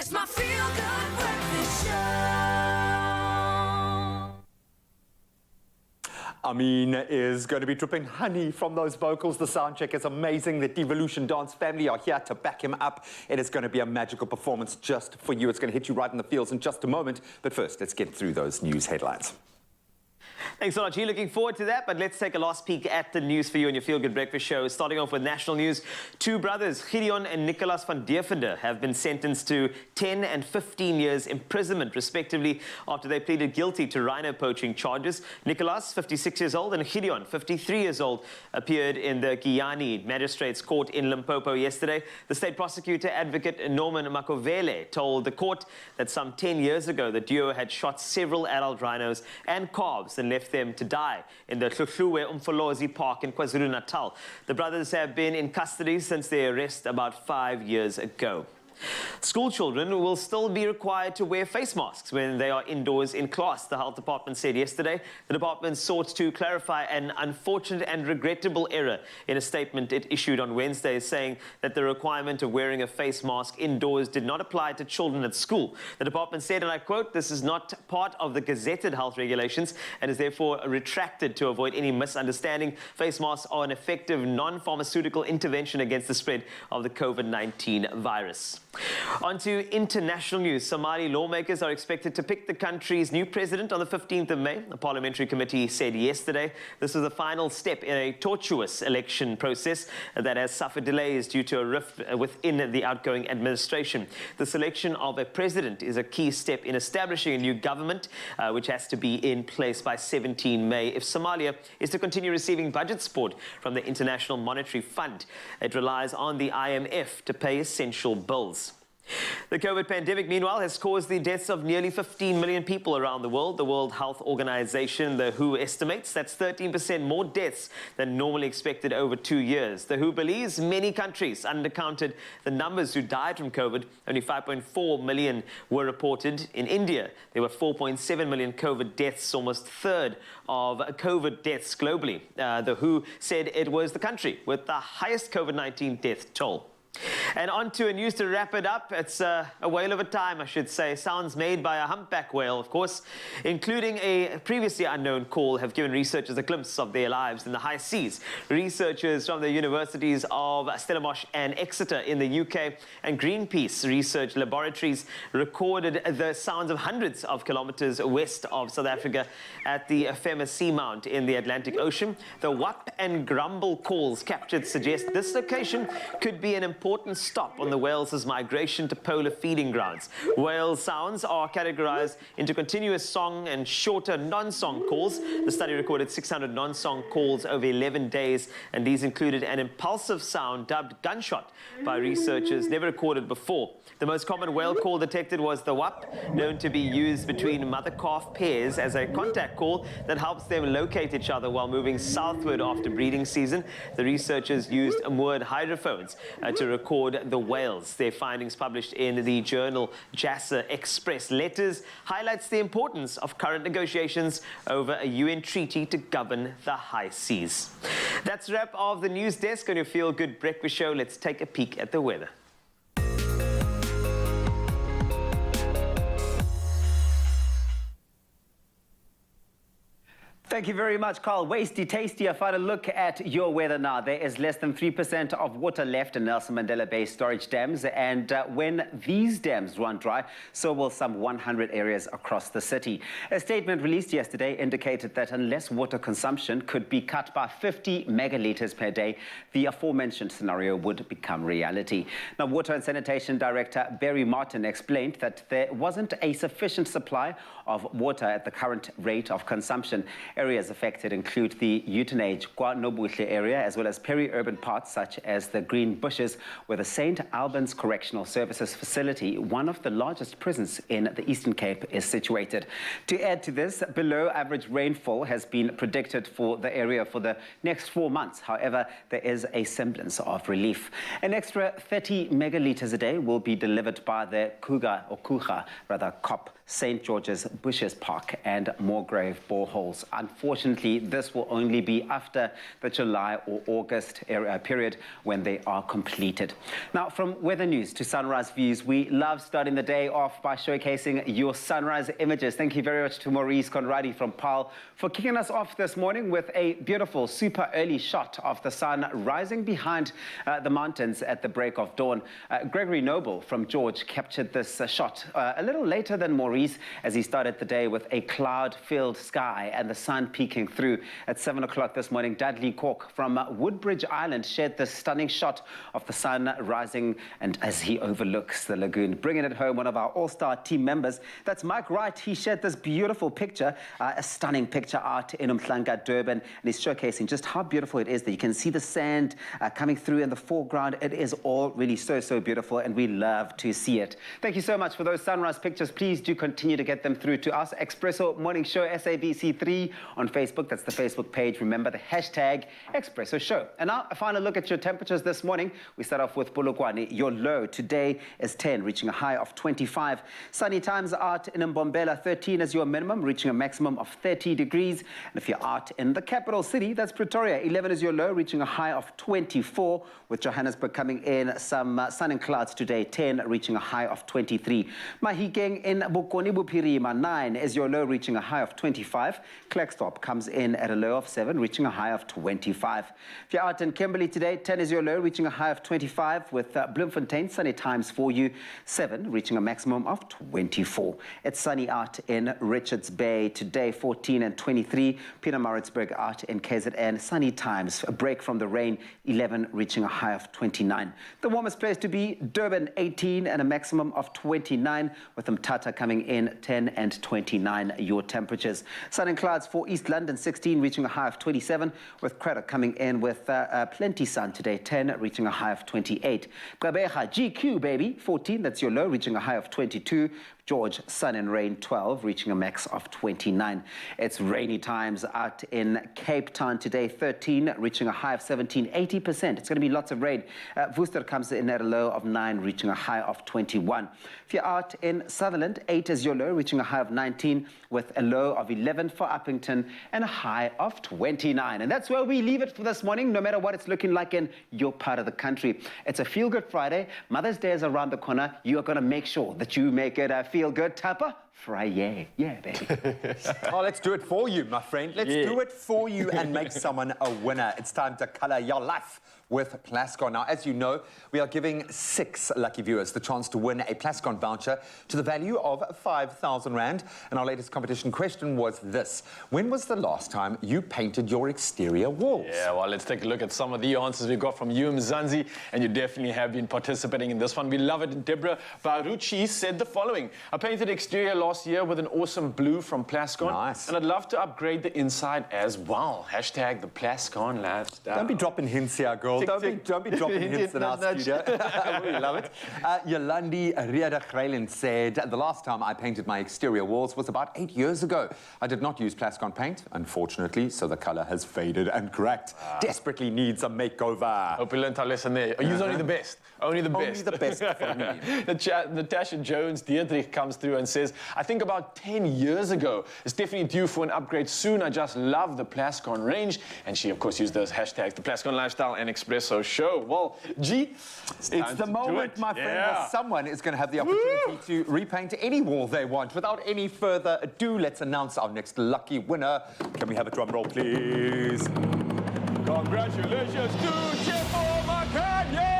It's my feel-good breakfast show. Amin is going to be dripping honey from those vocals. The sound check is amazing. The Devolution Dance family are here to back him up. It is going to be a magical performance just for you. It's going to hit you right in the feels in just a moment. But first, let's get through those news headlines. Thanks so much. You're looking forward to that, but let's take a last peek at the news for you on your Feel Good Breakfast show. Starting off with national news, two brothers, Gideon and Nicholas van Devender, have been sentenced to 10 and 15 years imprisonment, respectively, after they pleaded guilty to rhino poaching charges. Nicholas, 56 years old, and Gideon, 53 years old, appeared in the Giyani Magistrates Court in Limpopo yesterday. The state prosecutor, advocate Norman Makovele, told the court that some 10 years ago, the duo had shot several adult rhinos and calves and left them to die in the Hluhluwe Umfolozi Park in KwaZulu-Natal. The brothers have been in custody since their arrest about 5 years ago. School children will still be required to wear face masks when they are indoors in class, the health department said yesterday. The department sought to clarify an unfortunate and regrettable error in a statement it issued on Wednesday, saying that the requirement of wearing a face mask indoors did not apply to children at school. The department said, and I quote, "This is not part of the gazetted health regulations and is therefore retracted to avoid any misunderstanding. Face masks are an effective non-pharmaceutical intervention against the spread of the COVID-19 virus." On to international news. Somali lawmakers are expected to pick the country's new president on the 15th of May. A parliamentary committee said yesterday this is the final step in a tortuous election process that has suffered delays due to a rift within the outgoing administration. The selection of a president is a key step in establishing a new government, which has to be in place by 17 May if Somalia is to continue receiving budget support from the International Monetary Fund. It relies on the IMF to pay essential bills. The COVID pandemic, meanwhile, has caused the deaths of nearly 15 million people around the world. The World Health Organization, the WHO, estimates that's 13% more deaths than normally expected over 2 years. The WHO believes many countries undercounted the numbers who died from COVID. Only 5.4 million were reported. In India, there were 4.7 million COVID deaths, almost a third of COVID deaths globally. The WHO said it was the country with the highest COVID-19 death toll. And on to a news to wrap it up. It's a whale of a time, I should say. Sounds made by a humpback whale, of course, including a previously unknown call, have given researchers a glimpse of their lives in the high seas. Researchers from the universities of Stellenbosch and Exeter in the UK and Greenpeace research laboratories recorded the sounds of hundreds of kilometers west of South Africa at the famous seamount in the Atlantic Ocean. The whap and grumble calls captured suggest this location could be an important stop on the whales' migration to polar feeding grounds. Whale sounds are categorized into continuous song and shorter non-song calls. The study recorded 600 non-song calls over 11 days, and these included an impulsive sound dubbed gunshot by researchers never recorded before. The most common whale call detected was the whap, known to be used between mother-calf pairs as a contact call that helps them locate each other while moving southward after breeding season. The researchers used moored hydrophones to record the whales. Their findings, published in the journal JASA Express Letters, highlights the importance of current negotiations over a UN treaty to govern the high seas. That's a wrap of the news desk on your Feel Good Breakfast show. Let's take a peek at the weather. Thank you very much, Carl. Wasty Tasty, a final look at your weather now. There is less than 3% of water left in Nelson Mandela Bay storage dams, and when these dams run dry, so will some 100 areas across the city. A statement released yesterday indicated that unless water consumption could be cut by 50 megalitres per day, the aforementioned scenario would become reality. Now, Water and Sanitation Director Barry Martin explained that there wasn't a sufficient supply of water at the current rate of consumption. Areas affected include the Uitenage KwaNobuhle area, as well as peri-urban parts such as the Green Bushes, where the St. Albans Correctional Services facility, one of the largest prisons in the Eastern Cape, is situated. To add to this, below average rainfall has been predicted for the area for the next 4 months. However, there is a semblance of relief. An extra 30 megalitres a day will be delivered by the Kuga, COP, St. George's Bushes Park and Moorgrave boreholes. unfortunately, this will only be after the July or August period when they are completed. Now, from weather news to sunrise views, we love starting the day off by showcasing your sunrise images. Thank you very much to Maurice Conradi from Paarl for kicking us off this morning with a beautiful, super early shot of the sun rising behind the mountains at the break of dawn. Gregory Noble from George captured this shot a little later than Maurice as he started the day with a cloud-filled sky and the sun peeking through. At 7 o'clock this morning, Dudley Cork from Woodbridge Island shared this stunning shot of the sun rising and as he overlooks the lagoon. Bringing it home, one of our all-star team members, that's Mike Wright. He shared this beautiful picture, a stunning picture art in Umhlanga, Durban, and he's showcasing just how beautiful it is that you can see the sand coming through in the foreground. It is all really so, so beautiful, and we love to see it. Thank you so much for those sunrise pictures. Please do continue to get them through to us. Expresso Morning Show, SABC3 on Facebook. That's the Facebook page. Remember the hashtag Expresso Show. And now a final look at your temperatures this morning. We start off with Polokwane. Your low today is 10, reaching a high of 25. Sunny times out in Mbombela, 13 is your minimum, reaching a maximum of 30 degrees. And if you're out in the capital city, that's Pretoria, 11 is your low, reaching a high of 24, with Johannesburg coming in some sun and clouds today, 10, reaching a high of 23. Mahikeng in Bokoni Bophirima, 9 is your low, reaching a high of 25. Klerksdorp comes in at a low of 7, reaching a high of 25. If you're out in Kimberley today, 10 is your low, reaching a high of 25, with Bloemfontein, sunny times for you, 7, reaching a maximum of 24. It's sunny out in Richards Bay today, 14 and 23. Pietermaritzburg out in KZN, sunny times, a break from the rain, 11, reaching a high of 29. The warmest place to be, Durban, 18 and a maximum of 29, with Mthatha coming in 10 and 29, your temperatures. Sun and clouds for East London, 16, reaching a high of 27, with Craddock coming in with plenty sun today, 10, reaching a high of 28. Gqeberha, GQ, baby, 14, that's your low, reaching a high of 22. George, sun and rain, 12, reaching a max of 29. It's rainy times out in Cape Town today, 13, reaching a high of 17, 80%. It's going to be lots of rain. Worcester comes in at a low of 9, reaching a high of 21. If you're out in Sutherland, 8 is your low, reaching a high of 19, with a low of 11 for Uppington and a high of 29. And that's where we leave it for this morning, no matter what it's looking like in your part of the country. It's a Feel Good Friday. Mother's Day is around the corner. You are going to make sure that you make it a feel good Tapa Friday. Yeah, baby. Oh, let's do it for you, my friend. Let's do it for you and make someone a winner. It's time to colour your life with Plascon. Now, as you know, we are giving 6 lucky viewers the chance to win a Plascon voucher to the value of 5,000 Rand. And our latest competition question was this: when was the last time you painted your exterior walls? Yeah, well, let's take a look at some of the answers we got from you, Mzansi, and you definitely have been participating in this one. We love it. Deborah Barucci said the following: I painted exterior last year with an awesome blue from Plascon. Nice. And I'd love to upgrade the inside as well. Hashtag the Plascon lifestyle. Don't be dropping hints here, girl. Don't be dropping hints in our studio. We love it. Yolandi Rieda-Grelen said, the last time I painted my exterior walls was about 8 years ago. I did not use Plascon paint, unfortunately, so the colour has faded and cracked. Desperately needs a makeover. Hope you learned our lesson there. Use only the best. Only the best. Only the best for me. Natasha Jones Dietrich comes through and says, I think about 10 years ago. It's definitely due for an upgrade soon. I just love the Plascon range. And she, of course, used those hashtags, the Plascon Lifestyle and Expresso Show. Well, G, it's the moment, my friend, where someone is going to have the opportunity to repaint any wall they want. Without any further ado, let's announce our next lucky winner. Can we have a drum roll, please? Congratulations to Chepo Makanye!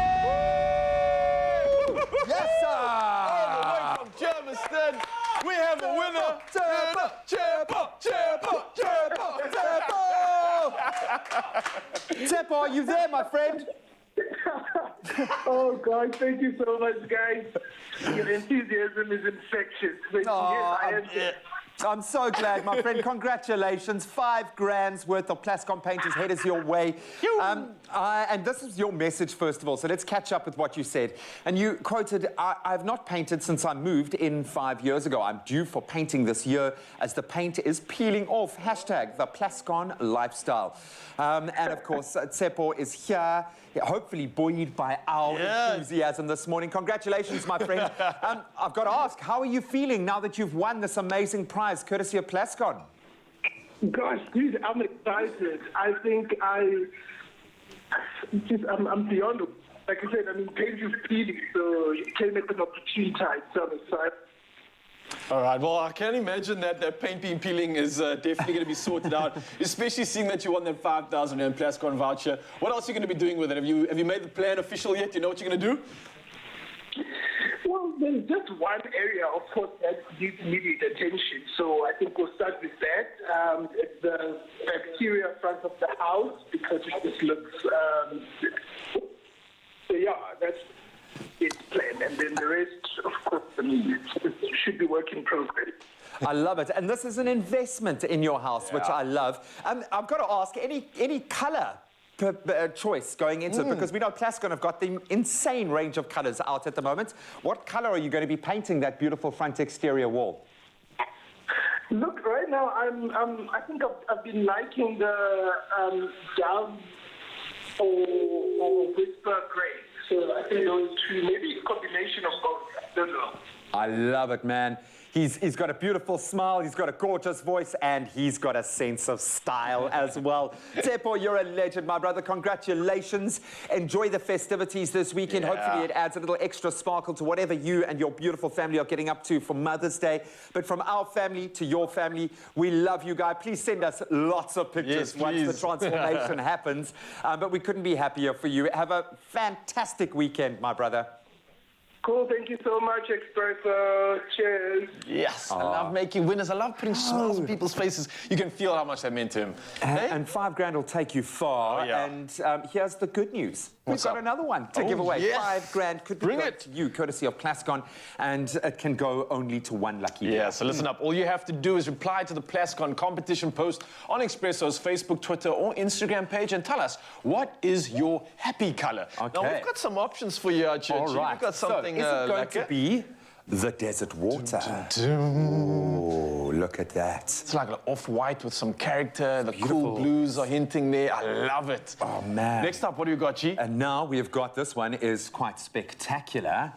Yes, sir! All the way from Germiston, we have a winner. Chepo, Chepo, Chepo, Chepo, Chepo! Chepo, are you there, my friend? Oh, God, thank you so much, guys. Your enthusiasm is infectious. But yes, I am here. I'm so glad, my friend. Congratulations. 5 grand's worth of Plascon paint is headed your way. And this is your message, first of all, so let's catch up with what you said. And you quoted, I've not painted since I moved in 5 years ago. I'm due for painting this year as the paint is peeling off. Hashtag the Plascon lifestyle. And of course, Tsepo is here, hopefully buoyed by our enthusiasm this morning. Congratulations, my friend. I've got to ask, how are you feeling now that you've won this amazing prize courtesy of Plascon? Gosh, dude, I'm excited. I think I'm beyond. Like I said, I mean, paint is peeling, so you came at an opportune time, so I'm excited. All right, well, I can imagine that paint being peeling is definitely going to be sorted out, especially seeing that you won that 5,000 Rand Plascon voucher. What else are you going to be doing with it? Have you made the plan official yet? Do you know what you're going to do? Well, there's just one area, of course, that needs immediate attention. So I think we'll start with that. It's the exterior front of the house, because it just looks... so yeah, that's its plan. And then the rest, of course, I mean, it should be work in progress. I love it. And this is an investment in your house, which I love. I've got to ask, any colour choice going into it? Because we know Plascon have got the insane range of colours out at the moment. What colour are you going to be painting that beautiful front exterior wall? Look, right now, I think I've been liking the down or whisper grey. So I think those two, maybe a combination of both. I don't know. I love it, man. He's got a beautiful smile, he's got a gorgeous voice, and he's got a sense of style as well. Tepo, you're a legend, my brother. Congratulations. Enjoy the festivities this weekend. Yeah. Hopefully it adds a little extra sparkle to whatever you and your beautiful family are getting up to for Mother's Day. But from our family to your family, we love you, guys. Please send us lots of pictures once the transformation happens. But we couldn't be happier for you. Have a fantastic weekend, my brother. Cool, thank you so much, Expresso. Cheers. Yes, I love making winners. I love putting smiles on people's faces. You can feel how much that meant to him. And $5,000 will take you far. And here's the good news. We've got another one to give away. Yes. $5,000 could be going to you, courtesy of Plascon, and it can go only to one lucky winner. Yeah, so listen up. All you have to do is reply to the Plascon competition post on Expresso's Facebook, Twitter, or Instagram page and tell us, what is your happy colour? Okay. Now, we've got some options for you, Archie. All right. We've got something is it going lekker? to be the desert water? Oh, look at that. It's like an off-white with some character. The cool blues are hinting there. I love it. Oh, man. Next up, what do you got, G? And now we've got this one is quite spectacular.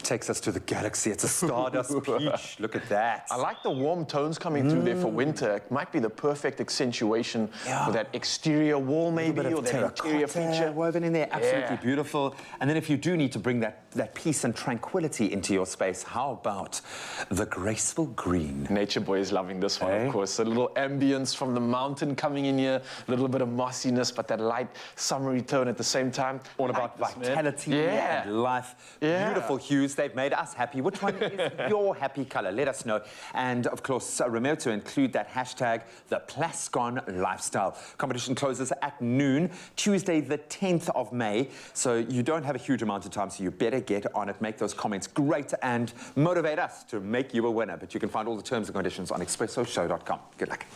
Takes us to the galaxy. It's a stardust peach. Look at that. I like the warm tones coming through there for winter. It might be the perfect accentuation for that exterior wall, maybe, or that interior feature. Woven in there, absolutely beautiful. And then if you do need to bring that peace and tranquility into your space, how about the graceful green? Nature Boy is loving this one, of course. A little ambience from the mountain coming in here, a little bit of mossiness, but that light summery tone at the same time. All about vitality and life. Beautiful hues. They've made us happy. Which one is your happy colour? Let us know. And, of course, remember to include that hashtag, the Plascon Lifestyle. Competition closes at noon, Tuesday, the 10th of May. So you don't have a huge amount of time, so you better get on it. Make those comments great and motivate us to make you a winner. But you can find all the terms and conditions on expressoshow.com. Good luck.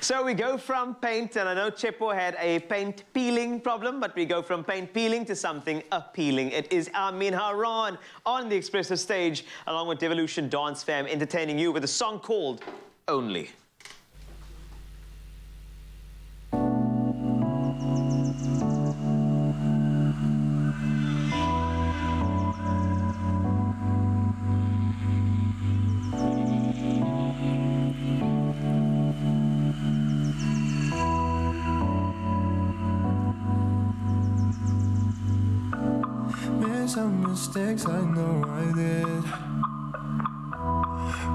So we go from paint, and I know Chepo had a paint peeling problem, but we go from paint peeling to something appealing. It is Amin Haran on the Expresso stage, along with Devolution Dance Fam, entertaining you with a song called Only. Some mistakes I know I did.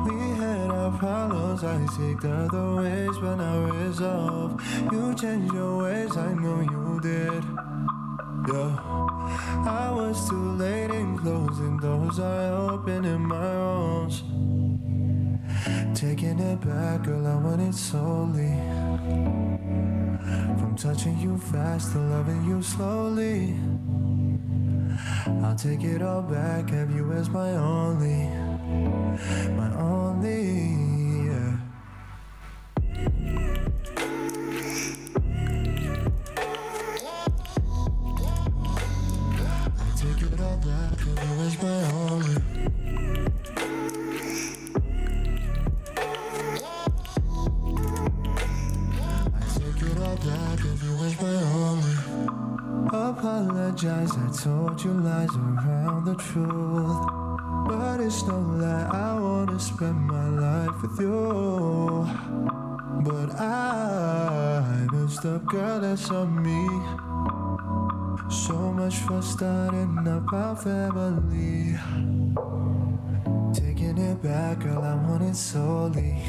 We had our problems, I seek other ways, but now resolve. You changed your ways, I know you did. Yeah, I was too late in closing doors I opened in my arms. Taking it back, girl, I want it solely. From touching you fast to loving you slowly. I'll take it all back, have you as my only, yeah. I'll take it all back, have you as my only. I'll take it all back, have you as my only. Apologize, I told you lies around the truth, but it's no lie, I wanna wanna spend my life with you. But I messed up, girl, that's on me. So much for starting up our family. Taking it back, girl, I want it solely.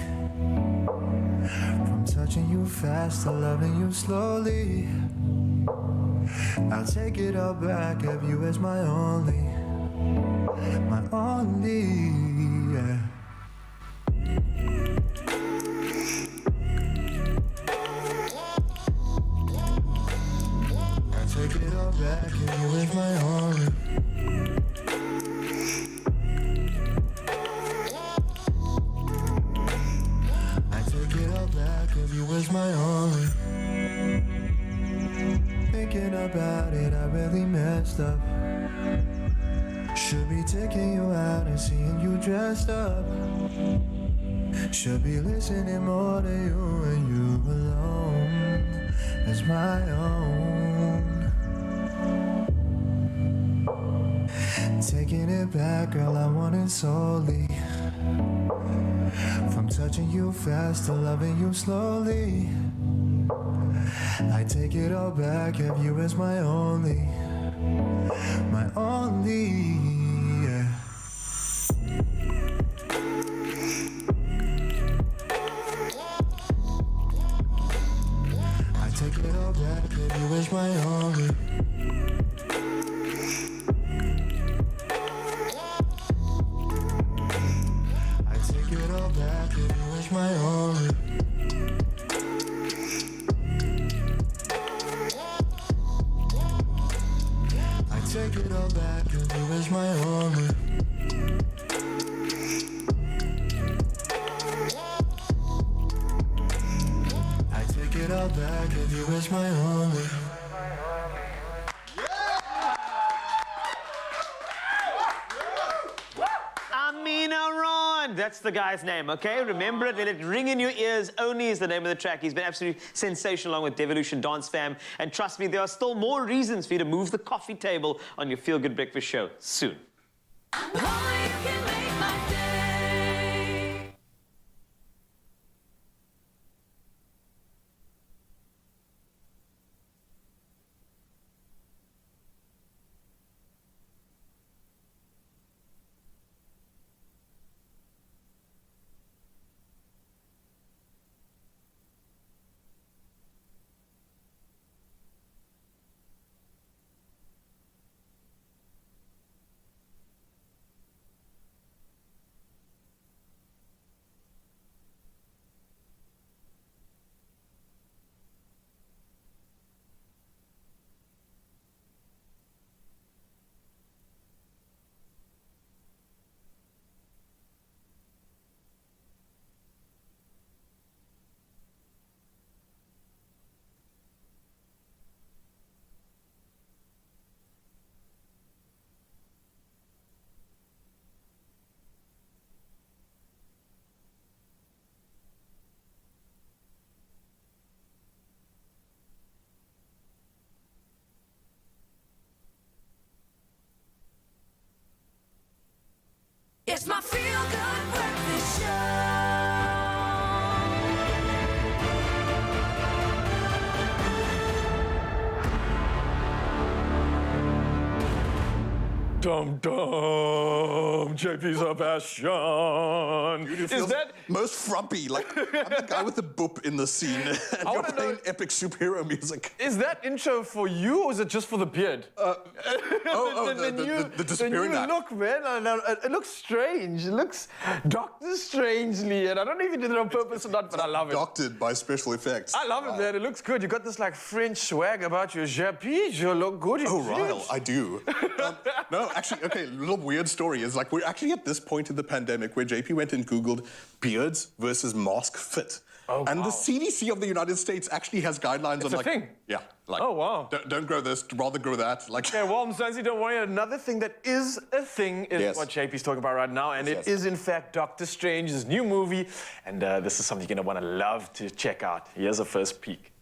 From touching you fast to loving you slowly. I'll take it all back, have you as my only. My only, yeah. I'll take it all back, have you as my only. Was my only. Thinking about it, I really messed up. Should be taking you out and seeing you dressed up. Should be listening more to you and you alone as my own. Taking it back, girl, I want it solely. From touching you fast to loving you slowly. I take it all back, have you as my only. My only, yeah. I take it all back, have you as my only. My only. I take it all back, and you is my only. I take it all back, and you is my only. That's the guy's name, okay? Remember it, let it ring in your ears. Only is the name of the track. He's been absolutely sensational along with Devolution Dance Fam. And trust me, there are still more reasons for you to move the coffee table on your Feel Good Breakfast show soon. It's my Feel Good Breakfast Show. Dum dum, JP Sebastian. Is that most frumpy? Like I'm the guy with the boop in the scene, and you're playing epic superhero music. Is that intro for you, or is it just for the beard? The disappearing the new act. look, man. It looks strange. It looks Doctor Strangely, and I don't know if you did it on purpose or not, but I love it. Doctored by special effects. I love it, man. It looks good. You got this like French swag about you. JP, you look good. Oh, Ryle, I do. No, actually, okay, a little weird story is like we're actually at this point in the pandemic where JP went and Googled beards versus mask fit. Oh, and wow. the CDC of the United States actually has guidelines on a like... thing? Yeah. Like, oh, wow. Don't grow this, rather grow that. Like, yeah, well, Mzansi, don't worry. Another thing that is a thing is what JP's talking about right now, and it is, in fact, Doctor Strange's new movie, and this is something you're going to want to love to check out. Here's a first peek.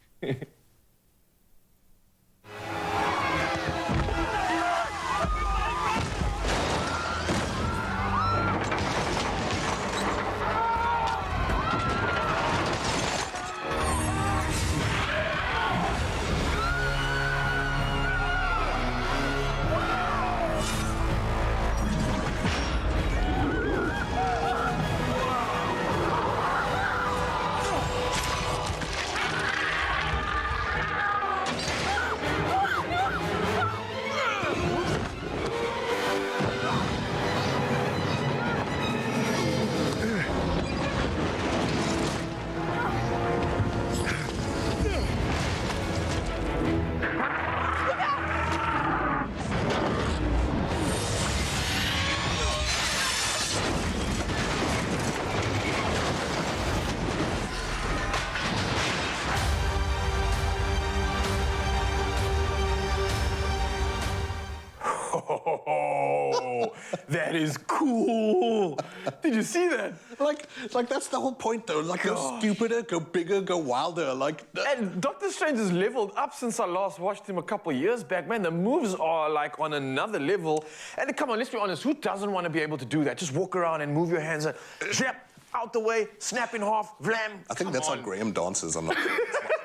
Oh, that is cool. Did you see that? Like that's the whole point, though. Like, go stupider, go bigger, go wilder. Like, and Doctor Strange has leveled up since I last watched him a couple of years back. Man, the moves are like on another level. And come on, let's be honest. Who doesn't want to be able to do that? Just walk around and move your hands and zap out the way, snap in half, vlam. I think that's how Graham dances. I'm not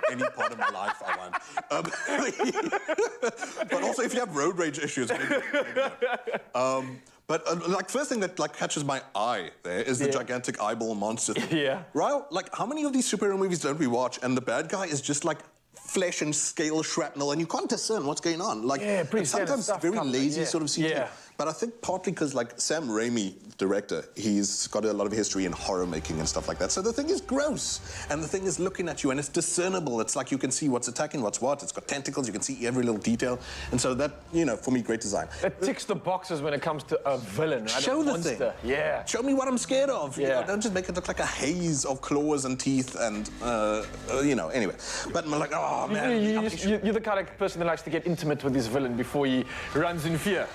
any part of my life I want. But also, if you have road rage issues, maybe not. But like, first thing that like catches my eye there is the gigantic eyeball monster thing. Yeah. Right? Like, how many of these superhero movies don't we watch and the bad guy is just like flesh and scale shrapnel and you can't discern what's going on? Like, it's sometimes very lazy sort of CGI. Yeah. But I think partly because, like, Sam Raimi, director, he's got a lot of history in horror making and stuff like that. So the thing is gross, and the thing is looking at you, and it's discernible. It's like you can see what's attacking, what's what. It's got tentacles. You can see every little detail. And so that, you know, for me, great design. It ticks the boxes when it comes to a villain, right? Show the thing. Yeah. Show me what I'm scared of. Yeah. You know, don't just make it look like a haze of claws and teeth and, you know, anyway. But I'm like, oh, man. You're the kind of person that likes to get intimate with his villain before he runs in fear.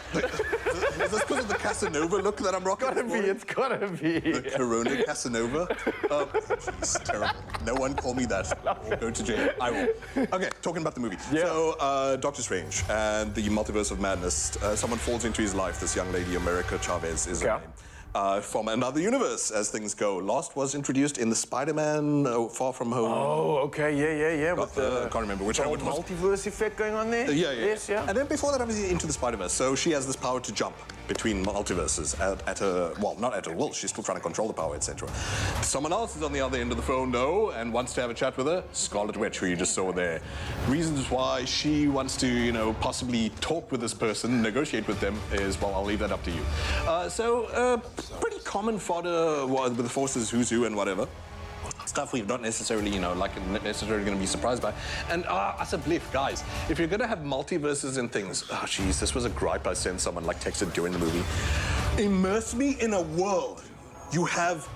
Is this because of the Casanova look that I'm rocking? It's gotta be. The Corona Casanova. Jeez, terrible. No one call me that. Or go to jail. I will. Okay, talking about the movie. Yeah. So, Doctor Strange and the Multiverse of Madness. Someone falls into his life. This young lady, America Chavez, is her name. From another universe, as things go. Lost was introduced in the Spider-Man Far From Home. Oh, okay, yeah. With the, I can't remember which one it was. Multiverse effect going on there? Yes. And then before that, obviously, Into the Spider-Verse. So she has this power to jump between multiverses at her, well, not at her will. She's still trying to control the power, etc. Someone else is on the other end of the phone, though, and wants to have a chat with her. Scarlet Witch, who you just saw there. Reasons why she wants to, you know, possibly talk with this person, negotiate with them, is, well, I'll leave that up to you. Pretty common fodder with the Forces, who's who and whatever. Stuff we're not necessarily, you know, like necessarily going to be surprised by. And as a bliff, guys, if you're going to have multiverses and things, oh, jeez, this was a gripe I sent someone, like, texted during the movie. Immerse me in a world. You have...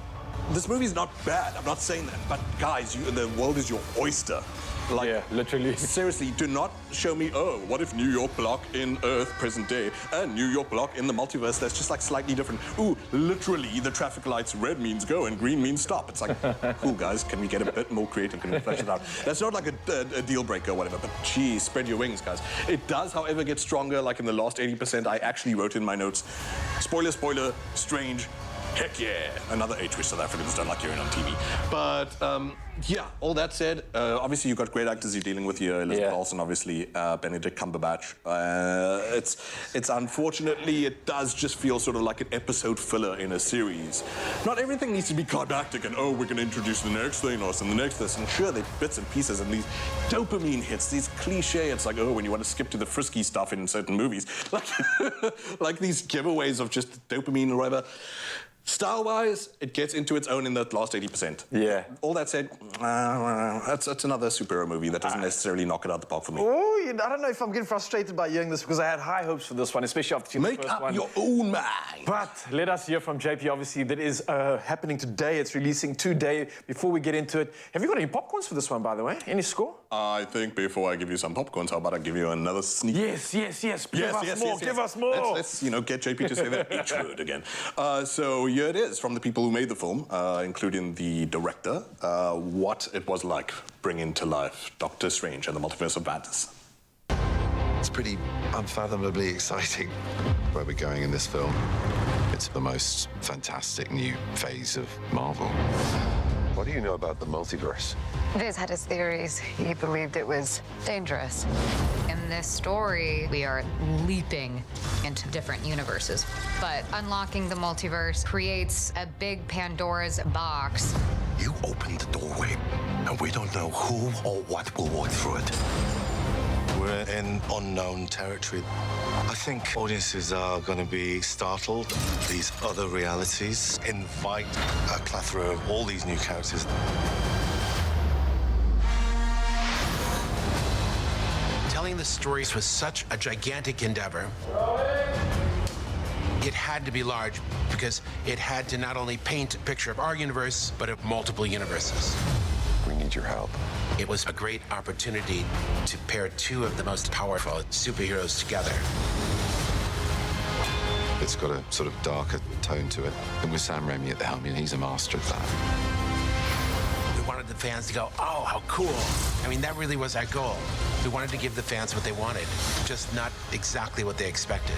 This movie's not bad, I'm not saying that, but guys, the world is your oyster. Like, yeah, literally. Seriously, do not show me, oh, what if New York block in Earth, present day, and New York block in the multiverse that's just like slightly different. Ooh, literally, the traffic lights, red means go and green means stop. It's like, cool, guys, can we get a bit more creative? Can we flesh it out? That's not like a deal breaker or whatever, but geez, spread your wings, guys. It does, however, get stronger. Like in the last 80%, I actually wrote in my notes, spoiler, Strange, heck yeah. Another H which South Africans don't like hearing on TV. But, yeah, all that said, obviously you've got great actors you're dealing with here. Elizabeth Olsen, obviously, Benedict Cumberbatch. It's unfortunately, it does just feel sort of like an episode filler in a series. Not everything needs to be climactic and, oh, we're going to introduce the next Thanos and the next this. And sure, they're bits and pieces and these dopamine hits, these cliche. It's like, oh, when you want to skip to the frisky stuff in certain movies. Like these giveaways of just dopamine or whatever. Style-wise, it gets into its own in that last 80%. Yeah. All that said, that's another superhero movie that doesn't necessarily knock it out the park for me. Oh, I don't know if I'm getting frustrated by hearing this because I had high hopes for this one, especially after seeing the first one. Make up your own mind. But let us hear from JP, obviously, that is happening today. It's releasing today. Before we get into it, have you got any popcorns for this one, by the way? Any score? I think before I give you some popcorns, how about I give you another sneak? Yes. Give us more. Let's get JP to say that H word again. So here it is from the people who made the film, including the director, what it was like bringing to life Doctor Strange and the Multiverse of Madness. It's pretty unfathomably exciting where we're going in this film. It's the most fantastic new phase of Marvel. What do you know about the multiverse? Viz had his theories. He believed it was dangerous. In this story, we are leaping into different universes. But unlocking the multiverse creates a big Pandora's box. You opened the doorway, and we don't know who or what will walk through it. We're in unknown territory. I think audiences are going to be startled. These other realities invite a plethora of all these new characters. Telling the stories was such a gigantic endeavor. It had to be large because it had to not only paint a picture of our universe, but of multiple universes. We need your help. It was a great opportunity to pair two of the most powerful superheroes together. It's got a sort of darker tone to it. And with Sam Raimi at the helm, he's a master of that. We wanted the fans to go, oh, how cool. I mean, that really was our goal. We wanted to give the fans what they wanted, just not exactly what they expected.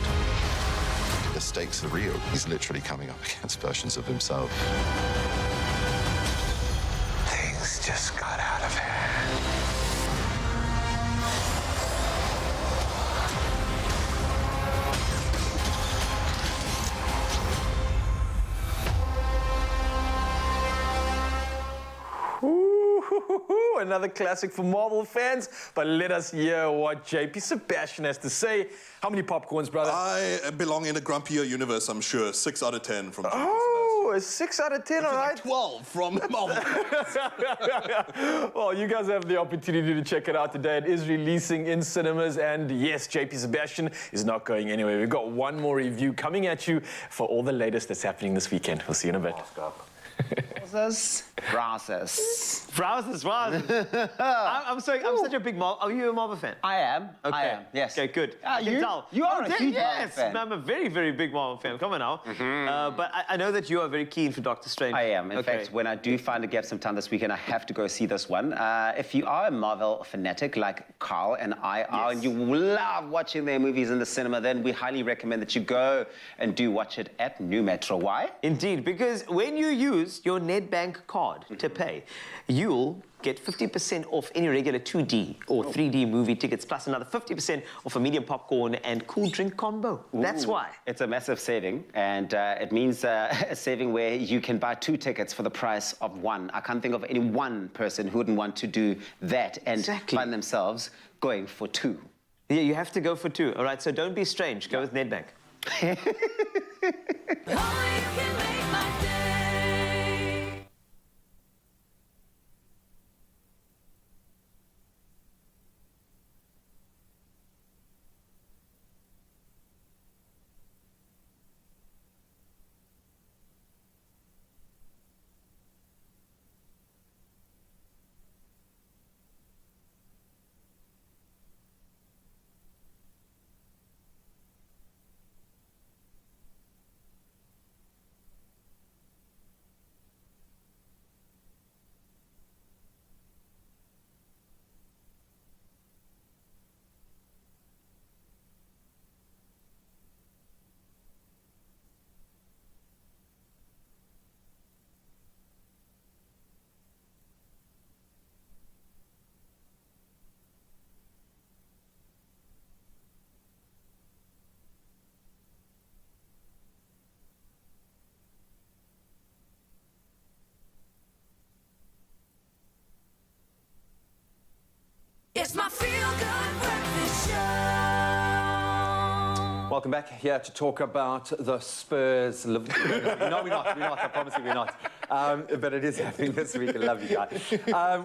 The stakes are real. He's literally coming up against versions of himself. Things just got out of hand. Another classic for Marvel fans, but let us hear what JP Sebastian has to say. How many popcorns, brother? I belong in a grumpier universe, I'm sure. 6 out of 10 from... Oh, a 6 out of 10, all right? 12 from Marvel. Well, you guys have the opportunity to check it out today. It is releasing in cinemas, and yes, JP Sebastian is not going anywhere. We've got one more review coming at you for all the latest that's happening this weekend. We'll see you in a bit. Browsers. I'm such a big Marvel. Are you a Marvel fan? I am. Okay. I am. Yes. Okay, good. You are a huge Marvel fan. I'm a very, very big Marvel fan. Come on now. But I know that you are very keen for Doctor Strange. I am. In fact, when I do find a gap sometime this weekend, I have to go see this one. If you are a Marvel fanatic like Carl and I are, and you love watching their movies in the cinema, then we highly recommend that you go and do watch it at New Metro. Why? Indeed, because when you use your Nedbank card to pay, you'll get 50% off any regular 2D or 3D movie tickets, plus another 50% off a medium popcorn and cool drink combo. That's why. It's a massive saving, and it means a saving where you can buy 2 tickets for the price of 1. I can't think of any one person who wouldn't want to do that and find themselves going for 2. Yeah, you have to go for 2. All right, so don't be strange. Go with Nedbank. It's my feel-good breakfast show. Welcome back here to talk about the Spurs. No, we're not. I promise you we're not. But it is happening this week. I love you guys.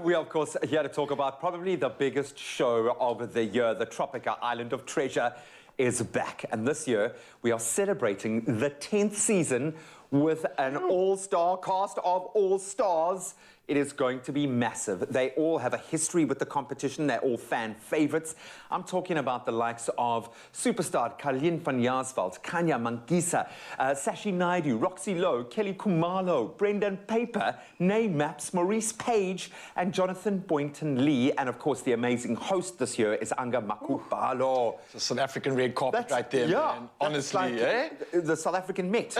We are, of course, here to talk about probably the biggest show of the year. The Tropica Island of Treasure is back. And this year, we are celebrating the 10th season with an all-star cast of all-stars. It is going to be massive. They all have a history with the competition. They're all fan favorites. I'm talking about the likes of superstar Karlien van Jaarsveld, Kanya Mangisa, Sashi Naidu, Roxy Lowe, Kelly Kumalo, Brendan Paper, Nay Maps, Maurice Page, and Jonathan Boynton Lee. And of course, the amazing host this year is Anga Makubalo. It's a South African red carpet right there, man. Honestly, like the South African Met.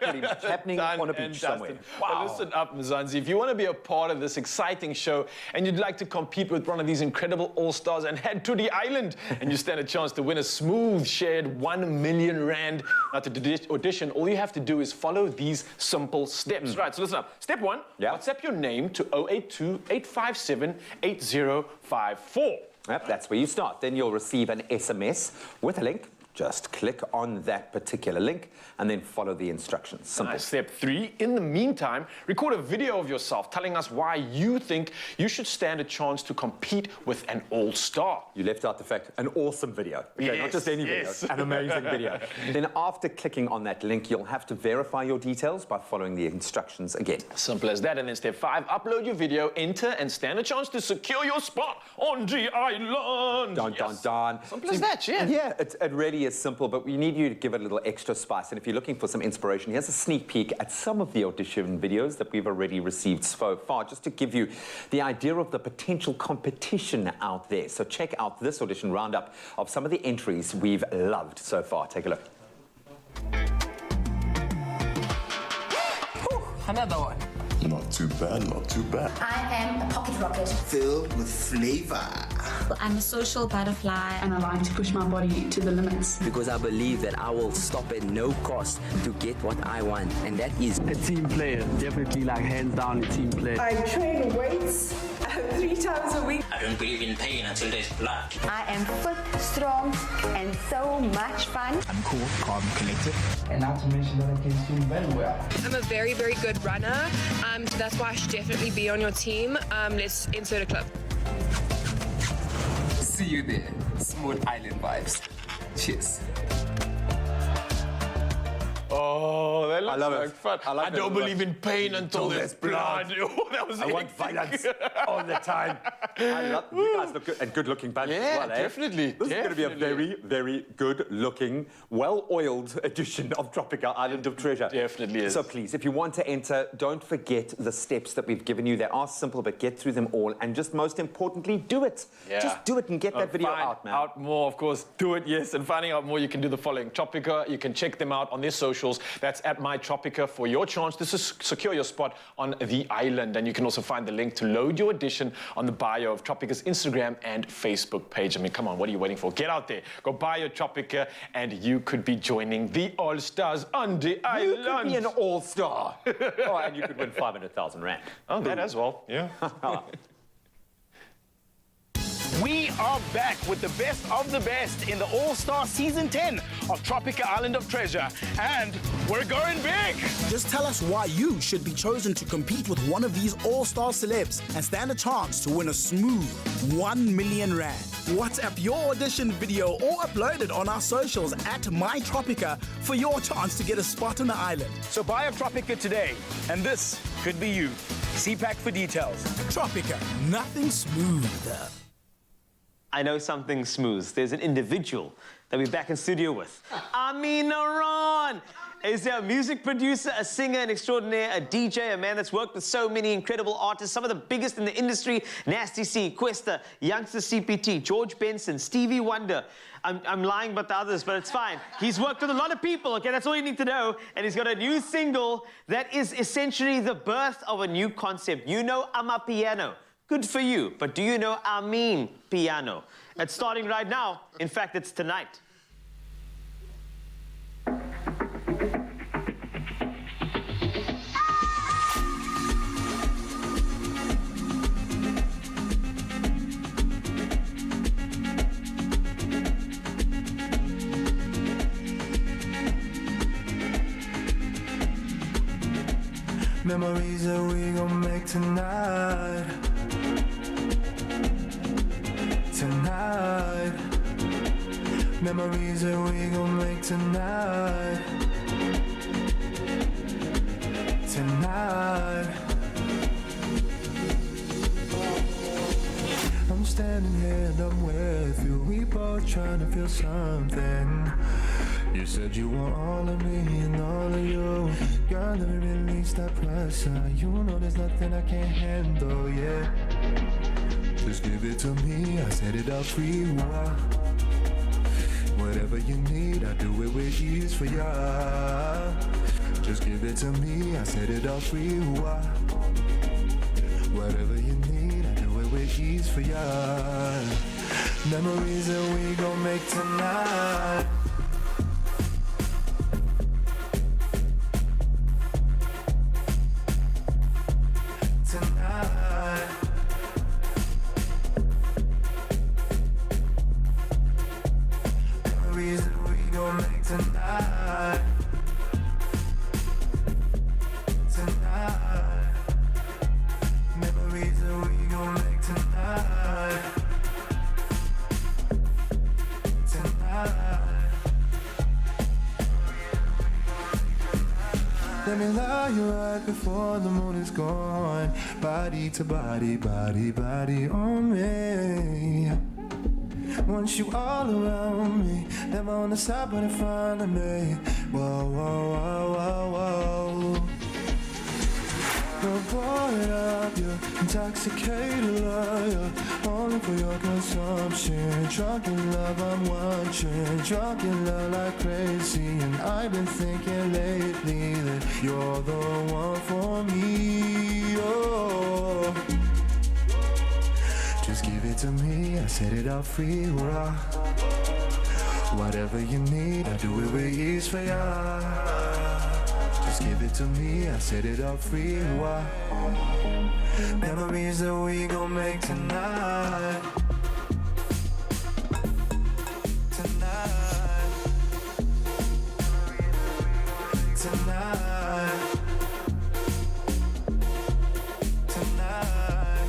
Pretty much happening on a beach somewhere. Wow. Well, listen up, Mzansi. If you want to be a part of this exciting show and you'd like to compete with one of these incredible all-stars and head to the island and you stand a chance to win a smooth shared 1 million rand. Now to audition, all you have to do is follow these simple steps. Right, so listen up. Step 1, WhatsApp your name to 082-857-8054. Yep, that's where you start. Then you'll receive an SMS with a link. Just click on that particular link and then follow the instructions. Simple. Step 3, in the meantime, record a video of yourself telling us why you think you should stand a chance to compete with an all-star. You left out the fact, an awesome video. Okay, not just any video, an amazing video. Then after clicking on that link, you'll have to verify your details by following the instructions again. Simple as that. And then step 5, upload your video, enter, and stand a chance to secure your spot on the island. Dun, dun, dun. Simple as that, yeah. Yeah, it really really is simple, but we need you to give it a little extra spice. And if you're looking for some inspiration, here's a sneak peek at some of the audition videos that we've already received so far, just to give you the idea of the potential competition out there. So check out this audition roundup of some of the entries we've loved so far. Take a look. Another one. Not too bad, not too bad. I am a pocket rocket. Filled with flavor. I'm a social butterfly. And I like to push my body to the limits. Because I believe that I will stop at no cost to get what I want. And that is a team player. Definitely like hands down a team player. I train weights 3 times a week. I don't believe in pain until there's blood. I am fit, strong, and so much fun. I'm cool, calm, collected. And not to mention that I can swim very well. I'm a very, very good runner. So that's why I should definitely be on your team. Let's insert a clip. See you there. Smooth island vibes. Cheers. Oh, that looks like fun. I don't believe in pain until there's blood. Oh, that was I want violence all the time. I love you guys look good and good-looking bunch as well, eh? Definitely. This is going to be a very, very good-looking, well-oiled edition of Tropica Island of Treasure. Definitely is. So please, if you want to enter, don't forget the steps that we've given you. They are simple, but get through them all, and just most importantly, do it. Yeah. Just do it and get that video out, man. Out more, of course. Do it, yes. And finding out more, you can do the following. Tropica, you can check them out on their socials. That's at MyTropica for your chance to secure your spot on the island. And you can also find the link to load your audition on the bio of Tropica's Instagram and Facebook page. I mean, come on, what are you waiting for? Get out there, go buy your Tropica, and you could be joining the All-Stars on the island. You could be an all-star. Oh, and you could win 500,000 rand. Oh, that as well, yeah. We are back with the best of the best in the All-Star Season 10 of Tropica Island of Treasure. And we're going big! Just tell us why you should be chosen to compete with one of these all-star celebs and stand a chance to win a smooth 1 million rand. WhatsApp your audition video or upload it on our socials at MyTropica for your chance to get a spot on the island. So buy a Tropica today, and this could be you. CPAC for details. Tropica, nothing smoother. I know something smooth. There's an individual that we're back in studio with. Aminaran is a music producer, a singer, an extraordinaire, a DJ, a man that's worked with so many incredible artists, some of the biggest in the industry: Nasty C, Questa, Youngster CPT, George Benson, Stevie Wonder. I'm lying about the others, but it's fine. He's worked with a lot of people, okay? That's all you need to know. And he's got a new single that is essentially the birth of a new concept. You know Amapiano. Good for you, but do you know Amin Piano? It's starting right now. In fact, it's tonight. Memories that we gon' make tonight. Tonight. Memories that we gon' make tonight. Tonight. I'm standing here and I'm with you. We both trying to feel something. You said you want all of me and all of you. Girl, let me release that pressure. You know there's nothing I can't handle, yeah. Just give it to me, I set it up for you. Whatever you need, I do it with ease for ya. Just give it to me, I set it up for you. Whatever you need, I do it with ease for ya. Memories that we gon' make tonight. Let me lie you right before the moon is gone. Body to body, body, body on me. Want you all around me. Never on the side, but in front of me. Whoa, whoa, whoa, whoa, whoa. You're bored up, you're intoxicated, you're only for your consumption. Drunk in love, I'm watching. Drunk in love like crazy. And I've been thinking lately that you're the one for me. Oh, just give it to me, I set it up free, hurrah. Whatever you need, I do it with ease for ya. Just give it to me, I set it up free, hurrah. Memories that we gon' make tonight. Tonight. Tonight. Tonight.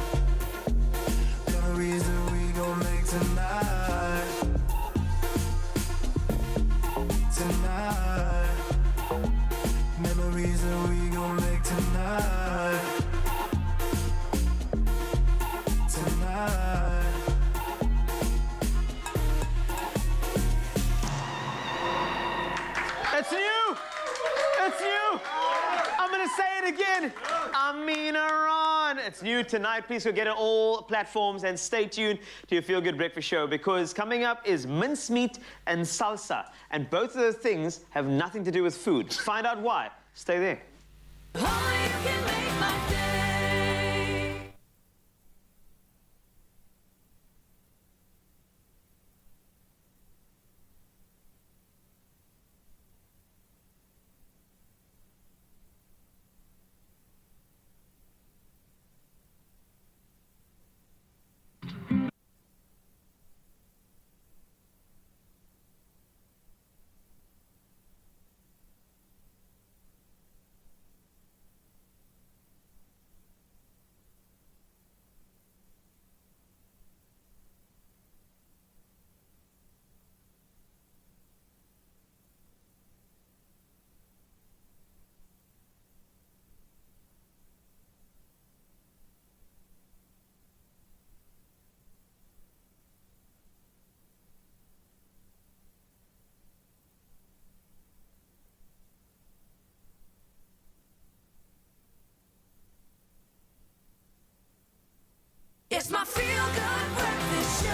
Memories that we gon' make tonight. Tonight. Memories that we gon' make tonight. Tonight. It's you! It's you! I'm gonna say it again. Amina Ron. It's new tonight. Please go get it on all platforms and stay tuned to your Feel Good Breakfast Show because coming up is mincemeat and salsa. And both of those things have nothing to do with food. Find out why. Stay there. It's my Feel Good Breakfast Show.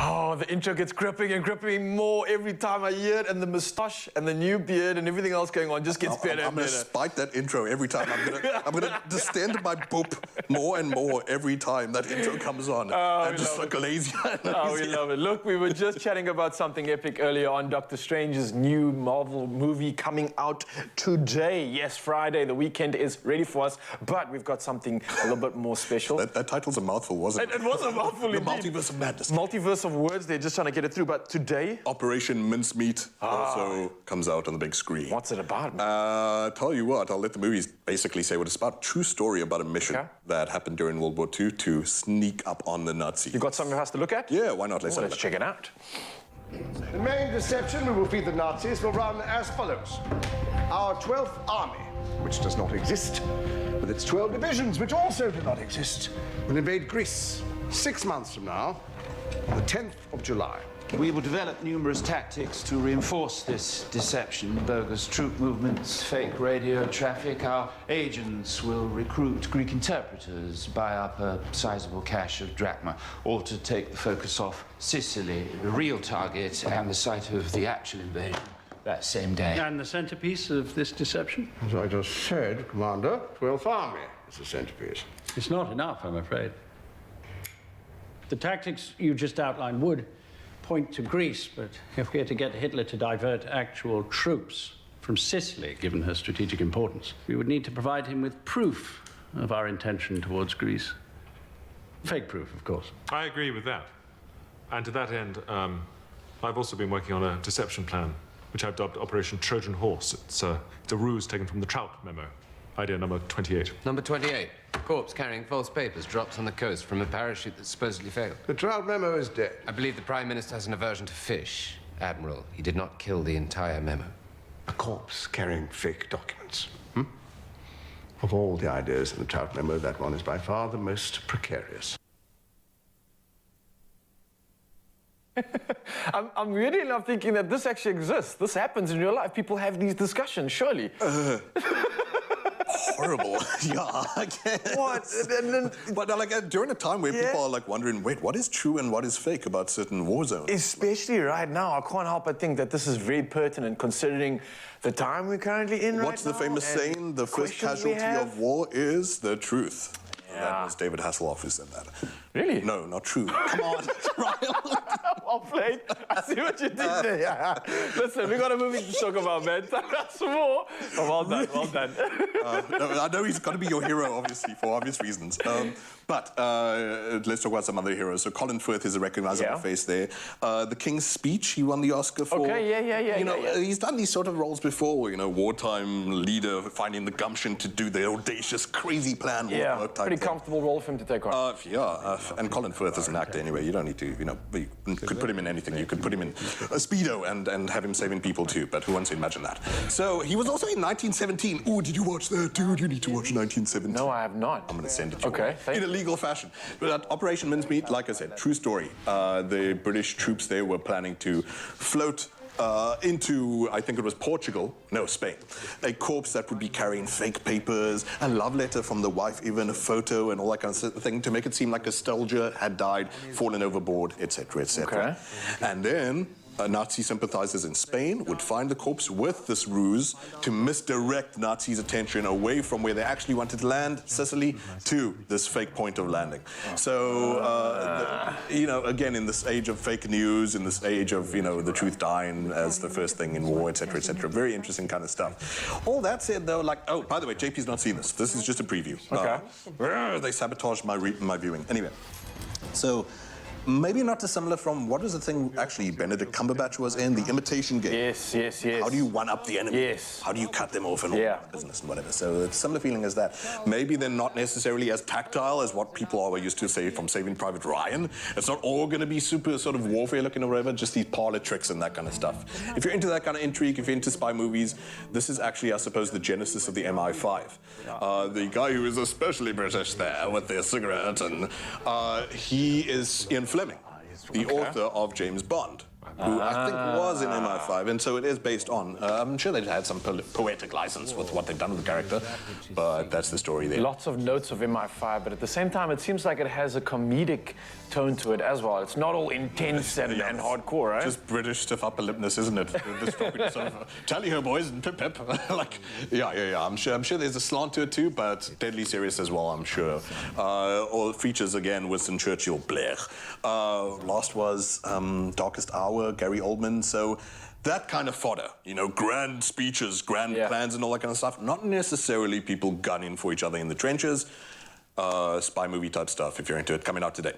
Oh, the intro gets gripping and gripping more every time I hear it, and the moustache and the new beard and everything else going on just gets better I'm and going better. to spike that intro every time. I'm gonna distend my boop more and more every time that intro comes on. I'm just so lazy. Oh, we love it. Look, we were just chatting about something epic earlier on. Doctor Strange's new Marvel movie coming out today. Yes, Friday. The weekend is ready for us, but we've got something a little bit more special. That title's a mouthful, wasn't it? It was a mouthful, The indeed. Multiverse of Madness. Multiverse of words. They're just trying to get it through, but today... Operation Mincemeat also comes out on the big screen. What's it about, man? Tell you what, I'll let the movies basically say what it's about. True story about a mission that happened during World War II to sneak up on the Nazis. You got something for us to look at? Yeah, why not? Let's check it out. The main deception we will feed the Nazis will run as follows. Our 12th Army, which does not exist, with its 12 divisions, which also do not exist, will invade Greece 6 months from now, on the 10th of July. We will develop numerous tactics to reinforce this deception. Bogus troop movements, fake radio traffic. Our agents will recruit Greek interpreters, buy up a sizable cache of drachma, all to take the focus off Sicily, the real target, and the site of the actual invasion that same day. And the centerpiece of this deception? As I just said, Commander, 12th Army is the centerpiece. It's not enough, I'm afraid. The tactics you just outlined would point to Greece, but if we're to get Hitler to divert actual troops from Sicily, given her strategic importance, we would need to provide him with proof of our intention towards Greece. Fake proof, of course. I agree with that. And to that end, I've also been working on a deception plan, which I've dubbed Operation Trojan Horse. It's a ruse taken from the Trout memo. Idea number 28. Number 28. Corpse carrying false papers drops on the coast from a parachute that supposedly failed. The Trout memo is dead. I believe the Prime Minister has an aversion to fish. Admiral, he did not kill the entire memo. A corpse carrying fake documents. Of all the ideas in the Trout memo, that one is by far the most precarious. I'm really not thinking that this actually exists. This happens in real life. People have these discussions, surely. Horrible. Yeah, I guess. What? But like during a time where people are like wondering, wait, what is true and what is fake about certain war zones? Especially right now, I can't help but think that this is very pertinent considering the time we're currently in. What's the famous saying? The first casualty of war is the truth. Yeah. That was David Hasselhoff who said that. Really? No, not true. Come on, Well played. I see what you did there. Yeah. Listen, we got a movie to talk about, man. That's more. Oh, well done, well done. No, I know he's got to be your hero, obviously, for obvious reasons. But let's talk about some other heroes. So Colin Firth is a recognizable face there. The King's Speech, he won the Oscar for. Okay, yeah. You know, he's done these sort of roles before. You know, wartime leader finding the gumption to do the audacious, crazy plan. Yeah, pretty comfortable role for him to take on. And Colin Firth is an actor anyway. You don't need to, you know, you could put him in anything. You could put him in a Speedo and have him saving people too, but who wants to imagine that? So he was also in 1917. Ooh, did you watch that? Dude, you need to watch 1917. No, I have not. I'm going to send it to you. Okay, in a legal fashion. But at Operation Mincemeat, like I said, true story. The British troops there were planning to float into, I think it was Portugal, no, Spain, a corpse that would be carrying fake papers, a love letter from the wife, even a photo and all that kind of thing to make it seem like a soldier had died, fallen overboard, etc., etc. Okay. And then Nazi sympathizers in Spain would find the corpse with this ruse to misdirect Nazis' attention away from where they actually wanted to land, Sicily, to this fake point of landing. So, you know, again, in this age of fake news, in this age of, you know, the truth dying as the first thing in war, etc., etc., very interesting kind of stuff. All that said, though, like, oh, by the way, JP's not seen this. This is just a preview. Okay. They sabotaged my viewing. Anyway, so maybe not dissimilar from, what was the thing actually Benedict Cumberbatch was in? The Imitation Game. Yes. How do you one-up the enemy? Yes. How do you cut them off and all that business and whatever? So it's a similar feeling as that. Maybe they're not necessarily as tactile as what people are used to say from Saving Private Ryan. It's not all going to be super sort of warfare looking or whatever, just these parlor tricks and that kind of stuff. If you're into that kind of intrigue, if you're into spy movies, this is actually, I suppose, the genesis of the MI5. The guy who is especially British there with their cigarette, and he is Ian Fleming, the author of James Bond, who I think was in MI5, and so it is based on. I'm sure they've had some poetic license with what they've done with the character, but that's the story there. Lots of notes of MI5, but at the same time, it seems like it has a comedic tone to it as well. It's not all intense and hardcore, right? Just British stiff upper lipness, isn't it? This sort of, tally ho, boys, and pip pip. Like, yeah. I'm sure there's a slant to it too, but deadly serious as well, I'm sure. All features again, Winston Churchill, Blair. Last was Darkest Hour, Gary Oldman. So that kind of fodder, you know, grand speeches, grand plans and all that kind of stuff. Not necessarily people gunning for each other in the trenches. Spy movie type stuff, if you're into it, coming out today.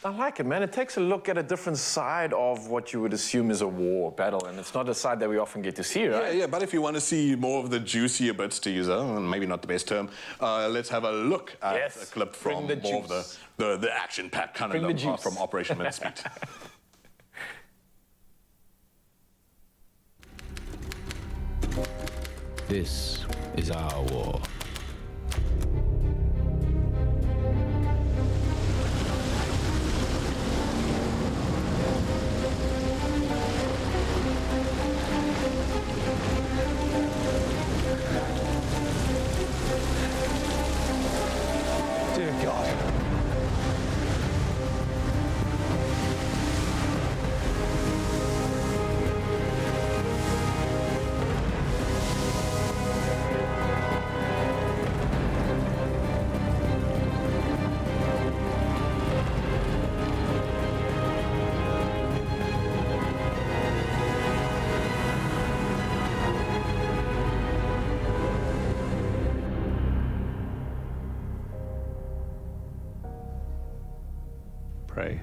I like it, man. It takes a look at a different side of what you would assume is a war battle, and it's not a side that we often get to see, right? Yeah, but if you want to see more of the juicier bits, to use maybe not the best term, let's have a look at a clip from more of the action-packed kind of look from Operation Mincemeat. This is our war. Dear God. Pray.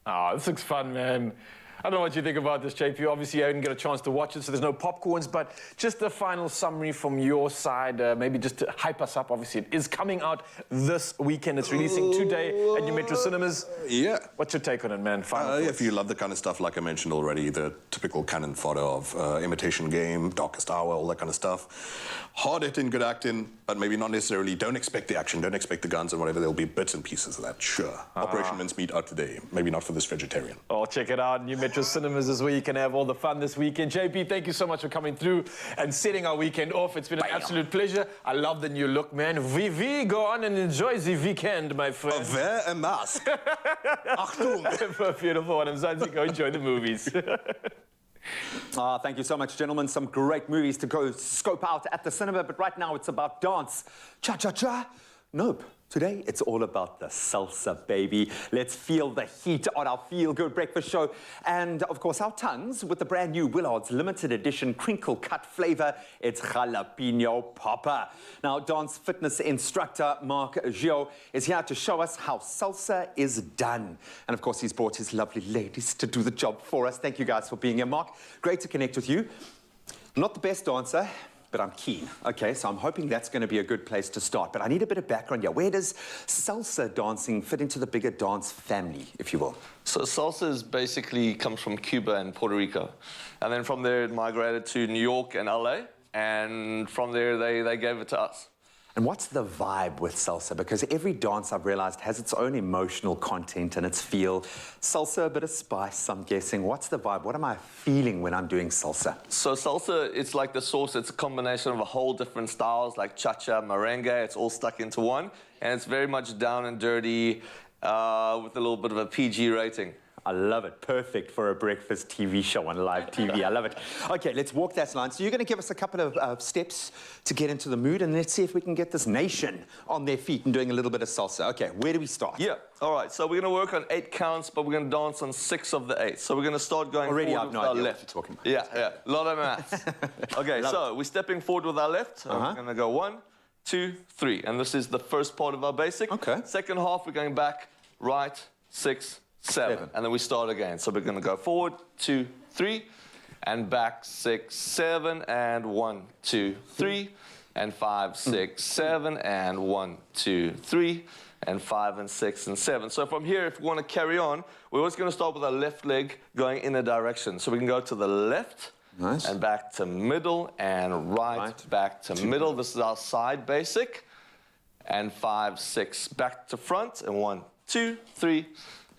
Oh, this looks fun, man. I don't know what you think about this, JP. Obviously, I didn't get a chance to watch it, so there's no popcorns, but just a final summary from your side, maybe just to hype us up. Obviously, it is coming out this weekend. It's releasing today at your Metro Cinemas. Yeah. What's your take on it, man? Final if you love the kind of stuff, like I mentioned already, the typical canon fodder of Imitation Game, Darkest Hour, all that kind of stuff. Hard hitting, good acting, but maybe not necessarily. Don't expect the action, don't expect the guns and whatever. There'll be bits and pieces of that, sure. Operation Mincemeat out today. Maybe not for this vegetarian. Oh, check it out. New Metro Cinemas is where you can have all the fun this weekend. JP, thank you so much for coming through and setting our weekend off. It's been an absolute pleasure. I love the new look, man. Vivi, go on and enjoy the weekend, my friend. Wear a mask. Achtung. Beautiful one. I'm sorry to go enjoy the movies. Thank you so much, gentlemen. Some great movies to go scope out at the cinema, but right now it's about dance. Cha-cha-cha? Nope. Today, it's all about the salsa, baby. Let's feel the heat on our feel-good breakfast show. And, of course, our tongues with the brand new Willard's limited edition crinkle-cut flavor. It's jalapeno popper. Now, dance fitness instructor Mark Gio is here to show us how salsa is done. And, of course, he's brought his lovely ladies to do the job for us. Thank you, guys, for being here, Mark. Great to connect with you. I'm not the best dancer, but I'm keen. Okay, so I'm hoping that's going to be a good place to start. But I need a bit of background here. Where does salsa dancing fit into the bigger dance family, if you will? So salsa is basically comes from Cuba and Puerto Rico. And then from there it migrated to New York and LA. And from there they gave it to us. And what's the vibe with salsa? Because every dance, I've realized, has its own emotional content and its feel. Salsa, a bit of spice, I'm guessing. What's the vibe? What am I feeling when I'm doing salsa? So salsa, it's like the sauce. It's a combination of a whole different styles, like cha-cha, merengue. It's all stuck into one. And it's very much down and dirty with a little bit of a PG rating. I love it. Perfect for a breakfast TV show on live TV. I love it. Okay, let's walk that line. So you're going to give us a couple of steps to get into the mood, and let's see if we can get this nation on their feet and doing a little bit of salsa. Okay, where do we start? Yeah, all right. So we're going to work on 8 counts, but we're going to dance on 6 of the 8. So we're going to start going already forward I've no with our idea left. What you're talking about. Yeah, a lot of maths. Okay, so we're stepping forward with our left. We're going to go 1, 2, 3. And this is the first part of our basic. Okay. Second half, we're going back, right, 6, 7. And then we start again. So we're going to go forward, 2, 3, and back, 6, 7, and 1, 2, 3, and 5, 6, 7, and 1, 2, 3, and 5, and 6, and 7. So from here, if we want to carry on, we're always going to start with our left leg going in a direction. So we can go to the left, and back to middle, and right, back to middle. This is our side basic. And 5, 6, back to front, and 1, 2, 3,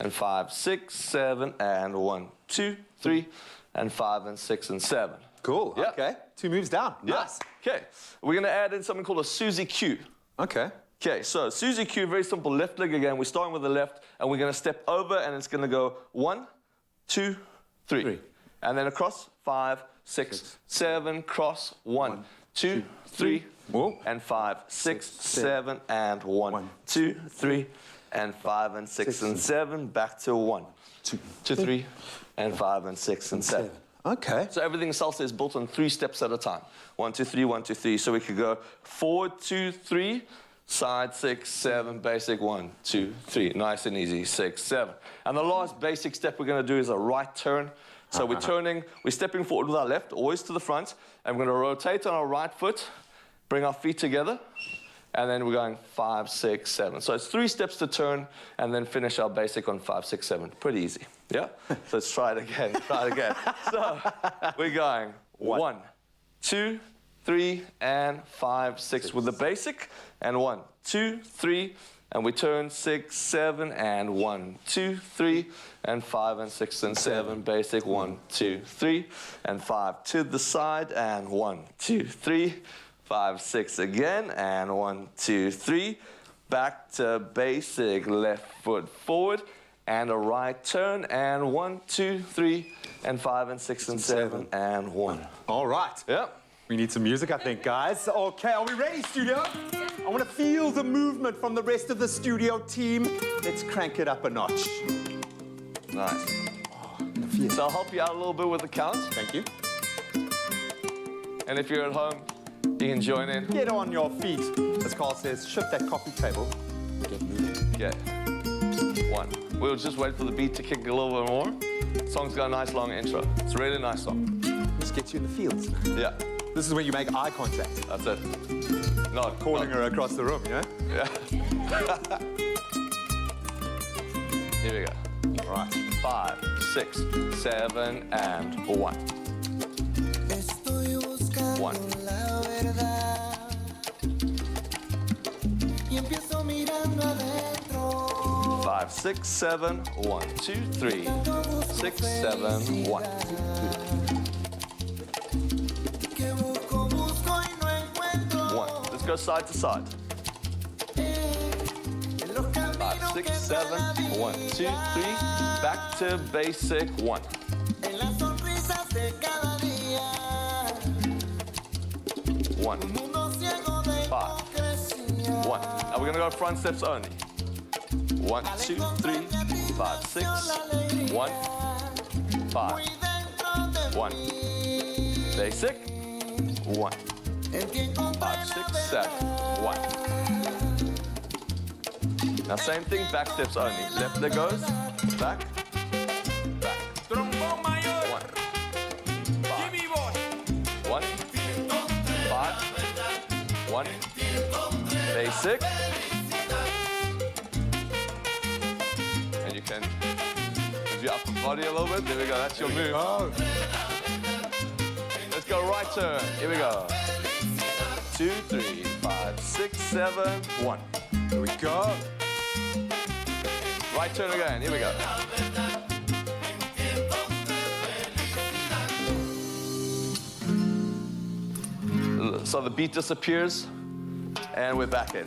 and 5, 6, 7, and 1, 2, 3, and 5, and 6, and 7. Cool. Yeah. Okay. 2 moves down. Nice. Okay. We're going to add in something called a Susie Q. Okay. Okay, so Susie Q, very simple. Left leg again. We're starting with the left, and we're going to step over, and it's going to go 1, 2, 3. And then across, 5, 6, 7, cross, 1, 2, 3, and 5, 6, 7, and 1, 2, 3, and 5, and 6, and 7, back to 1, 2, 3, and 5, and 6, and 7. Okay. So everything salsa is built on 3 steps at a time. 1, 2, 3, 1, 2, 3. So we could go forward, 2, 3, side, 6, 7, basic, 1, 2, 3. Nice and easy, 6, 7. And the last basic step we're going to do is a right turn. So we're turning, we're stepping forward with our left, always to the front, and we're going to rotate on our right foot, bring our feet together, and then we're going 5, 6, 7. So it's 3 steps to turn, and then finish our basic on 5, 6, 7. Pretty easy, yeah? So let's try it again, So we're going 1, 2, 3, and 5, 6 with the basic, and 1, 2, 3, and we turn 6, 7, and 1, 2, 3, and 5, and 6, and 7, basic, 1, 2, 3, and 5 to the side, and 1, 2, 3, 5, 6 again, and 1, 2, 3, back to basic, left foot forward, and a right turn, and 1, 2, 3, and 5, and 6, and 7, and 1. All right. Yeah. We need some music, I think, guys. Okay, are we ready, studio? I want to feel the movement from the rest of the studio team. Let's crank it up a notch. Nice. So I'll help you out a little bit with the count. Thank you. And if you're at home, you can join in. Get on your feet. As Carl says, shift that coffee table. Get moving. Okay. 1. We'll just wait for the beat to kick a little bit more. Song's got a nice long intro. It's a really nice song. This gets you in the fields. Yeah. This is when you make eye contact. That's it. No, Calling her across the room, you know? Yeah. Here we go. All right. 5, 6, 7, and 1. 1. 5, 6, 7, 1, 2, 3, 6, 7, 1. 1. Let's go side to side. 5, 6, 7, 1, 2, 3. Back to basic 1. 1. 5. 1. Now we're gonna go front steps only. 1, 2, 3, 5, 6, 1, 5, 1. Basic, 1, 5, 6, 7, 1. Now same thing, back steps only. Left leg goes, back, back. 1, 5, 1, basic. And you can move your upper body a little bit. There we go, that's your move. Let's go right turn. Here we go. 2, 3, 5, 6, 7, 1. Here we go. Right turn again. Here we go. So the beat disappears, and we're back in.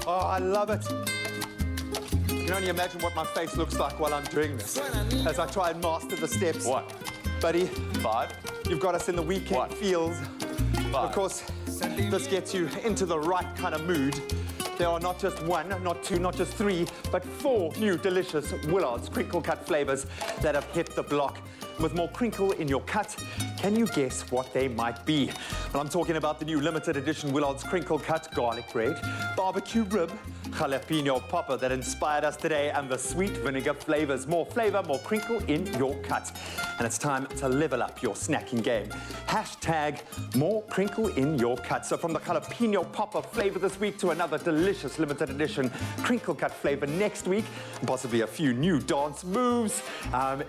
Oh, I love it. You can only imagine what my face looks like while I'm doing this, as I try and master the steps. 1. Buddy. 5. You've got us in the weekend feels. 5. Of course, this gets you into the right kind of mood. There are not just 1, not 2, not just 3, but 4 new delicious Willard's crinkle cut flavors that have hit the block. With more crinkle in your cut, can you guess what they might be? Well, I'm talking about the new limited edition Willard's crinkle cut garlic bread, barbecue rib, jalapeno popper that inspired us today, and the sweet vinegar flavors. More flavor, more crinkle in your cut. And it's time to level up your snacking game. Hashtag more crinkle in your cut. So from the jalapeno popper flavor this week to another delicious limited edition crinkle cut flavor next week, and possibly a few new dance moves.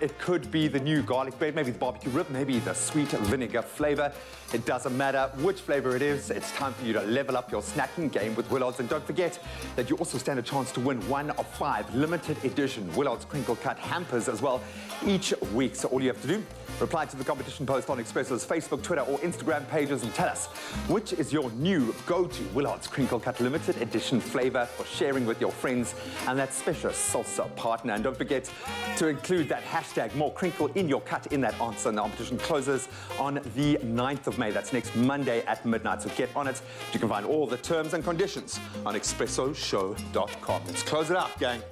It could be the new garlic bread, maybe the barbecue rib, maybe the sweet vinegar flavor. It doesn't matter which flavor it is, it's time for you to level up your snacking game with Willard's. And don't forget that you also stand a chance to win 1 of 5 limited edition Willard's crinkle cut hampers as well each week. So all you have to do, reply to the competition post on Expresso's Facebook, Twitter or Instagram pages and tell us which is your new go-to Willard's crinkle cut limited edition flavor for sharing with your friends and that special salsa partner. And don't forget to include that hashtag more crinkle in your cut in that answer. And the competition closes on the 9th of May. That's next Monday at midnight. So get on it. You can find all the terms and conditions on expressoshow.com. Let's close it out, gang.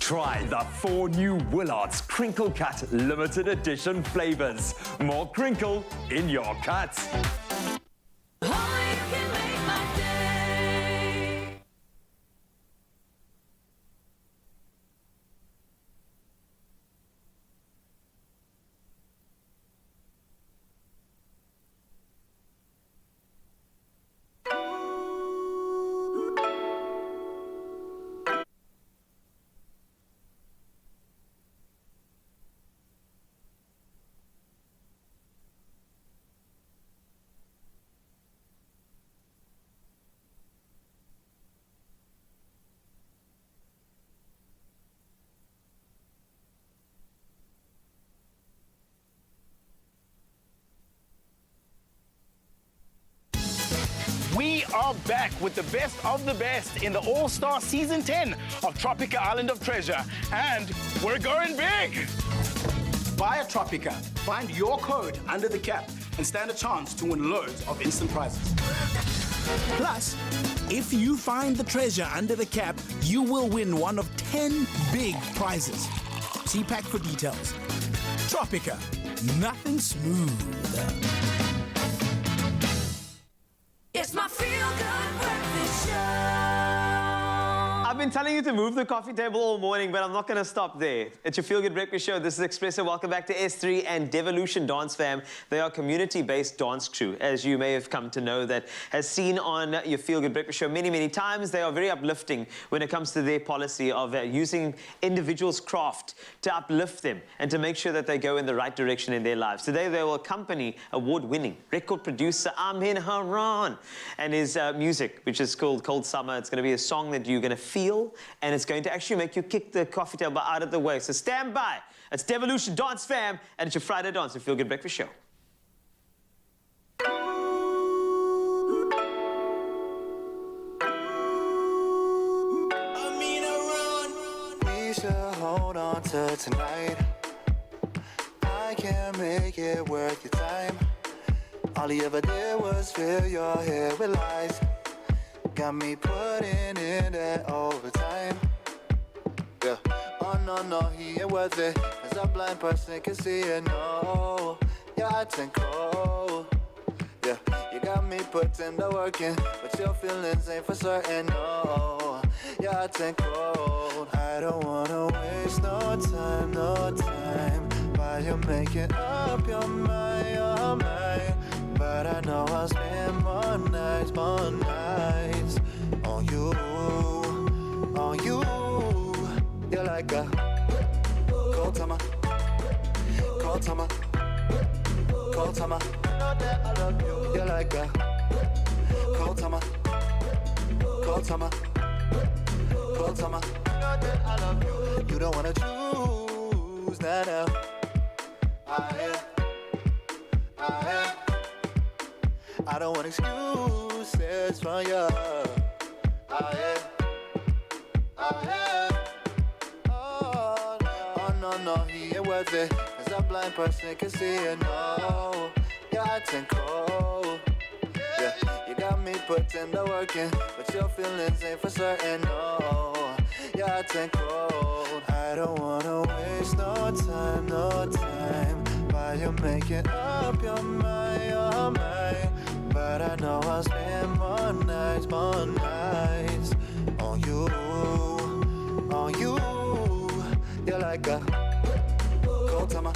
Try the 4 new Willard's Crinkle Cut limited edition flavors. More crinkle in your cut. We are back with the best in the All-Star Season 10 of Tropica Island of Treasure. And we're going big! Buy a Tropica, find your code under the cap, and stand a chance to win loads of instant prizes. Plus, if you find the treasure under the cap, you will win one of 10 big prizes. See pack for details. Tropica, nothing smooth. It's my feel-good breakfast show. telling you to move the coffee table all morning, but I'm not going to stop there. It's your Feel Good Breakfast Show. This is Expresso. Welcome back to S3 and Devolution Dance Fam. They are a community-based dance crew, as you may have come to know, that has seen on your Feel Good Breakfast Show many, many times. They are very uplifting when it comes to their policy of using individuals' craft to uplift them and to make sure that they go in the right direction in their lives. Today, they will accompany award-winning record producer Amin Haran and his music, which is called Cold Summer. It's going to be a song that you're going to feel, and it's going to actually make you kick the coffee table out of the way. So stand by. It's Devolution Dance Fam, and it's your Friday Dance, the Feel Good Breakfast Show. We should hold on to tonight. I can't make it worth your time. All you ever did was fill your head with lies. Got me putting in that overtime. Yeah. Oh no, no, he ain't worth it. As a blind person can see it, no. Yeah, I think cold. Yeah, you got me putting the work in, but your feelings ain't for certain, no. Yeah, I think cold. I don't wanna waste no time, no time. While you're making up your mind, your mind. But I know I'll spend more nights on you, on you. You're like a cold summer, cold summer, cold summer. Know that I love you. You're like a cold summer, cold summer, cold summer. Know that I love you. You don't wanna choose now. I don't want excuses from you. Oh, no, no, he ain't worth it. As a blind person can see it, no. Yeah, I think cold. Yeah, you got me putting the work in, but your feelings ain't for certain, no. Yeah, I think cold. I don't wanna waste no time, no time. While you're making up your mind, your mind. But I know I'll spend more nights on you, on you. You're like a cold summer,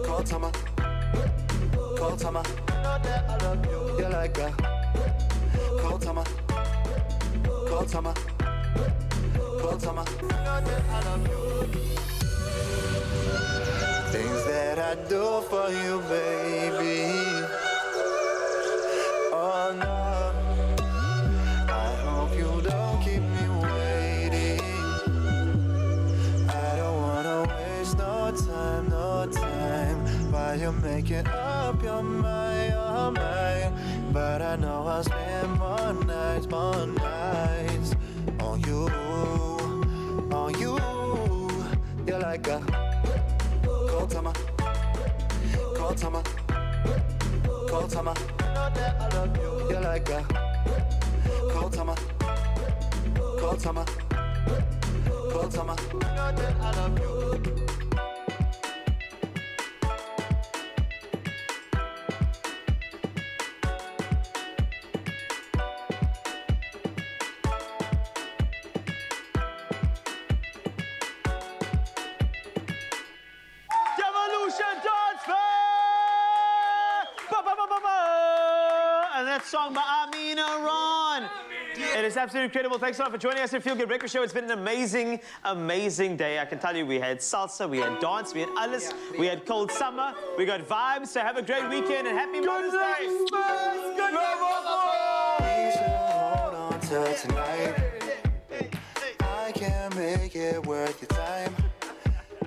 cold summer, cold summer. Know that I love you. You're like a cold summer, cold summer, cold summer. Know that I love you. Things that I do for you, baby. Oh no, I hope you don't keep me waiting. I don't wanna waste no time, no time. While you're making up your mind, your mind. But I know I'll spend more nights on you, on you. You're like a cold summer, cold summer, cold summer. Know that I love you. You're like a cold summer, cold summer, cold summer. Know that I love you. That song by Amin Haran. It is absolutely incredible. Thanks a lot for joining us at Feel Good Breakfast Show. It's been an amazing, amazing day. I can tell you we had salsa, we had dance, we had alles, we had cold summer, we got vibes. So have a great weekend and happy Mother's Day. Good We should hold on to tonight. I can't make it worth your time.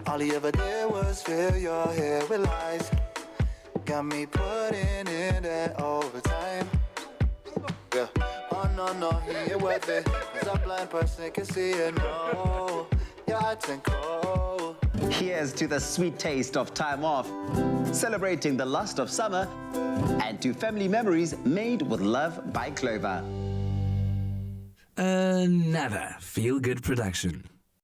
All you ever did was fill your head with lies. Got me putting in that overtime. Yeah. Oh no, no, he ain't worth it. As a blind person can see it, no. Yeah, I think cold. Here's to the sweet taste of time off, celebrating the lust of summer, and to family memories made with love by Clover. Another feel-good production.